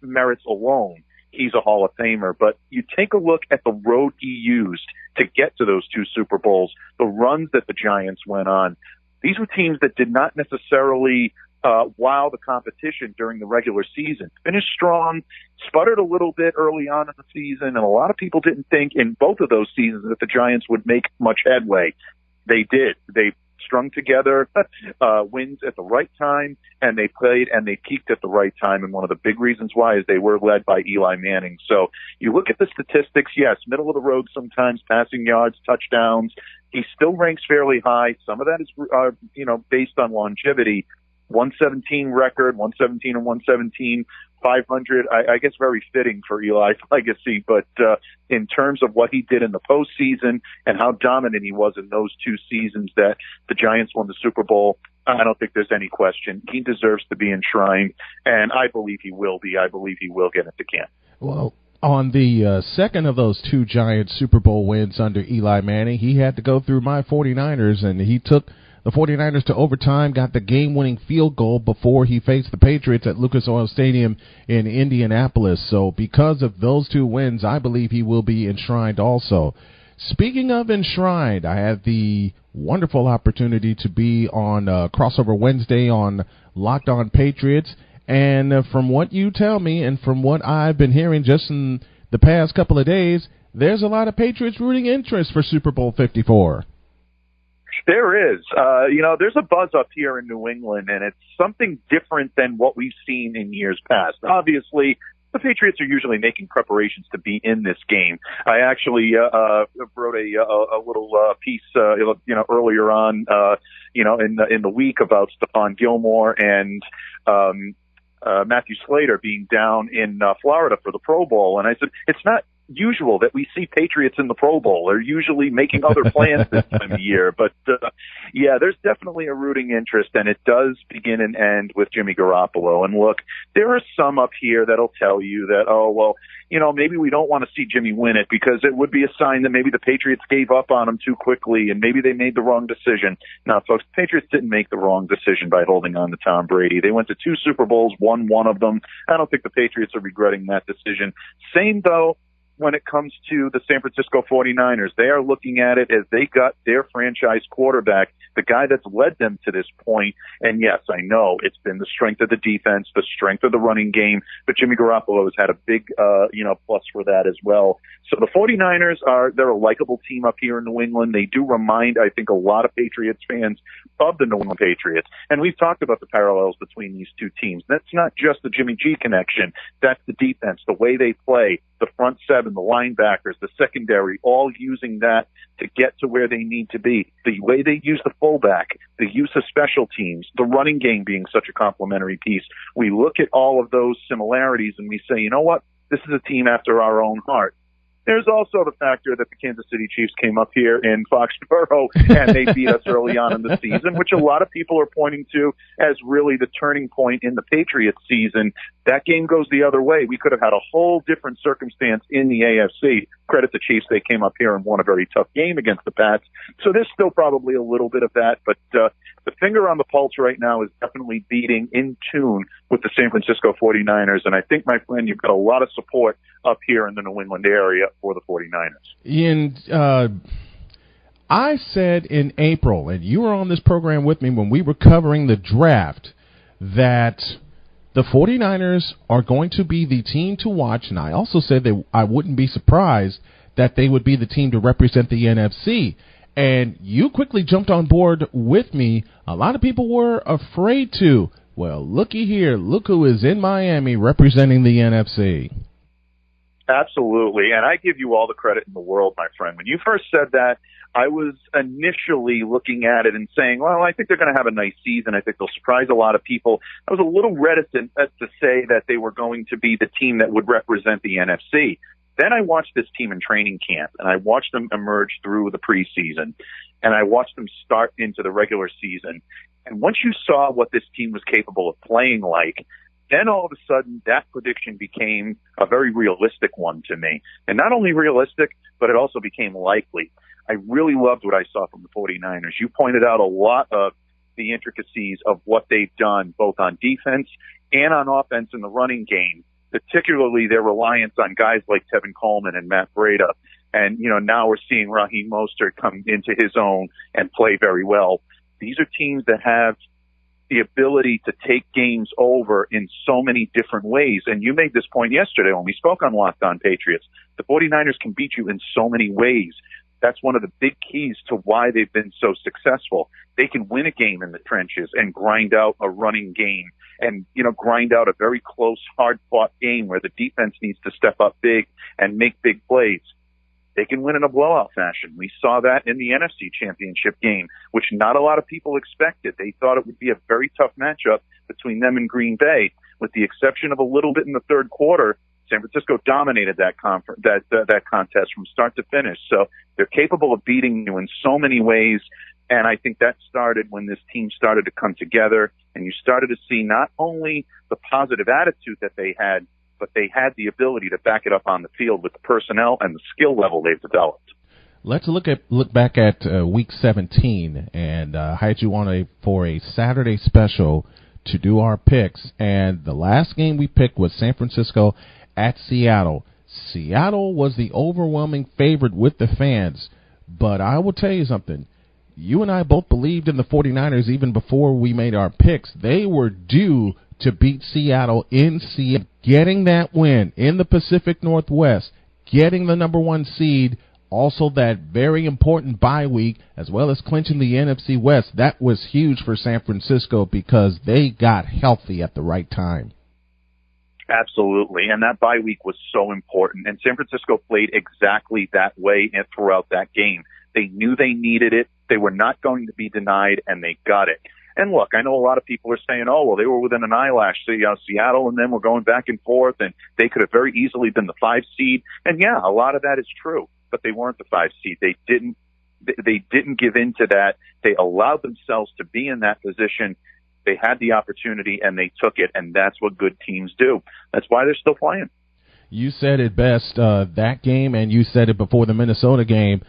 S15: merits alone, he's a Hall of Famer. But you take a look at the road he used to get to those 2 Super Bowls, the runs that the Giants went on. These were teams that did not necessarily wow the competition during the regular season. Finished strong, sputtered a little bit early on in the season, and a lot of people didn't think in both of those seasons that the Giants would make much headway. They did. They strung together wins at the right time, and they played and they peaked at the right time. And one of the big reasons why is they were led by Eli Manning. So you look at the statistics, yes, middle of the road sometimes, passing yards, touchdowns. He still ranks fairly high. Some of that is, based on longevity. 117 record, 117 and 117, 500. I guess very fitting for Eli's legacy. But in terms of what he did in the postseason and how dominant he was in those 2 seasons that the Giants won the Super Bowl, I don't think there's any question. He deserves to be enshrined, and I believe he will be. I believe he will get into camp.
S1: Well, on the second of those 2 Giants Super Bowl wins under Eli Manning, he had to go through my 49ers, and he took the 49ers to overtime, got the game-winning field goal before he faced the Patriots at Lucas Oil Stadium in Indianapolis. So because of those 2 wins, I believe he will be enshrined also. Speaking of enshrined, I had the wonderful opportunity to be on Crossover Wednesday on Locked On Patriots. And from what you tell me and from what I've been hearing just in the past couple of days, there's a lot of Patriots rooting interest for Super Bowl 54.
S15: There is. There's a buzz up here in New England, and it's something different than what we've seen in years past. Obviously, the Patriots are usually making preparations to be in this game. I actually wrote a little piece, earlier on, in the week about Stephon Gilmore and Matthew Slater being down in Florida for the Pro Bowl, and I said it's not usual that we see Patriots in the Pro Bowl. They're usually making other plans this time of year. But, there's definitely a rooting interest, and it does begin and end with Jimmy Garoppolo. And look, there are some up here that'll tell you that, maybe we don't want to see Jimmy win it because it would be a sign that maybe the Patriots gave up on him too quickly and maybe they made the wrong decision. Now, folks, the Patriots didn't make the wrong decision by holding on to Tom Brady. They went to 2 Super Bowls, won one of them. I don't think the Patriots are regretting that decision. Same, though, when it comes to the San Francisco 49ers. They are looking at it as they got their franchise quarterback, the guy that's led them to this point. And yes, I know it's been the strength of the defense, the strength of the running game, but Jimmy Garoppolo has had a big, plus for that as well. So the 49ers they're a likable team up here in New England. They do remind, I think, a lot of Patriots fans of the New England Patriots. And we've talked about the parallels between these 2 teams. That's not just the Jimmy G connection. That's the defense, the way they play, the front 7, the linebackers, the secondary, all using that to get to where they need to be. The way they use the fullback, the use of special teams, the running game being such a complementary piece. We look at all of those similarities and we say, you know what? This is a team after our own heart. There's also the factor that the Kansas City Chiefs came up here in Foxborough and they beat us early on in the season, which a lot of people are pointing to as really the turning point in the Patriots season. That game goes the other way. We could have had a whole different circumstance in the AFC. Credit the Chiefs. They came up here and won a very tough game against the Pats. So there's still probably a little bit of that, but the finger on the pulse right now is definitely beating in tune with the San Francisco 49ers. And I think, my friend, you've got a lot of support up here in the New England area for the 49ers.
S1: And I said in April, and you were on this program with me when we were covering the draft, that the 49ers are going to be the team to watch. And I also said that I wouldn't be surprised that they would be the team to represent the NFC. And you quickly jumped on board with me. A lot of people were afraid to. Well, looky here. Look who is in Miami representing the NFC.
S15: Absolutely. And I give you all the credit in the world, my friend. When you first said that, I was initially looking at it and saying, well, I think they're going to have a nice season. I think they'll surprise a lot of people. I was a little reticent to say that they were going to be the team that would represent the NFC. Then I watched this team in training camp, and I watched them emerge through the preseason, and I watched them start into the regular season. And once you saw what this team was capable of playing like, Then all of a sudden, that prediction became a very realistic one to me. And not only realistic, but it also became likely. I really loved what I saw from the 49ers. You pointed out a lot of the intricacies of what they've done, both on defense and on offense in the running game, particularly their reliance on guys like Tevin Coleman and Matt Breida. And, now we're seeing Raheem Mostert come into his own and play very well. These are teams that have the ability to take games over in so many different ways. And you made this point yesterday when we spoke on Locked On Patriots. The 49ers can beat you in so many ways. That's one of the big keys to why they've been so successful. They can win a game in the trenches and grind out a running game and, grind out a very close, hard-fought game where the defense needs to step up big and make big plays. They can win in a blowout fashion. We saw that in the NFC Championship game, which not a lot of people expected. They thought it would be a very tough matchup between them and Green Bay. With the exception of a little bit in the third quarter, San Francisco dominated that contest from start to finish. So they're capable of beating you in so many ways. And I think that started when this team started to come together and you started to see not only the positive attitude that they had, but they had the ability to back it up on the field with the personnel and the skill level they've developed.
S1: Let's look back at Week 17, and I had you on for a Saturday special to do our picks. And the last game we picked was San Francisco at Seattle. Seattle was the overwhelming favorite with the fans, but I will tell you something. You and I both believed in the 49ers even before we made our picks. They were due to beat Seattle in Seattle, getting that win in the Pacific Northwest, getting the number 1 seed, also that very important bye week, as well as clinching the NFC West. That was huge for San Francisco because they got healthy at the right time.
S15: Absolutely, and that bye week was so important, and San Francisco played exactly that way throughout that game. They knew they needed it. They were not going to be denied, and they got it. And look, I know a lot of people are saying, oh, well, they were within an eyelash, Seattle, and then we're going back and forth, and they could have very easily been the 5 seed. And yeah, a lot of that is true, but they weren't the 5 seed. They didn't give in to that. They allowed themselves to be in that position. They had the opportunity, and they took it, and that's what good teams do. That's why they're still playing.
S1: You said it best, that game, and you said it before the Minnesota game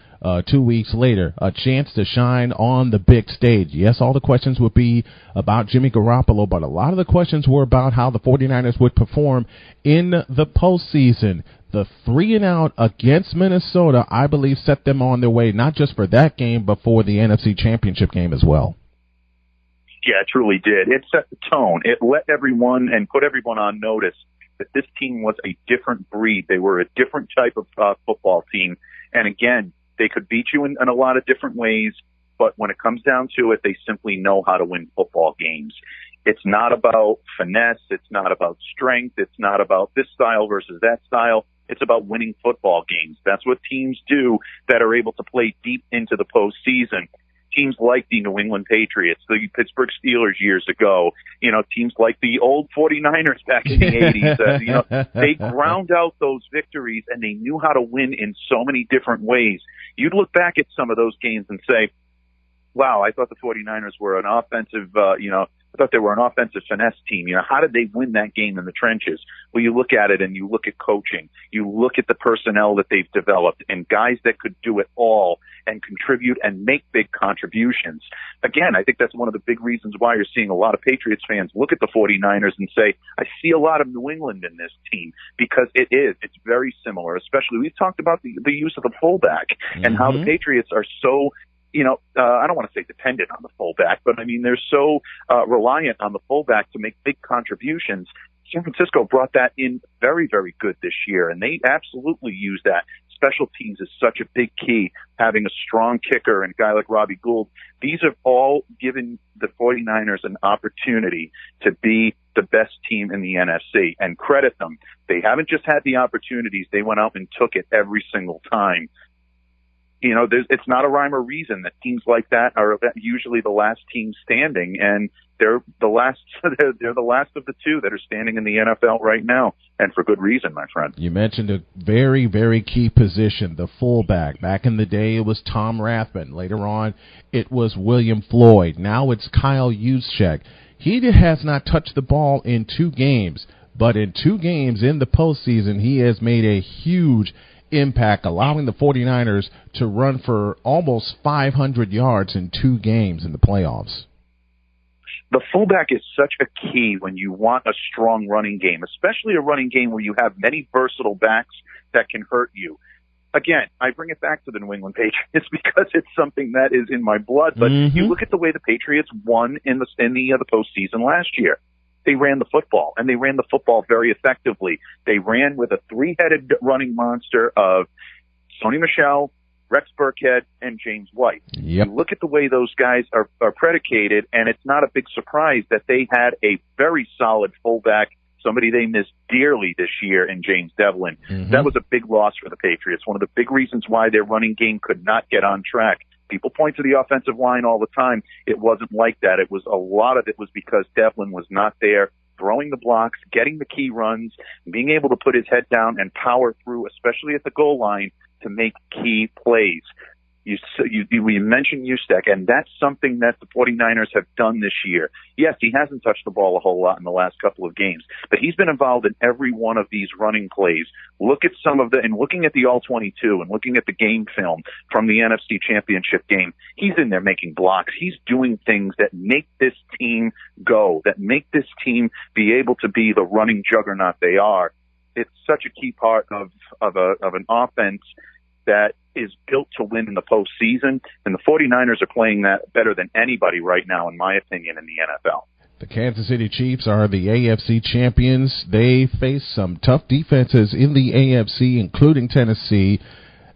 S1: 2 weeks later, a chance to shine on the big stage. Yes, all the questions would be about Jimmy Garoppolo, but a lot of the questions were about how the 49ers would perform in the postseason. The 3-and-out against Minnesota, I believe, set them on their way, not just for that game, but for the NFC Championship game as well.
S15: Yeah, it truly did. It set the tone. It let everyone and put everyone on notice that this team was a different breed. They were a different type of football team. And again, they could beat you in a lot of different ways, but when it comes down to it, they simply know how to win football games. It's not about finesse. It's not about strength. It's not about this style versus that style. It's about winning football games. That's what teams do that are able to play deep into the postseason. Teams like the New England Patriots, the Pittsburgh Steelers years ago, teams like the old 49ers back in the 80s, they ground out those victories and they knew how to win in so many different ways. You'd look back at some of those games and say, wow, I thought the 49ers were an offensive, I thought they were an offensive finesse team. How did they win that game in the trenches? Well, you look at it and you look at coaching. You look at the personnel that they've developed and guys that could do it all and contribute and make big contributions. Again, I think that's one of the big reasons why you're seeing a lot of Patriots fans look at the 49ers and say, I see a lot of New England in this team, because it's very similar. Especially, we've talked about the use of the fullback and how the Patriots are so, I don't want to say dependent on the fullback, but I mean, they're so reliant on the fullback to make big contributions. San Francisco brought that in very, very good this year, and they absolutely use that. Special teams is such a big key, having a strong kicker and a guy like Robbie Gould. These have all given the 49ers an opportunity to be the best team in the NFC, and credit them. They haven't just had the opportunities. They went out and took it every single time. It's not a rhyme or reason that teams like that are usually the last team standing, and they're the last. They're the last of the two that are standing in the NFL right now, and for good reason, my friend.
S1: You mentioned a very, very key position, the fullback. Back in the day, it was Tom Rathman. Later on, it was William Floyd. Now it's Kyle Juszczyk. He has not touched the ball in 2 games, but in 2 games in the postseason, he has made a huge impact, allowing the 49ers to run for almost 500 yards in 2 games in the playoffs.
S15: The fullback is such a key when you want a strong running game, especially a running game where you have many versatile backs that can hurt you. Again, I bring it back to the New England Patriots because it's something that is in my blood. But you look at the way the Patriots won in the postseason last year. They ran the football, and they ran the football very effectively. They ran with a 3-headed running monster of Sony Michel, Rex Burkhead, and James White.
S1: Yep.
S15: You look at the way those guys are predicated, and it's not a big surprise that they had a very solid fullback, somebody they missed dearly this year in James Devlin. That was a big loss for the Patriots, one of the big reasons why their running game could not get on track. People point to the offensive line all the time. It wasn't like that. It was a lot of it was because Devlin was not there, throwing the blocks, getting the key runs, being able to put his head down and power through, especially at the goal line, to make key plays. You mentioned Ustek, and that's something that the 49ers have done this year. Yes, he hasn't touched the ball a whole lot in the last couple of games, but he's been involved in every one of these running plays. Look at and looking at the All-22 and looking at the game film from the NFC Championship game, he's in there making blocks. He's doing things that make this team go, that make this team be able to be the running juggernaut they are. It's such a key part of an offense that is built to win in the postseason, and the 49ers are playing that better than anybody right now, in my opinion, in the NFL.
S1: The Kansas City Chiefs are the AFC champions. They face some tough defenses in the AFC, including Tennessee,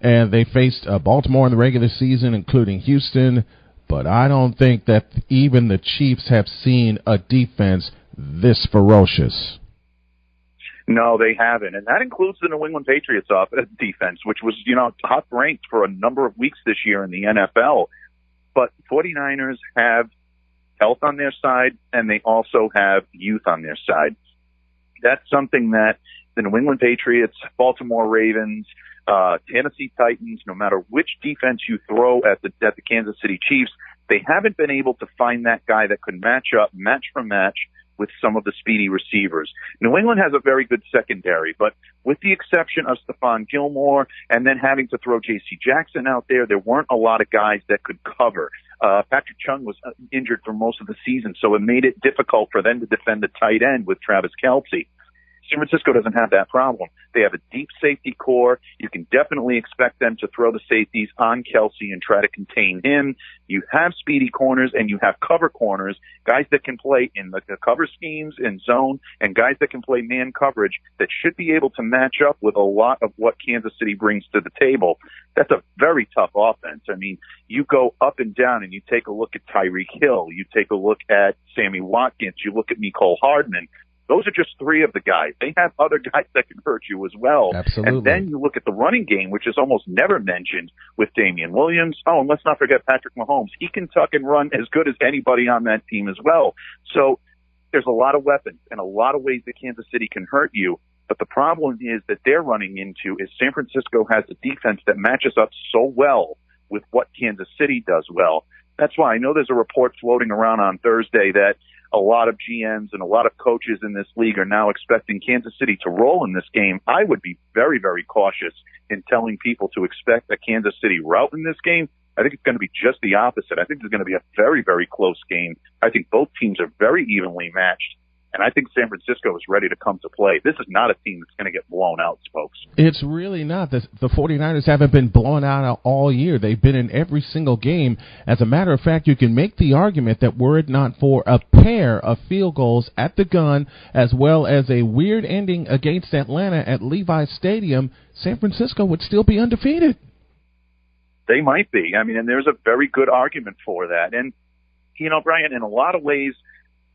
S1: and they faced Baltimore in the regular season, including Houston, but I don't think that even the Chiefs have seen a defense this ferocious.
S15: No, they haven't, and that includes the New England Patriots defense, which was, top ranked for a number of weeks this year in the NFL. But 49ers have health on their side, and they also have youth on their side. That's something that the New England Patriots, Baltimore Ravens, Tennessee Titans, no matter which defense you throw at the Kansas City Chiefs, they haven't been able to find that guy that could match for match with some of the speedy receivers. New England has a very good secondary, but with the exception of Stephon Gilmore and then having to throw J.C. Jackson out there weren't a lot of guys that could cover. Patrick Chung was injured for most of the season, so it made it difficult for them to defend the tight end with Travis Kelce. San Francisco doesn't have that problem. They have a deep safety core. You can definitely expect them to throw the safeties on Kelce and try to contain him. You have speedy corners and you have cover corners, guys that can play in the cover schemes in zone and guys that can play man coverage that should be able to match up with a lot of what Kansas City brings to the table. That's a very tough offense. I mean, you go up and down and you take a look at Tyreek Hill. You take a look at Sammy Watkins. You look at Mecole Hardman. Those are just 3 of the guys. They have other guys that can hurt you as well.
S1: Absolutely.
S15: And then you look at the running game, which is almost never mentioned with Damian Williams. Oh, and let's not forget Patrick Mahomes. He can tuck and run as good as anybody on that team as well. So there's a lot of weapons and a lot of ways that Kansas City can hurt you. But the problem is that they're running into is San Francisco has a defense that matches up so well with what Kansas City does well. That's why I know there's a report floating around on Thursday that a lot of GMs and a lot of coaches in this league are now expecting Kansas City to roll in this game. I would be very, very cautious in telling people to expect a Kansas City rout in this game. I think it's going to be just the opposite. I think it's going to be a very, very close game. I think both teams are very evenly matched. And I think San Francisco is ready to come to play. This is not a team that's going to get blown out, folks.
S1: It's really not. The 49ers haven't been blown out all year. They've been in every single game. As a matter of fact, you can make the argument that were it not for a pair of field goals at the gun as well as a weird ending against Atlanta at Levi's Stadium, San Francisco would still be undefeated.
S15: They might be. I mean, and there's a very good argument for that. And, Bryant, in a lot of ways,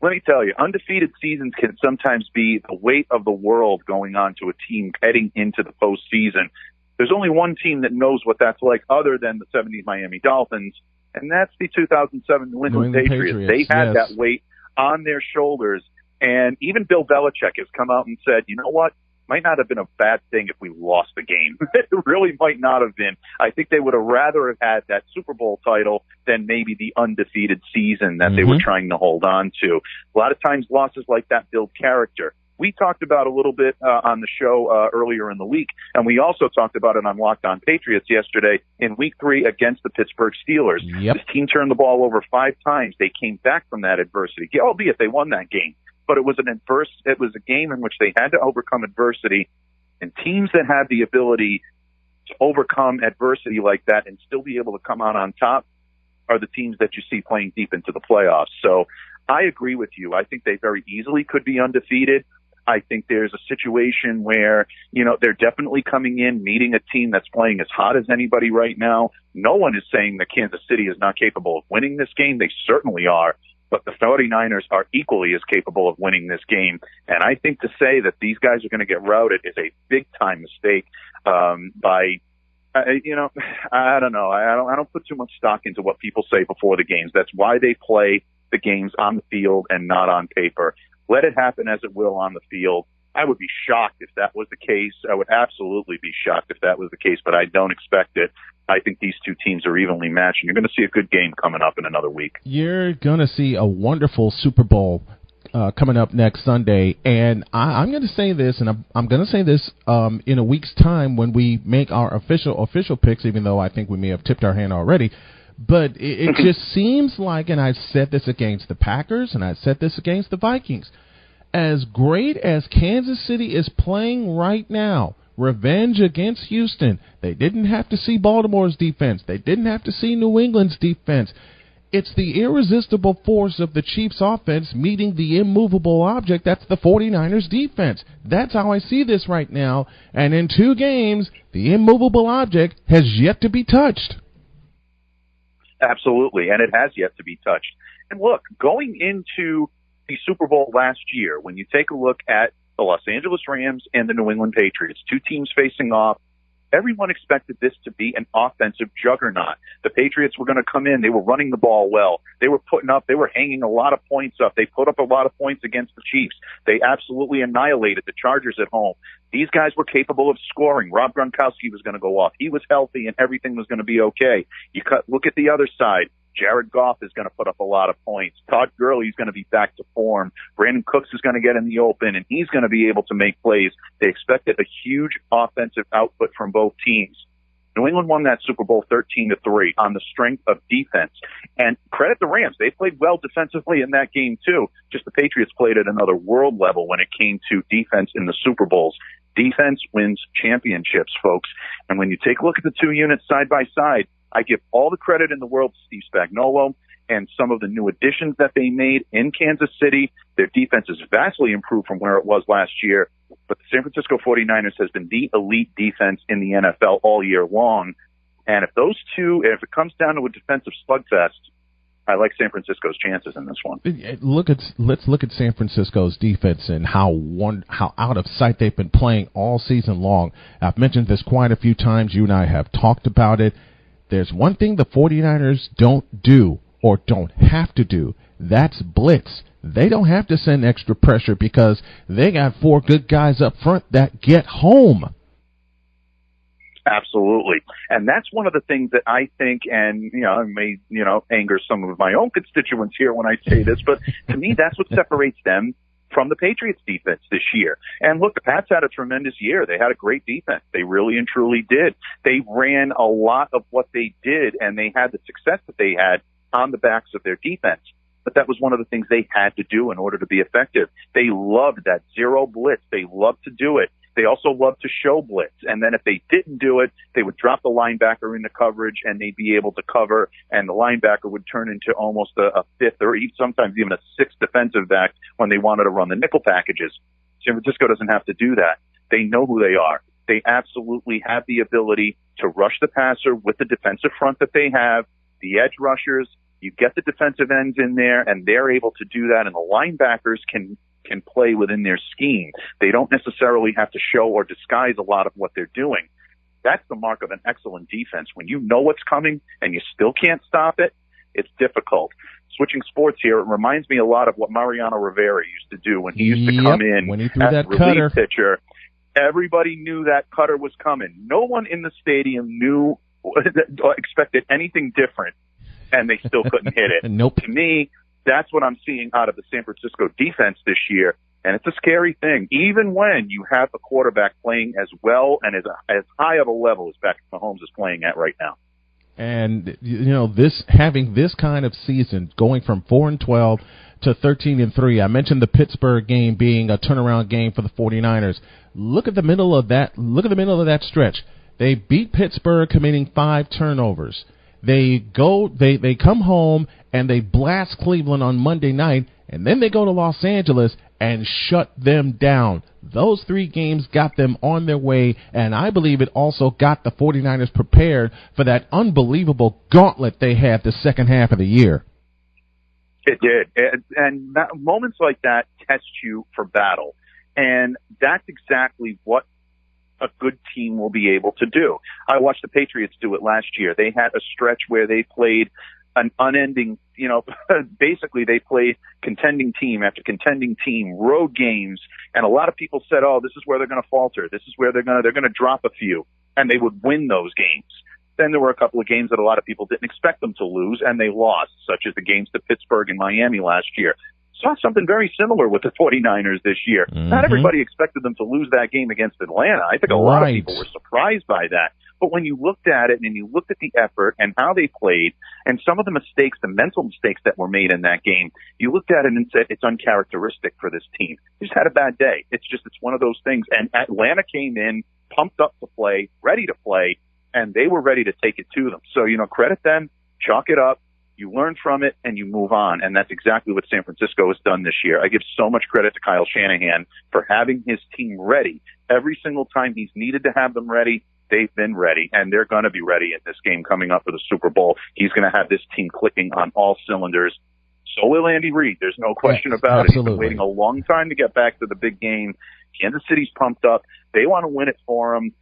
S15: let me tell you, undefeated seasons can sometimes be the weight of the world going on to a team heading into the postseason. There's only one team that knows what that's like other than the 70 Miami Dolphins, and that's the 2007 New England Patriots. They had that weight on their shoulders, and even Bill Belichick has come out and said, you know what, might not have been a bad thing if we lost the game. It really might not have been. I think they would have rather have had that Super Bowl title than maybe the undefeated season that they were trying to hold on to. A lot of times losses like that build character. We talked about a little bit on the show earlier in the week, and we also talked about it on Locked On Patriots yesterday in Week 3 against the Pittsburgh Steelers.
S1: Yep.
S15: This team turned the ball over 5 times. They came back from that adversity, albeit they won that game. But it was a game in which they had to overcome adversity, and teams that have the ability to overcome adversity like that and still be able to come out on top are the teams that you see playing deep into the playoffs. So I agree with you. I think they very easily could be undefeated. I think there's a situation where, they're definitely coming in, meeting a team that's playing as hot as anybody right now. No one is saying that Kansas City is not capable of winning this game. They certainly are. But the 49ers are equally as capable of winning this game. And I think to say that these guys are going to get routed is a big-time mistake by, I don't know. I don't put too much stock into what people say before the games. That's why they play the games on the field and not on paper. Let it happen as it will on the field. I would be shocked if that was the case. I would absolutely be shocked if that was the case, but I don't expect it. I think these two teams are evenly matched, and you're going to see a good game coming up in another week.
S1: You're going to see a wonderful Super Bowl coming up next Sunday, and I'm going to say this, and I'm going to say this in a week's time when we make our official picks, even though I think we may have tipped our hand already. But it just seems like, and I've said this against the Packers, and I've said this against the Vikings, as great as Kansas City is playing right now, revenge against Houston. They didn't have to see Baltimore's defense. They didn't have to see New England's defense. It's the irresistible force of the Chiefs' offense meeting the immovable object that's the 49ers' defense. That's how I see this right now. And in 2 games, the immovable object has yet to be touched.
S15: Absolutely, and it has yet to be touched. And look, going into the Super Bowl last year, when you take a look at the Los Angeles Rams and the New England Patriots, 2 teams facing off, everyone expected this to be an offensive juggernaut. The Patriots were going to come in. They were running the ball well. They were hanging a lot of points up. They put up a lot of points against the Chiefs. They absolutely annihilated the Chargers at home. These guys were capable of scoring. Rob Gronkowski was going to go off. He was healthy and everything was going to be okay. Look at the other side. Jared Goff is going to put up a lot of points. Todd Gurley is going to be back to form. Brandon Cooks is going to get in the open, and he's going to be able to make plays. They expected a huge offensive output from both teams. New England won that Super Bowl 13-3 on the strength of defense. And credit the Rams. They played well defensively in that game, too. Just the Patriots played at another world level when it came to defense in the Super Bowls. Defense wins championships, folks. And when you take a look at the 2 units side by side, I give all the credit in the world to Steve Spagnuolo and some of the new additions that they made in Kansas City. Their defense is vastly improved from where it was last year. But the San Francisco 49ers has been the elite defense in the NFL all year long. And if it comes down to a defensive slugfest, I like San Francisco's chances in this one.
S1: Let's look at San Francisco's defense and how out of sight they've been playing all season long. I've mentioned this quite a few times. You and I have talked about it. There's one thing the 49ers don't do or don't have to do. That's blitz. They don't have to send extra pressure because they got 4 good guys up front that get home.
S15: Absolutely. And that's one of the things that I think, and, I may, anger some of my own constituents here when I say this, but to me, that's what separates them from the Patriots defense this year. And look, the Pats had a tremendous year. They had a great defense. They really and truly did. They ran a lot of what they did, and they had the success that they had on the backs of their defense. But that was one of the things they had to do in order to be effective. They loved that zero blitz. They loved to do it. They also loved to show blitz. And then if they didn't do it, they would drop the linebacker into coverage and they'd be able to cover, and the linebacker would turn into almost a 5th or sometimes even a 6th defensive back when they wanted to run the nickel packages. San Francisco doesn't have to do that. They know who they are. They absolutely have the ability to rush the passer with the defensive front that they have, the edge rushers. You get the defensive ends in there, and they're able to do that, and the linebackers can play within their scheme. They don't necessarily have to show or disguise a lot of what they're doing. That's the mark of an excellent defense. When you know what's coming and you still can't stop it, it's difficult. Switching sports here, it reminds me a lot of what Mariano Rivera used to do when he used to come in
S1: when he threw
S15: as
S1: that
S15: a relief
S1: cutter
S15: pitcher. Everybody knew that cutter was coming. No one in the stadium knew, expected anything different, and they still couldn't hit it.
S1: Nope.
S15: To me, that's what I'm seeing out of the San Francisco defense this year, and it's a scary thing. Even when you have a quarterback playing as well and as high of a level as Patrick Mahomes is playing at right now.
S1: And, having this kind of season, going from 4-12 to 13-3, I mentioned the Pittsburgh game being a turnaround game for the 49ers. Look at the middle of that stretch. They beat Pittsburgh, committing 5 turnovers. They come home and they blast Cleveland on Monday night, and then they go to Los Angeles and shut them down. Those 3 games got them on their way, and I believe it also got the 49ers prepared for that unbelievable gauntlet they had the second half of the year.
S15: It did. And moments like that test you for battle. And that's exactly what a good team will be able to do. I watched the Patriots do it last year. They had a stretch where they played an unending, basically they played contending team after contending team, road games, and a lot of people said, oh, this is where they're going to falter. This is where they're going to drop a few, and they would win those games. Then there were a couple of games that a lot of people didn't expect them to lose, and they lost, such as the games to Pittsburgh and Miami last year. Saw something very similar with the 49ers this year. Mm-hmm. Not everybody expected them to lose that game against Atlanta. I think a lot of people were surprised by that. But when you looked at it and you looked at the effort and how they played and some of the mistakes, the mental mistakes that were made in that game, you looked at it and said it's uncharacteristic for this team. They just had a bad day. It's one of those things. And Atlanta came in, pumped up to play, ready to play, and they were ready to take it to them. So, credit them, chalk it up. You learn from it, and you move on, and that's exactly what San Francisco has done this year. I give so much credit to Kyle Shanahan for having his team ready. Every single time he's needed to have them ready, they've been ready, and they're going to be ready in this game coming up for the Super Bowl. He's going to have this team clicking on all cylinders. So will Andy Reid. There's no question about it. He's been waiting a long time to get back to the big game. Kansas City's pumped up. They want to win it for him.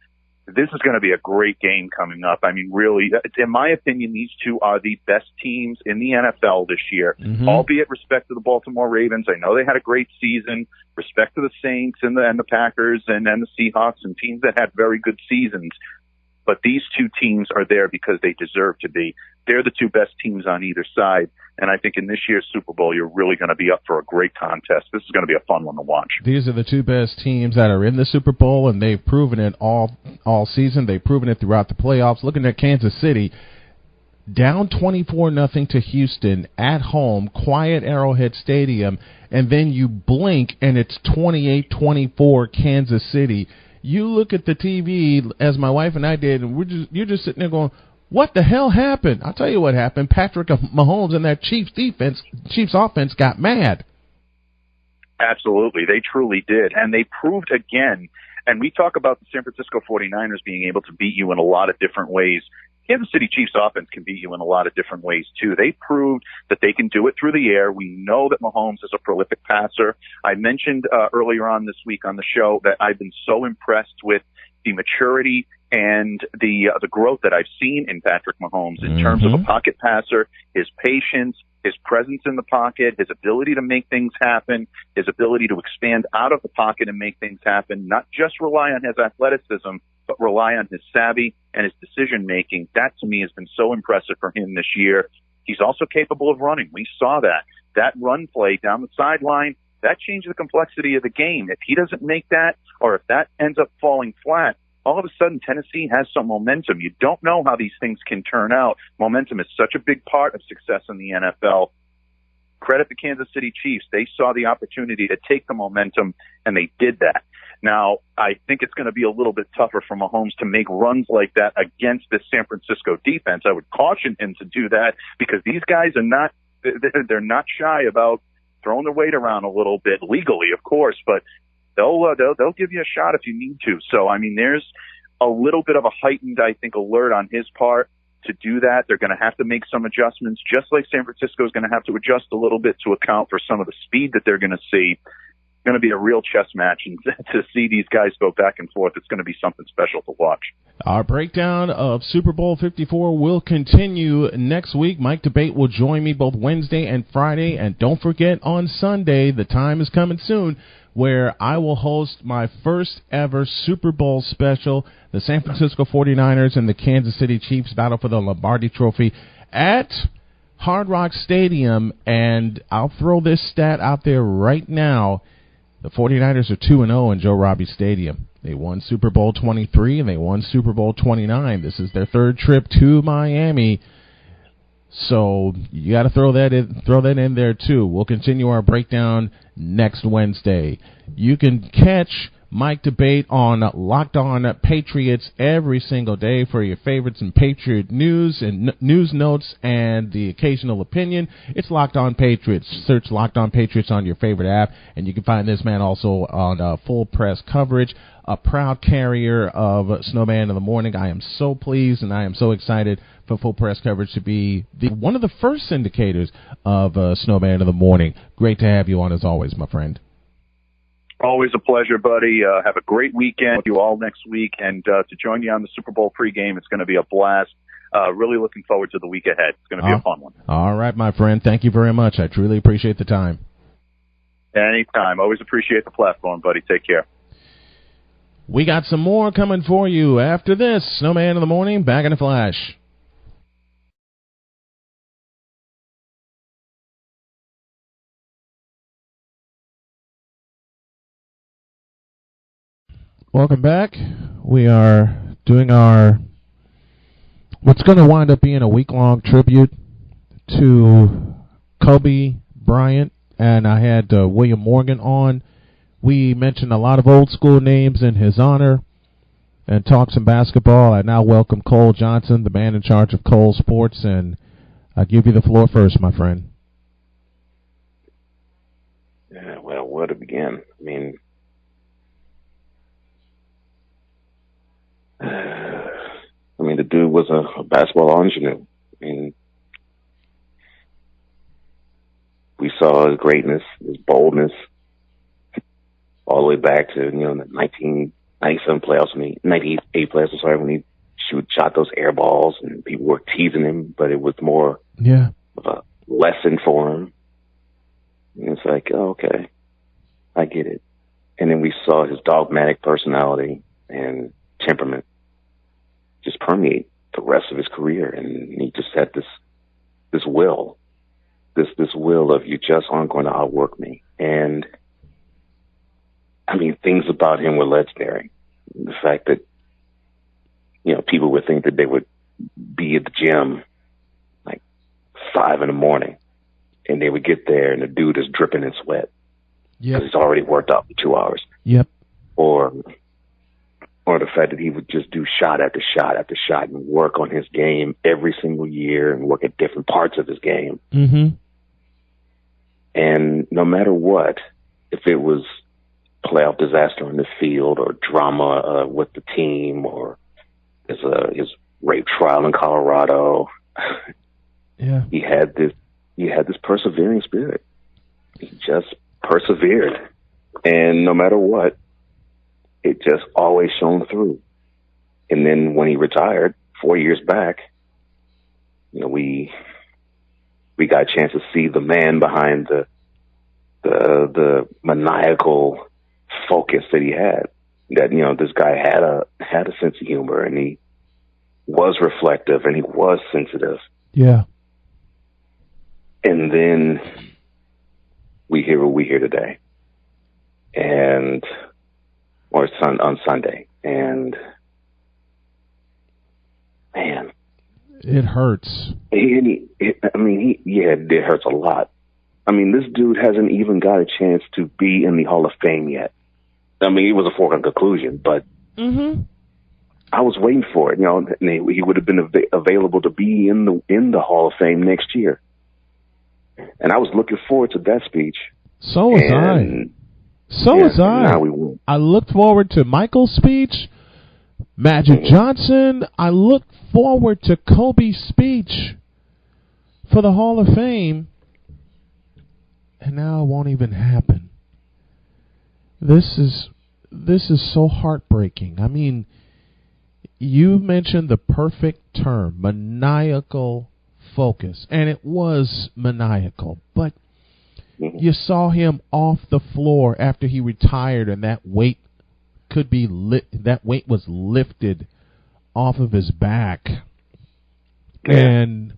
S15: This is going to be a great game coming up. I mean, really, in my opinion, these two are the best teams in the NFL this year, albeit respect to the Baltimore Ravens. I know they had a great season. Respect to the Saints and the Packers and the Seahawks and teams that had very good seasons. But these two teams are there because they deserve to be. They're the two best teams on either side. And I think in this year's Super Bowl, you're really going to be up for a great contest. This is going to be a fun one to watch. These are the two best teams that are in the Super Bowl, and they've proven it all season. They've proven it throughout the playoffs. Looking at Kansas City, down 24-0 to Houston at home, quiet Arrowhead Stadium, and then you blink and it's 28-24 Kansas City. You look at the TV, as my wife and I did, and you're just sitting there going, what the hell happened? I'll tell you what happened. Patrick Mahomes and that Chiefs offense got mad. Absolutely. They truly did. And they proved again, and we talk about the San Francisco 49ers being able to beat you in a lot of different ways. Kansas City Chiefs offense can beat you in a lot of different ways, too. They proved that they can do it through the air. We know that Mahomes is a prolific passer. I mentioned earlier on this week on the show that I've been so impressed with the maturity and the growth that I've seen in Patrick Mahomes in terms of a pocket passer, his patience, his presence in the pocket, his ability to make things happen, his ability to expand out of the pocket and make things happen, not just rely on his athleticism, but rely on his savvy and his decision-making. That, to me, has been so impressive for him this year. He's also capable of running. We saw that. That run play down the sideline, that changed the complexity of the game. If he doesn't make that, or if that ends up falling flat, all of a sudden Tennessee has some momentum. You don't know how these things can turn out. Momentum is such a big part of success in the NFL. Credit the Kansas City Chiefs. They saw the opportunity to take the momentum, and they did that. Now, I think it's going to be a little bit tougher for Mahomes to make runs like that against this San Francisco defense. I would caution him to do that because these guys are they're not shy about throwing their weight around a little bit, legally, of course, but they'll give you a shot if you need to. So, I mean, there's a little bit of a heightened, I think, alert on his part to do that. They're going to have to make some adjustments, just like San Francisco is going to have to adjust a little bit to account for some of the speed that they're going to see. It's going to be a real chess match, and to see these guys go back and forth, it's going to be something special to watch. Our breakdown of Super Bowl 54 will continue next week. Mike Debate will join me both Wednesday and Friday, and don't forget on Sunday, the time is coming soon,
S1: where I will host my first ever Super Bowl special. The San Francisco 49ers and the Kansas City Chiefs battle for the Lombardi Trophy at Hard Rock Stadium. And I'll throw this stat out there right now. The 49ers are 2-0 in Joe Robbie Stadium. They won Super Bowl 23 and they won Super Bowl 29. This is their third trip to Miami. So you got to throw that in there too. We'll continue our breakdown next Wednesday. You can catch Mike Debate on Locked On Patriots every single day for your favorites and Patriot news and news notes and the occasional opinion. It's Locked On Patriots. Search Locked On Patriots on your favorite app, and you can find this man also on full press coverage. A proud carrier of Snowman in the Morning. I am so pleased and I am so excited for full press coverage to be one of the first indicators of Snowman in the Morning. Great to have you on as always, my friend.
S15: Always a pleasure, buddy. Have a great weekend with you all next week. And to join you on the Super Bowl pregame, it's going to be a blast. Really looking forward to the week ahead. It's going to be a fun one.
S1: All right, my friend. Thank you very much. I truly appreciate the time.
S15: Anytime. Always appreciate the platform, buddy. Take care.
S1: We got some more coming for you after this. Snowman in the Morning, back in a flash. Welcome back. We are doing what's going to wind up being a week-long tribute to Kobe Bryant, and I had William Morgan on. We mentioned a lot of old-school names in his honor and talked some basketball. I now welcome Cole Johnson, the man in charge of Cole Sports, and I give you the floor first, my friend.
S13: Yeah, well, where to begin? I mean, the dude was a basketball ingenue. I mean, we saw his greatness, his boldness, all the way back to, the 1997 playoffs, 98 playoffs, when he shot those air balls and people were teasing him, but it was more of a lesson for him. And it's like, oh, okay, I get it. And then we saw his dogmatic personality and temperament just permeate the rest of his career. And he just had this will of, you just aren't going to outwork me. And things about him were legendary. The fact that, people would think that they would be at the gym like 5 a.m. and they would get there and the dude is dripping in sweat because he's already worked out for 2 hours.
S1: Yep.
S13: Or the fact that he would just do shot after shot after shot and work on his game every single year and work at different parts of his game.
S1: Mm-hmm.
S13: And no matter what, if it was playoff disaster on the field or drama with the team or his rape trial in Colorado, he had this persevering spirit. He just persevered, and no matter what, it just always shone through. And then when he retired 4 years back, we got a chance to see the man behind the maniacal focus that he had. That this guy had a sense of humor, and he was reflective, and he was sensitive.
S1: Yeah.
S13: And then we hear what we hear today, on Sunday, and man,
S1: it hurts.
S13: It hurts a lot. This dude hasn't even got a chance to be in the Hall of Fame yet. It was a foregone conclusion, but I was waiting for it. He would have been available to be in the Hall of Fame next year, and I was looking forward to that speech.
S1: So was I.
S13: Now we won.
S1: I looked forward to Michael's speech, Magic Johnson. I looked forward to Kobe's speech for the Hall of Fame, and now it won't even happen. This is so heartbreaking. You mentioned the perfect term, maniacal focus, and it was maniacal, but You saw him off the floor after he retired, and that weight was lifted off of his back. Yeah. And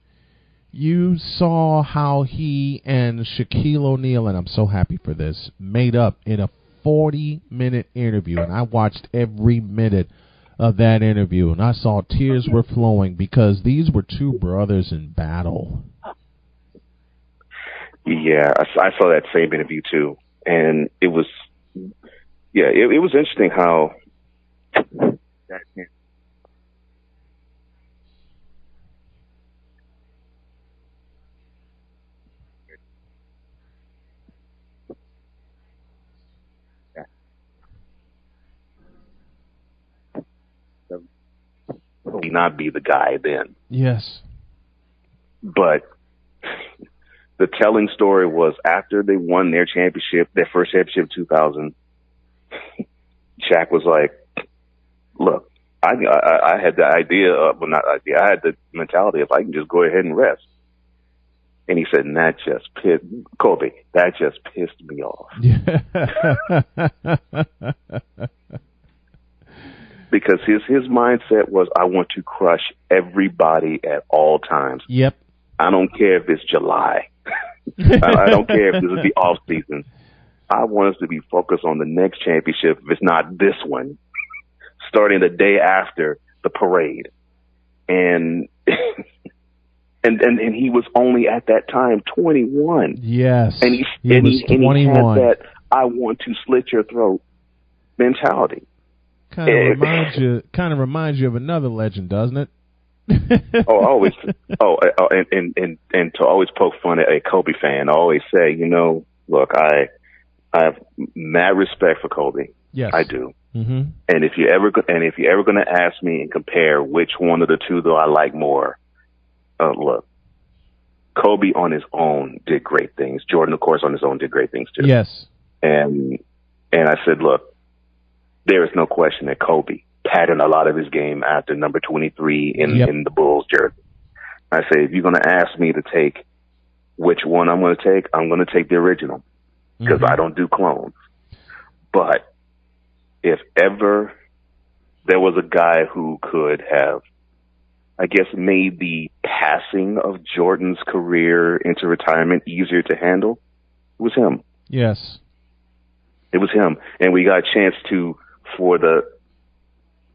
S1: you saw how he and Shaquille O'Neal, and I'm so happy for this, made up in a 40-minute interview, and I watched every minute of that interview, and I saw tears were flowing because these were two brothers in battle.
S13: Yeah, I saw that same interview too, and it was, it was interesting how he not be the guy then.
S1: Yes.
S13: But the telling story was after they won their first championship in 2000, Shaq was like, look, I had the idea of, well, not idea, I had the mentality of I can just go ahead and rest. And he said, and that just pissed me off. Because his mindset was, I want to crush everybody at all times.
S1: Yep.
S13: I don't care if it's July. I don't care if this is the off season. I want us to be focused on the next championship, if it's not this one, starting the day after the parade. And and he was only at that time 21.
S1: Yes.
S13: And he was 21. He had that I want to slit your throat mentality.
S1: Kind of reminds you of another legend, doesn't it?
S13: And to always poke fun at a Kobe fan, I always say, look, I have mad respect for Kobe.
S1: Yes,
S13: I do.
S1: Mm-hmm.
S13: And if you're ever going to ask me and compare which one of the two though I like more, look, Kobe on his own did great things. Jordan, of course, on his own did great things too.
S1: Yes.
S13: And I said, look, there is no question that Kobe patterned a lot of his game after number 23 in the Bulls jersey. I say, if you're going to ask me to take which one I'm going to take the original because I don't do clones. But if ever there was a guy who could have, I guess, made the passing of Jordan's career into retirement easier to handle, it was him.
S1: Yes.
S13: It was him. And we got a chance for the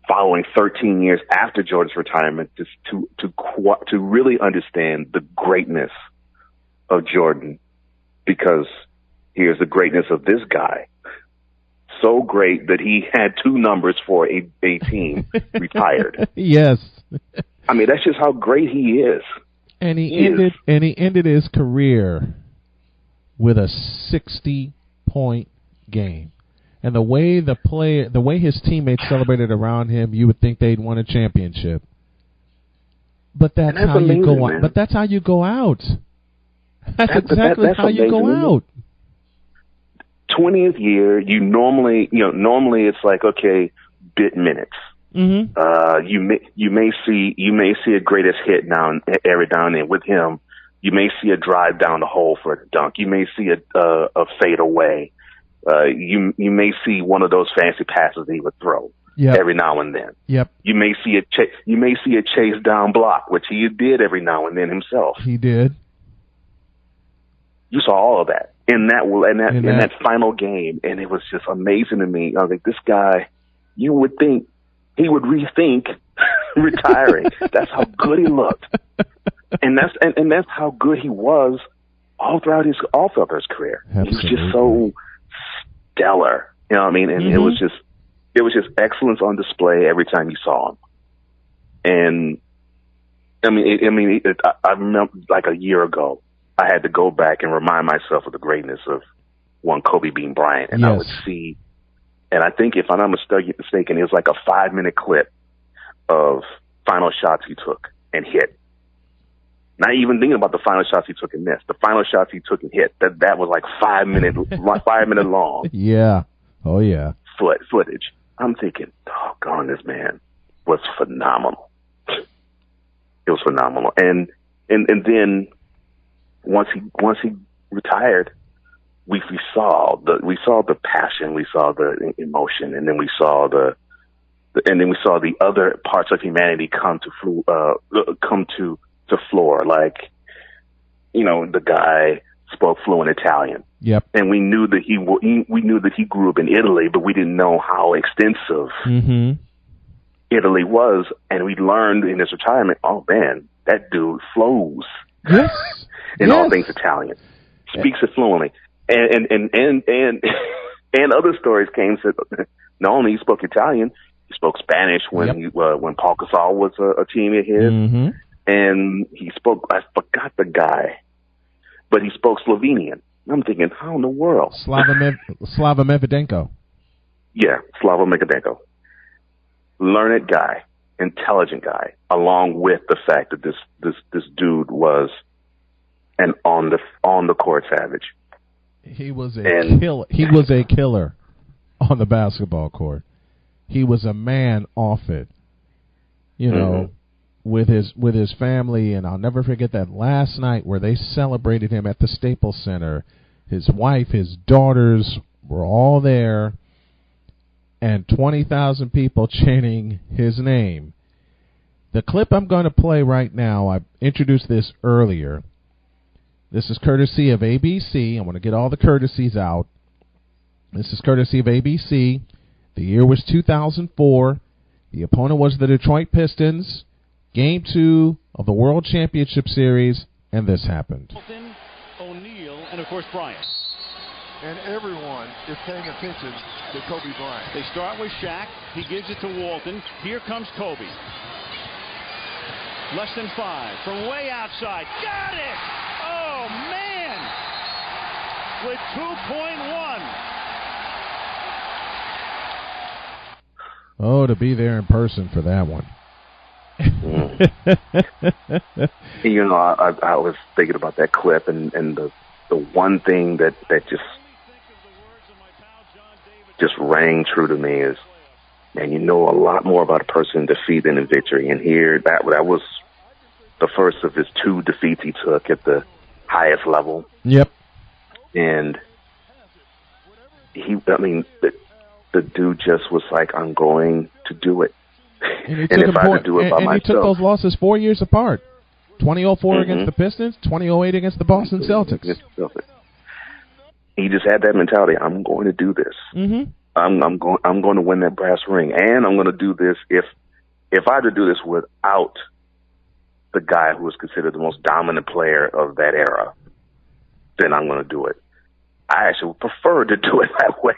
S13: following 13 years after Jordan's retirement, just to really understand the greatness of Jordan, because here's the greatness of this guy. So great that he had 2 numbers for a team retired.
S1: Yes.
S13: I mean, that's just how great he is.
S1: And he ended his career with a 60-point game. And the way his teammates celebrated around him, you would think they'd won a championship. But that's how you go out. But that's how you go out. That's exactly how you go out.
S13: 20th year, normally it's like, okay, bit minutes.
S1: Mm-hmm.
S13: You may see a greatest hit every now and then. With him, you may see a drive down the hole for a dunk. You may see a fade away. You may see one of those fancy passes he would throw every now and then.
S1: Yep.
S13: You may see a chase down block, which he did every now and then himself.
S1: He did.
S13: You saw all of that in that final game, and it was just amazing to me. I was like, this guy, you would think he would rethink retiring. That's how good he looked, and that's how good he was all throughout his career.
S1: Absolutely.
S13: He was just so stellar, you know what I mean? And it was just excellence on display every time you saw him. And I remember like a year ago, I had to go back and remind myself of the greatness of one Kobe being Bryant, and I would see, and I think if I'm not mistaken, it was like a 5-minute clip of final shots he took and hit. Not even thinking about the final shots he took and missed. The final shots he took and hit. That was like 5 minute long.
S1: Yeah. Oh yeah.
S13: Footage. I'm thinking, doggone, this man was phenomenal. It was phenomenal. And then once he retired,
S14: we saw the passion, we saw the emotion, and then we saw the other parts of humanity come to floor. Like, you know, the guy spoke fluent Italian.
S1: Yep.
S14: And we knew that he grew up in Italy, but we didn't know how extensive Italy was. And we learned in his retirement, oh man, that dude flows.
S1: Yes.
S14: in all things Italian. Speaks it fluently. And other stories came to not only he spoke Italian, he spoke Spanish when Paul Gasol was a teammate of his, and he spoke, I forgot the guy, but he spoke Slovenian. I'm thinking, how in the world?
S1: Slava Medvedenko.
S14: Yeah, Slava Medvedenko. Learned guy, intelligent guy, along with the fact that this dude was an on the court savage.
S1: He was a killer. He was a killer on the basketball court. He was a man off it. You know, with his family, and I'll never forget that last night where they celebrated him at the Staples Center. His wife, his daughters were all there, and 20,000 people chanting his name. The clip I'm going to play right now, I introduced this earlier. This is courtesy of ABC. I want to get all the courtesies out. This is courtesy of ABC. The year was 2004. The opponent was the Detroit Pistons. Game 2 of the World Championship Series, and this happened.
S11: O'Neal, and of course Bryant.
S10: And everyone is paying attention to Kobe Bryant.
S11: They start with Shaq. He gives it to Walton. Here comes Kobe. Less than 5 from way outside. Got it! Oh, man! With 2.1.
S1: Oh, to be there in person for that one.
S14: You know, I was thinking about that clip, and the one thing that just rang true to me is, man, you know a lot more about a person in defeat than in victory. And here, that was the first of his 2 defeats he took at the highest level.
S1: Yep.
S14: And the dude just was like, I'm going to do it.
S1: And if I had to do it by myself. And he took those losses 4 years apart. 2004 against the Pistons, 2008 against the Boston Celtics.
S14: He just had that mentality. I'm going to do this. I'm going to win that brass ring, and I'm going to do this. If I had to do this without the guy who was considered the most dominant player of that era, then I'm going to do it. I actually prefer to do it that way.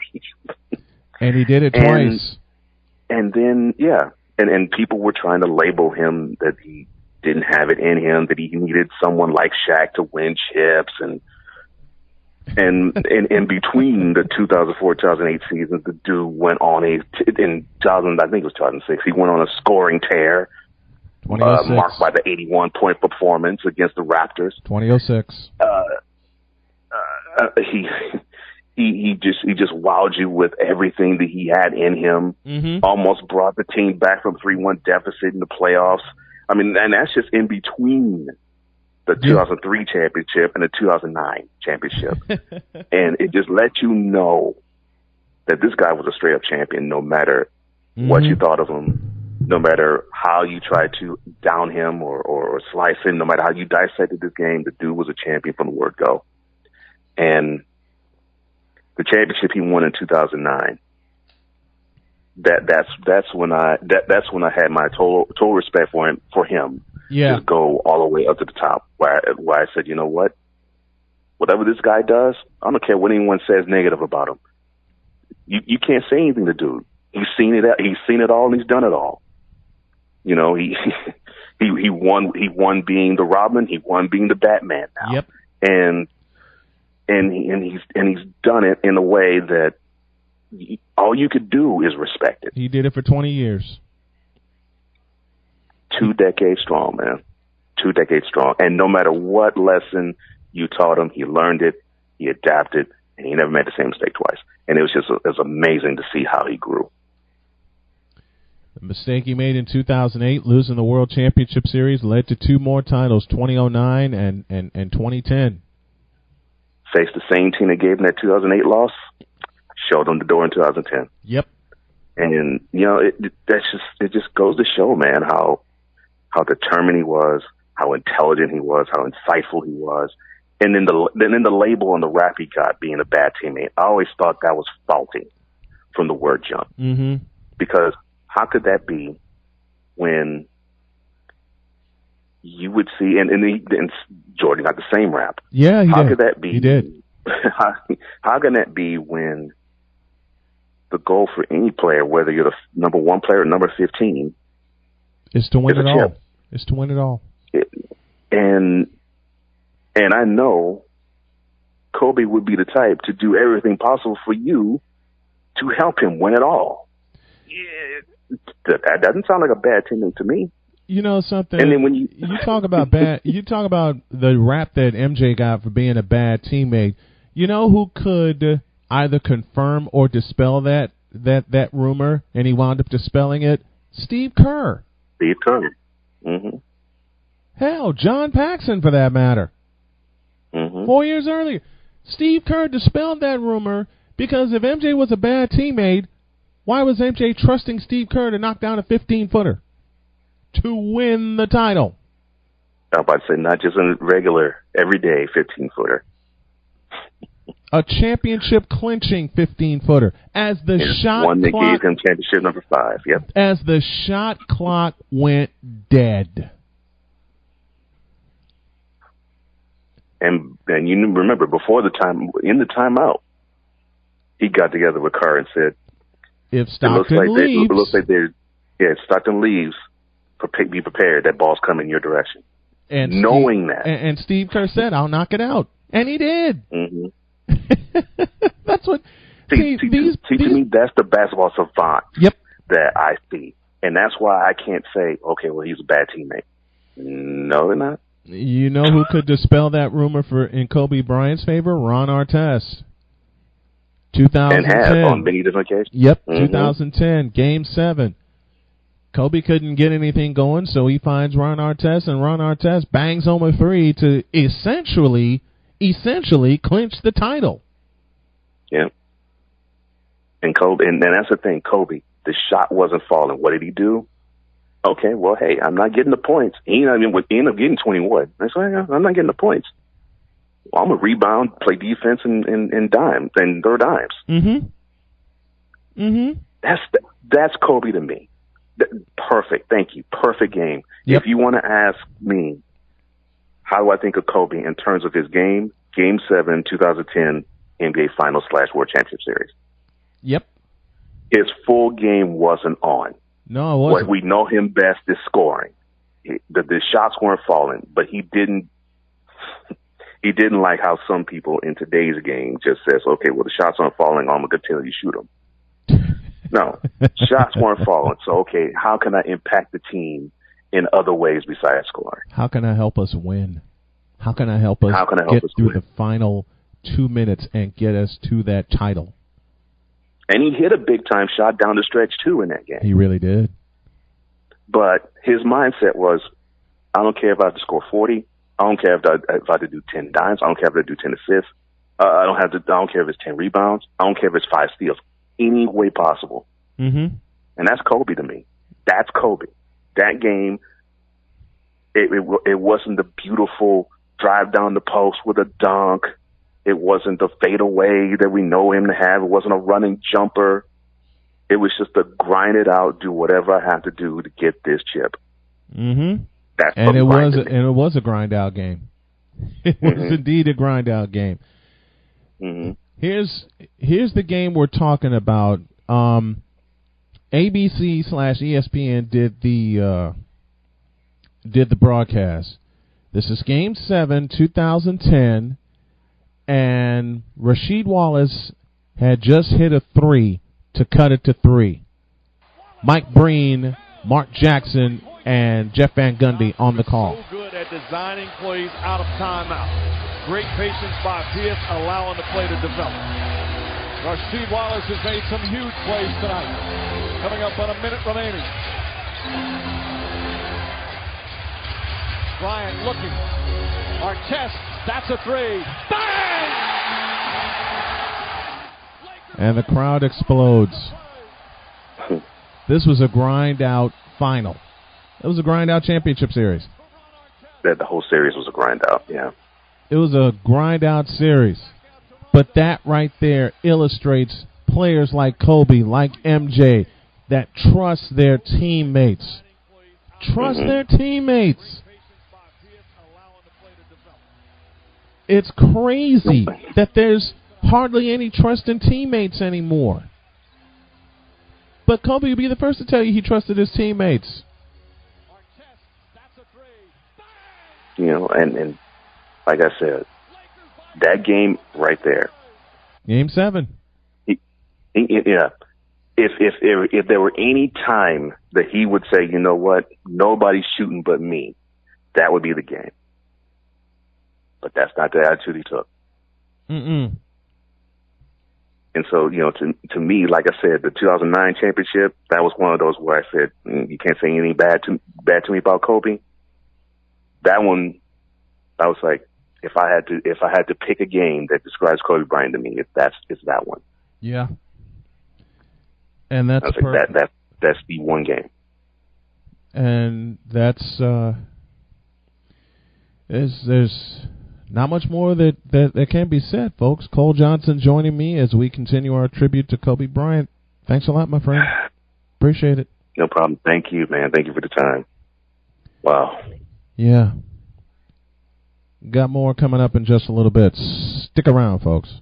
S1: And he did it twice.
S14: And then, and people were trying to label him that he didn't have it in him, that he needed someone like Shaq to win chips, and in between the 2004-2008 seasons, the dude went on I think it was 2006, he went on a scoring tear, marked by the 81-point performance against the Raptors.
S1: 2006.
S14: He just wowed you with everything that he had in him. Almost brought the team back from 3-1 deficit in the playoffs. I mean, and that's just in between the 2003 championship and the 2009 championship. And it just let you know that this guy was a straight up champion, no matter what you thought of him, no matter how you tried to down him or slice him, no matter how you dissected this game, the dude was a champion from the word go. And the championship he won in 2009, that's when I had my total respect for him.
S1: Yeah.
S14: Just go all the way up to the top, where I said, you know what? Whatever this guy does, I don't care what anyone says negative about him. You can't say anything to dude. He's seen it all, and he's done it all. You know, he won being the Robin, he won being the Batman now.
S1: Yep.
S14: And he's done it in a way that all you could do is respect it.
S1: He did it for 20 years.
S14: 2 decades strong, man. 2 decades strong. And no matter what lesson you taught him, he learned it, he adapted, and he never made the same mistake twice. And it was amazing to see how he grew.
S1: The mistake he made in 2008, losing the World Championship Series, led to 2 more titles, 2009 and 2010.
S14: faced the same team that gave him that 2008 loss, showed him the door in 2010.
S1: Yep.
S14: And it just goes to show, man, how determined he was, how intelligent he was, how insightful he was. And then the label on the rap he got, being a bad teammate, I always thought that was faulty from the word jump.
S1: Mm-hmm.
S14: Because how could that be when you would see, and Jordan got the same rap.
S1: Yeah,
S14: how could that be?
S1: He did.
S14: How can that be when the goal for any player, whether you're the number 1 player or number 15,
S1: is to win it all.
S14: Chip.
S1: Is to win it all.
S14: And I know Kobe would be the type to do everything possible for you to help him win it all. Yeah, that doesn't sound like a bad teammate to me.
S1: You know something?
S14: And then when
S1: you talk about you talk about the rap that MJ got for being a bad teammate. You know who could either confirm or dispel that rumor, and he wound up dispelling it? Steve Kerr.
S14: Steve Kerr. Mm-hmm.
S1: Hell, John Paxson, for that matter.
S14: Mm-hmm.
S1: 4 years earlier. Steve Kerr dispelled that rumor because if MJ was a bad teammate, why was MJ trusting Steve Kerr to knock down a 15-footer to win the title?
S14: I was about to say, not just a regular, everyday 15-footer.
S1: A championship clinching 15-footer. As the shot
S14: one that
S1: clock,
S14: gave him championship number 5. Yep.
S1: As the shot clock went dead.
S14: And you remember before the timeout, he got together with Kerr and said,
S1: "If Stockton leaves,
S14: it looks like if Stockton leaves, be prepared. That ball's coming your direction."
S1: And
S14: knowing that,
S1: and Steve Kerr said, "I'll knock it out," and he did.
S14: Mm-hmm.
S1: That's what.
S14: To me, that's the basketball savant.
S1: Yep.
S14: That I see, and that's why I can't say, okay, well, he's a bad teammate. No, they're not.
S1: You know who could dispel that rumor in Kobe Bryant's favor? Ron Artest. 2010.
S14: And has on many different occasions.
S1: Yep,
S14: mm-hmm.
S1: 2010, Game 7. Kobe couldn't get anything going, so he finds Ron Artest, and Ron Artest bangs home a 3 to essentially clinch the title.
S14: Yeah. And Kobe, and that's the thing, Kobe, the shot wasn't falling. What did he do? Okay, well, hey, I'm not getting the points. He ended up getting 21. That's why I'm not getting the points. Well, I'm going to rebound, play defense, and throw dimes.
S1: Mm-hmm. Mm-hmm.
S14: That's Kobe to me. Perfect. Thank you. Perfect game.
S1: Yep.
S14: If you want to ask me, how do I think of Kobe in terms of his game? Game 7, 2010 NBA Finals / World Championship Series. Yep. His full game wasn't on.
S1: No, it wasn't.
S14: What we know him best is scoring. The shots weren't falling, but he didn't like how some people in today's game just says, okay, well, the shots aren't falling, I'm going to continue to shoot them. No, shots weren't falling. So, okay, how can I impact the team in other ways besides scoring?
S1: How can I help us win? How can I help us get through the final 2 minutes and get us to that title?
S14: And he hit a big-time shot down the stretch, too, in that game.
S1: He really did.
S14: But his mindset was, I don't care if I have to score 40. I don't care if I have to do 10 dimes. I don't care if I have to do 10 assists. I don't care if it's 10 rebounds. I don't care if it's 5 steals. Any way possible.
S1: Mm-hmm.
S14: And that's Kobe to me. That's Kobe. That game, it wasn't the beautiful drive down the post with a dunk. It wasn't the fadeaway that we know him to have. It wasn't a running jumper. It was just to grind it out, do whatever I have to do to get this chip.
S1: Mm-hmm.
S14: That's
S1: and it was a grind out game. It was
S14: Mm-hmm.
S1: indeed a grind out game.
S14: Mm-hmm.
S1: Here's the game we're talking about. ABC/ESPN did the broadcast. This is Game 7, 2010, and Rasheed Wallace had just hit a 3 to cut it to 3. Mike Breen, Mark Jackson, and Jeff Van Gundy on the call.
S9: So good at designing plays out of timeout. Great patience by Pierce, allowing the play to develop. Rasheed Wallace has made some huge plays tonight. Coming up on a minute remaining. Bryant looking. Artest, that's a 3. Bang!
S1: And the crowd explodes. This was a grind-out final. It was a grind-out championship series.
S14: The whole series was a grind-out, yeah.
S1: It was a grind-out series. But that right there illustrates players like Kobe, like MJ, that trust their teammates. Trust their teammates. It's crazy that there's hardly any trust in teammates anymore. But Kobe would be the first to tell you he trusted his teammates.
S14: You know, and like I said, that game right there.
S1: Game 7.
S14: Yeah. If there were any time that he would say, you know what, nobody's shooting but me, that would be the game. But that's not the attitude he took. And so, you know, to me, like I said, the 2009 championship, that was one of those where I said, you can't say anything bad to me about Kobe. That one, I was like, if I had to pick a game that describes Kobe Bryant to me, it's that one.
S1: Yeah. And that's
S14: that's the one game.
S1: And that's there's not much more that can be said, folks. Cole Johnson joining me as we continue our tribute to Kobe Bryant. Thanks a lot, my friend. Appreciate it.
S14: No problem. Thank you, man. Thank you for the time. Wow.
S1: Yeah. Got more coming up in just a little bit. Stick around, folks.